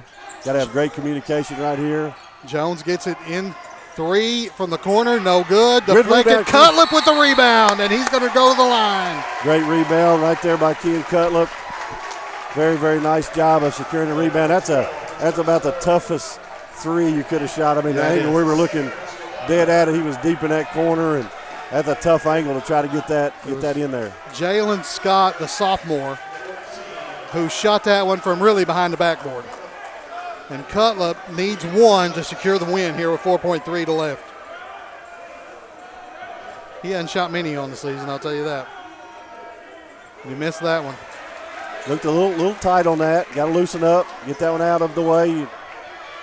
Got to have great communication right here. Jones gets it in three from the corner, no good. Deflected. Cutlip with the rebound, and he's going to go to the line. Great rebound right there by Kean Cutlip. Very, very nice job of securing the rebound. That's about the toughest three you could have shot. I mean, the angle we were looking dead at it, he was deep in that corner, and that's a tough angle to try to get that in there. Jalen Scott, the sophomore, who shot that one from really behind the backboard. And Cutlip needs one to secure the win here with 4.3 to left. He hasn't shot many on the season, I'll tell you that. You missed that one. Looked a little tight on that. Got to loosen up, get that one out of the way. You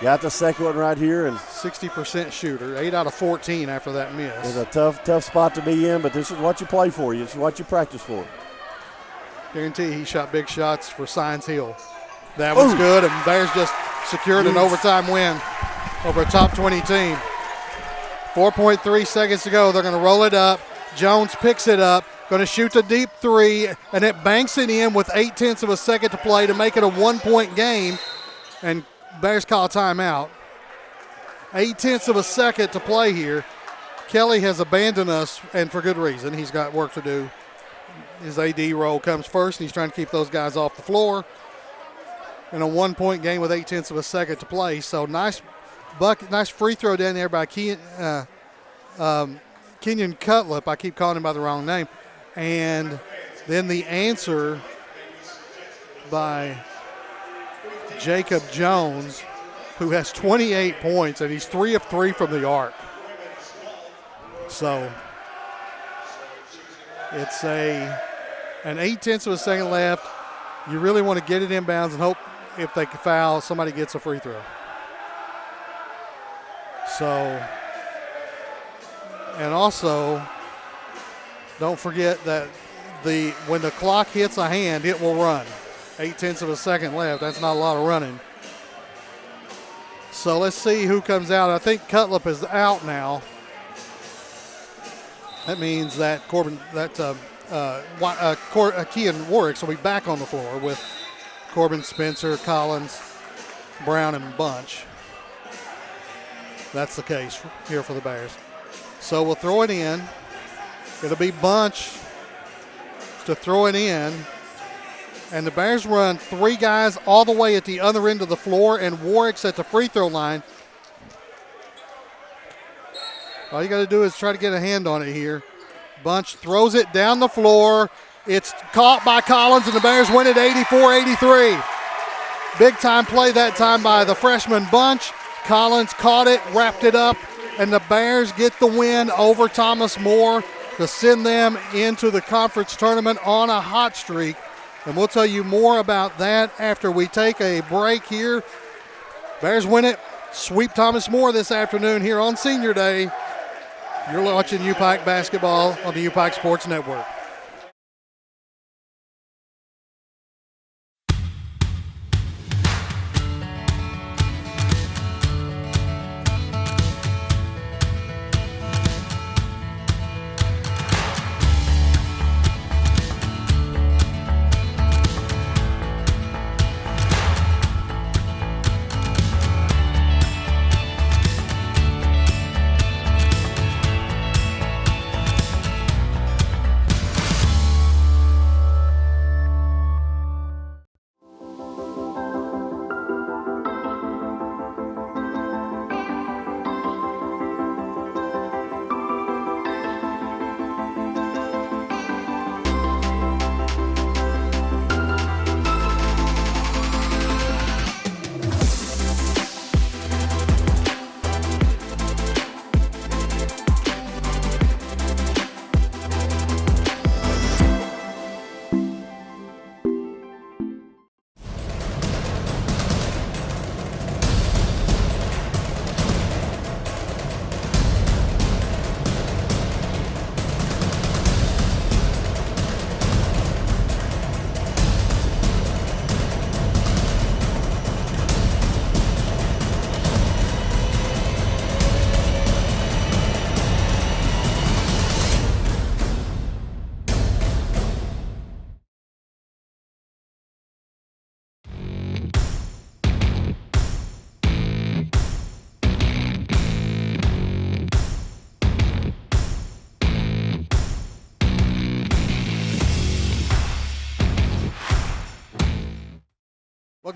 got the second one right here. And 60% shooter, 8 out of 14 after that miss. It's a tough spot to be in, but this is what you play for. This is what you practice for. Guarantee he shot big shots for Science Hill. That was good, and Bears just secured an overtime win over a top 20 team. 4.3 seconds to go. They're going to roll it up. Jones picks it up, going to shoot the deep three, and it banks it in with 0.8 of a second to play to make it a 1-point game, and Bears call a timeout. 0.8 of a second to play here. Kelly has abandoned us, and for good reason. He's got work to do. His AD role comes first, and he's trying to keep those guys off the floor. In a 1-point game with 0.8 of a second to play. So nice free throw down there by Kenyon Cutlip. I keep calling him by the wrong name. And then the answer by Jacob Jones, who has 28 points, and he's 3 of 3 from the arc. So it's an 0.8 of a second left. You really want to get it inbounds and hope if they can foul, somebody gets a free throw. So, and also, don't forget that when the clock hits a hand, it will run. 0.8 of a second left. That's not a lot of running. So let's see who comes out. I think Cutlip is out now. That means that Kean Warwick will be back on the floor with Corbin Spencer, Collins, Brown, and Bunch. That's the case here for the Bears. So we'll throw it in. It'll be Bunch to throw it in. And the Bears run 3 guys all the way at the other end of the floor, and Warwick's at the free throw line. All you got to do is try to get a hand on it here. Bunch throws it down the floor. It's caught by Collins, and the Bears win it 84-83. Big-time play that time by the freshman Bunch. Collins caught it, wrapped it up, and the Bears get the win over Thomas More to send them into the conference tournament on a hot streak. And we'll tell you more about that after we take a break here. Bears win it, sweep Thomas More this afternoon here on Senior Day. You're watching UPike basketball on the UPike Sports Network.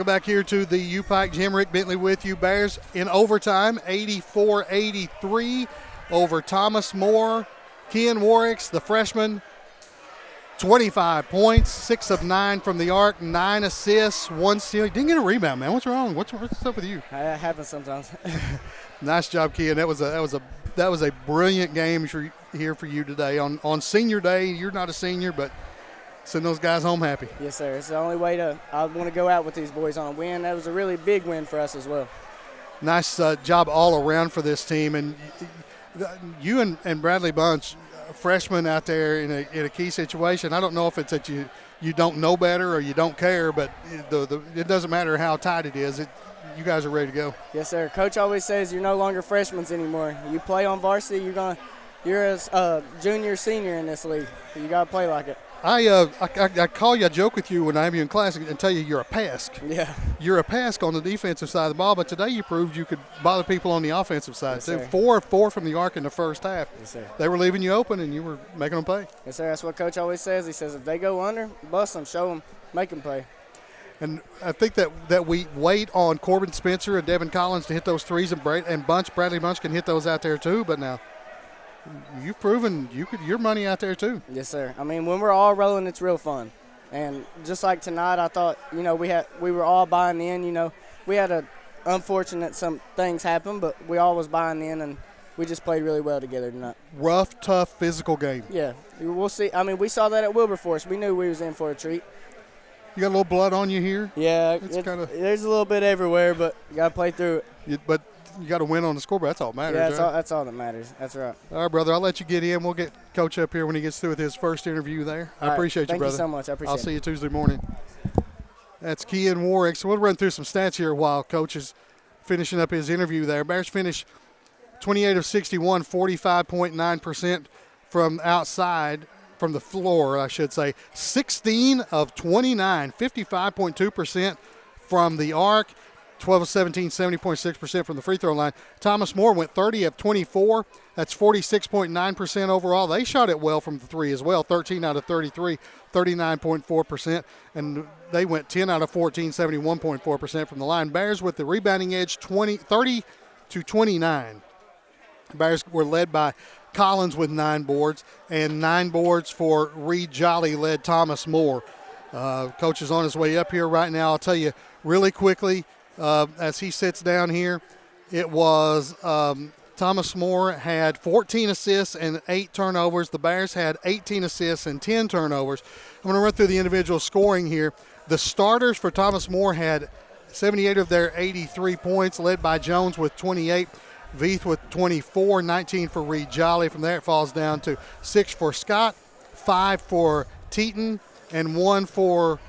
Welcome back here to the U-Pike Gym. Rick Bentley with you. Bears in overtime, 84-83 over Thomas More. Ken Warwicks, the freshman, 25 points, 6 of 9 from the arc, 9 assists, 1 steal. He didn't get a rebound, man. What's wrong? What's up with you? It happens sometimes. Nice job, Ken. That was a brilliant game here for you today on senior day. You're not a senior, but send those guys home happy. Yes, sir. It's the only way I want to go out with these boys on a win. That was a really big win for us as well. Nice job all around for this team, and you and Bradley Bunch, freshmen out there in a key situation. I don't know if it's that you don't know better or you don't care, but it doesn't matter how tight it is. You guys are ready to go. Yes, sir. Coach always says you're no longer freshmen anymore. You play on varsity, you're a junior, senior in this league. You got to play like it. I call you, I joke with you when I have you in class and tell you you're a pesk. Yeah. You're a pesk on the defensive side of the ball, but today you proved you could bother people on the offensive side Yes, too. sir. 4 of 4 from the arc in the first half. Yes, sir. They were leaving you open and you were making them play. Yes, sir. That's what Coach always says. He says if they go under, bust them, show them, make them play. And I think that we wait on Corbin Spencer and Devin Collins to hit those threes, and Bradley Bunch can hit those out there too. But now you've proven your money out there too. Yes, sir. I mean, when we're all rolling, it's real fun. And just like tonight, I thought, we were all buying in. We had unfortunate some things happen, but we all was buying in, and we just played really well together tonight. Rough, tough, physical game. Yeah, we'll see. I mean, we saw that at Wilberforce. We knew we was in for a treat. You got a little blood on you here. Yeah, there's a little bit everywhere, but you got to play through it. But you got to win on the scoreboard. That's all that matters. Yeah, right? that's all that matters. That's right. All right, brother. I'll let you get in. We'll get Coach up here when he gets through with his first interview there. I appreciate you, brother. Thank you so much. I appreciate it. I'll see you Tuesday morning. That's Ken Warwicks. So we'll run through some stats here while Coach is finishing up his interview there. Bears finished 28 of 61, 45.9% from outside, from the floor, I should say. 16 of 29, 55.2% from the arc. 12 of 17, 70.6% from the free throw line. Thomas More went 30 of 24. That's 46.9% overall. They shot it well from the three as well. 13 out of 33, 39.4%. And they went 10 out of 14, 71.4% from the line. Bears with the rebounding edge, 30 to 29. Bears were led by Collins with 9 boards, and 9 boards for Reed Jolly led Thomas More. Coach is on his way up here right now. I'll tell you really quickly, as he sits down here, it was Thomas More had 14 assists and 8 turnovers. The Bears had 18 assists and 10 turnovers. I'm going to run through the individual scoring here. The starters for Thomas More had 78 of their 83 points, led by Jones with 28, Veith with 24, 19 for Reed Jolly. From there it falls down to 6 for Scott, 5 for Teton, and 1 for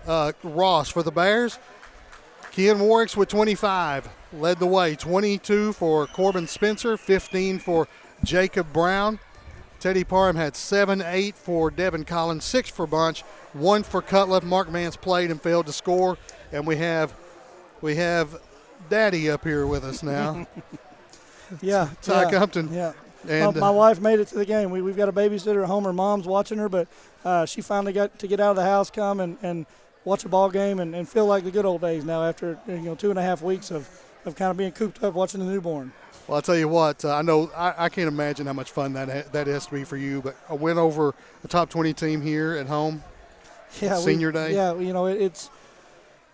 Ross. For the Bears, Ken Warwicks with 25 led the way. 22 for Corbin Spencer, 15 for Jacob Brown. Teddy Parham had 7, 8 for Devin Collins, 6 for Bunch, 1 for Cutler. Mark Mance played and failed to score. And we have Daddy up here with us now. Yeah. Ty Compton. Yeah. And my wife made it to the game. We've got a babysitter at home. Her mom's watching her, but she finally got to get out of the house, come and watch a ball game and feel like the good old days now after 2.5 weeks of kind of being cooped up watching the newborn. Well, I'll tell you what, I know I can't imagine how much fun that has to be for you, but a win over a top 20 team here at home, senior day. Yeah, it's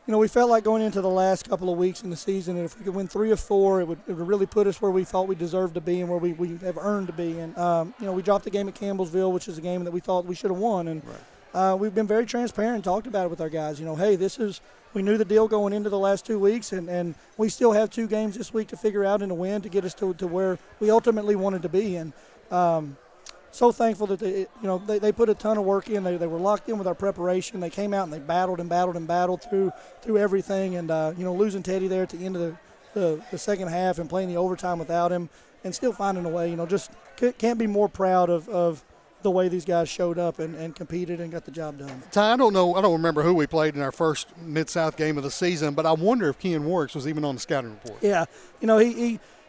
we felt like going into the last couple of weeks in the season, and if we could win 3 of 4, it would really put us where we thought we deserved to be and where we have earned to be. And, we dropped the game at Campbellsville, which is a game that we thought we should have won. And we've been very transparent and talked about it with our guys. Hey, we knew the deal going into the last 2 weeks, and we still have 2 games this week to figure out and to win to get us to where we ultimately wanted to be. And so thankful that they put a ton of work in. They were locked in with our preparation. They came out and they battled through everything. And losing Teddy there at the end of the second half and playing the overtime without him and still finding a way. Just can't be more proud of the way these guys showed up and competed and got the job done. Ty, I don't remember who we played in our first Mid-South game of the season, but I wonder if Ken Warwicks was even on the scouting report. Yeah,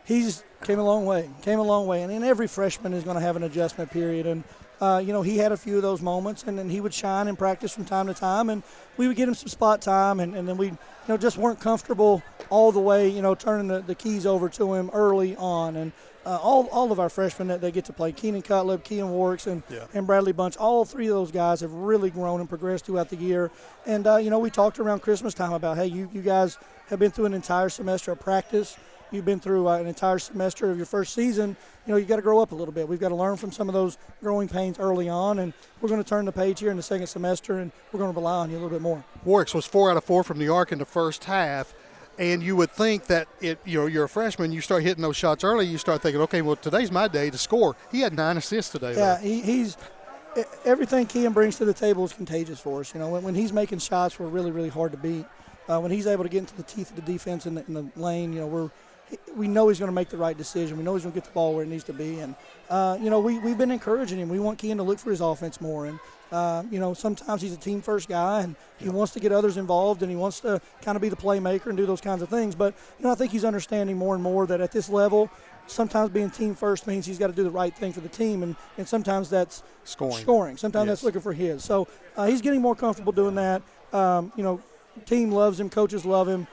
he's came a long way, and every freshman is going to have an adjustment period. And he had a few of those moments, and then he would shine in practice from time to time, and we would get him some spot time, and then we just weren't comfortable all the way, turning the keys over to him early on. And all of our freshmen that they get to play, Keenan Cutlip, Kean Warks, and Bradley Bunch, all three of those guys have really grown and progressed throughout the year. And, we talked around Christmas time about, hey, you guys have been through an entire semester of practice. You've been through an entire semester of your first season. You've got to grow up a little bit. We've got to learn from some of those growing pains early on, and we're going to turn the page here in the second semester, and we're going to rely on you a little bit more. Warwick was 4 out of 4 from the arc in the first half, and you would think that you're a freshman, you start hitting those shots early, you start thinking, okay, well, today's my day to score. He had 9 assists today. Yeah, he's everything Kean brings to the table is contagious for us. When he's making shots, we're really, really hard to beat. When he's able to get into the teeth of the defense in the lane, we know he's going to make the right decision. We know he's going to get the ball where it needs to be. And, we've been encouraging him. We want Kean to look for his offense more. And, sometimes he's a team-first guy, and he wants to get others involved, and he wants to kind of be the playmaker and do those kinds of things. But, I think he's understanding more and more that at this level, sometimes being team-first means he's got to do the right thing for the team, and sometimes that's scoring. Sometimes that's looking for his. So he's getting more comfortable doing that. Team loves him. Coaches love him.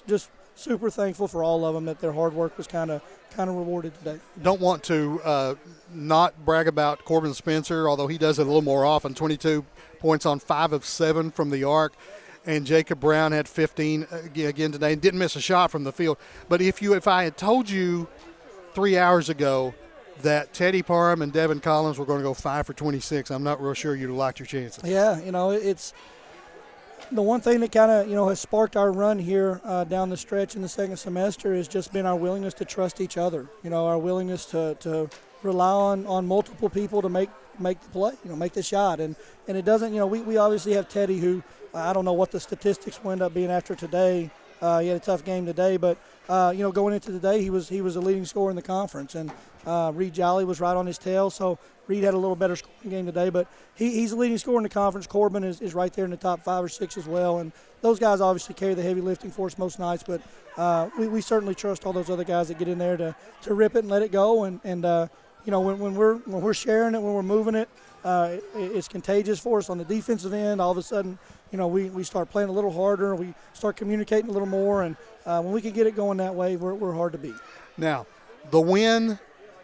Just super thankful for all of them that their hard work was kind of rewarded today. Don't want to not brag about Corbin Spencer, although he does it a little more often. 22 points on 5 of 7 from the arc, and Jacob Brown had 15 again today and didn't miss a shot from the field. But if I had told you 3 hours ago that Teddy Parham and Devin Collins were going to go 5 for 26, I'm not real sure you'd have liked your chances. Yeah, it's the one thing that kind of has sparked our run here down the stretch in the second semester has just been our willingness to trust each other. Our willingness to rely on multiple people to make the play, make the shot. And it doesn't, we obviously have Teddy, who I don't know what the statistics will end up being after today. He had a tough game today, but going into today, he was a leading scorer in the conference, and Reed Jolly was right on his tail. So Reed had a little better scoring game today, but he's the leading scorer in the conference. Corbin is right there in the top 5 or 6 as well, and those guys obviously carry the heavy lifting for us most nights. But we certainly trust all those other guys that get in there to rip it and let it go. And when we're sharing it, when we're moving it, it's contagious for us on the defensive end. All of a sudden, we start playing a little harder. We start communicating a little more, and when we can get it going that way, we're hard to beat. Now, the win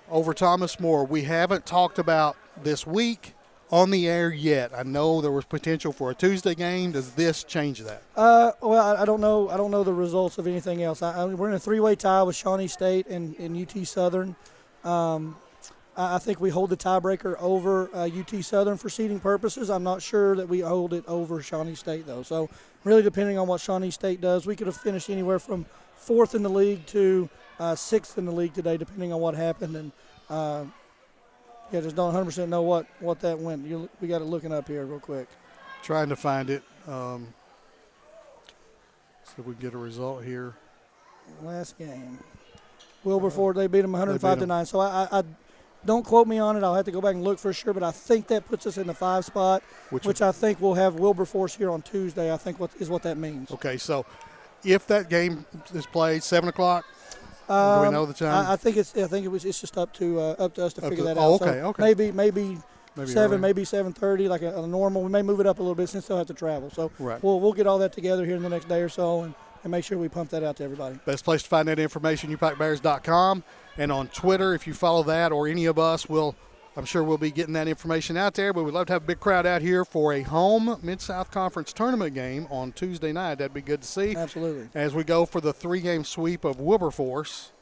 over Thomas More, we haven't talked about this week on the air yet. I know there was potential for a Tuesday game. Does this change that? Well, I don't know. I don't know the results of anything else. We're in a 3-way tie with Shawnee State and UT Southern. I think we hold the tiebreaker over UT Southern for seeding purposes. I'm not sure that we hold it over Shawnee State, though. So really depending on what Shawnee State does, we could have finished anywhere from 4th in the league to 6th in the league today, depending on what happened. And, just don't 100% know what that went. We got it looking up here real quick. Trying to find it. So we get a result here. Last game. Wilberforce, they beat them 105-9. So I don't quote me on it. I'll have to go back and look for sure, but I think that puts us in the 5 spot, which I think we'll have Wilberforce here on Tuesday. I think what that means. Okay, so if that game is played 7 o'clock, do we know the time? I think it's just up to us to figure that out. Oh, okay, so okay. Maybe 7, early. maybe 7:30, like a normal. We may move it up a little bit since they'll have to travel. So right. we'll get all that together here in the next day or so, and make sure we pump that out to everybody. Best place to find that information, upikebears.com, and on Twitter, if you follow that or any of us, I'm sure we'll be getting that information out there. But we'd love to have a big crowd out here for a home Mid-South Conference tournament game on Tuesday night. That'd be good to see. Absolutely. As we go for the 3-game sweep of Wilberforce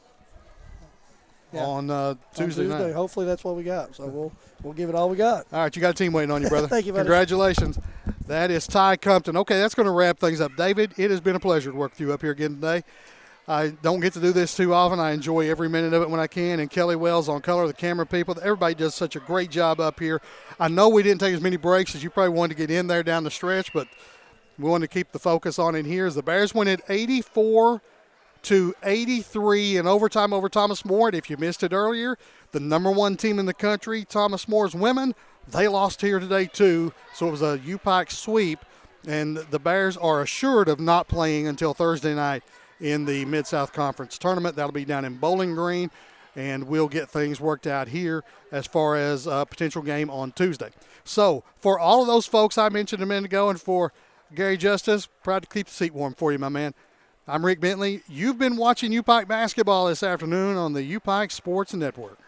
on Tuesday night. Hopefully that's what we got. So we'll give it all we got. All right, you got a team waiting on you, brother. Thank you, buddy. Congratulations. That is Ty Compton. Okay, that's going to wrap things up. David, it has been a pleasure to work with you up here again today. I don't get to do this too often. I enjoy every minute of it when I can. And Kelly Wells on color, the camera people, everybody does such a great job up here. I know we didn't take as many breaks as you probably wanted to get in there down the stretch, but we wanted to keep the focus on it here as the Bears win it 84-83 in overtime over Thomas More. And if you missed it earlier, the number 1 team in the country, Thomas More's women, they lost here today too. So it was a UPike sweep, and the Bears are assured of not playing until Thursday night in the Mid-South Conference tournament. That'll be down in Bowling Green. and we'll get things worked out here as far as a potential game on Tuesday. So for all of those folks I mentioned a minute ago, and for Gary Justice, proud to keep the seat warm for you, my man. I'm Rick Bentley. You've been watching UPike basketball this afternoon on the UPike Sports Network.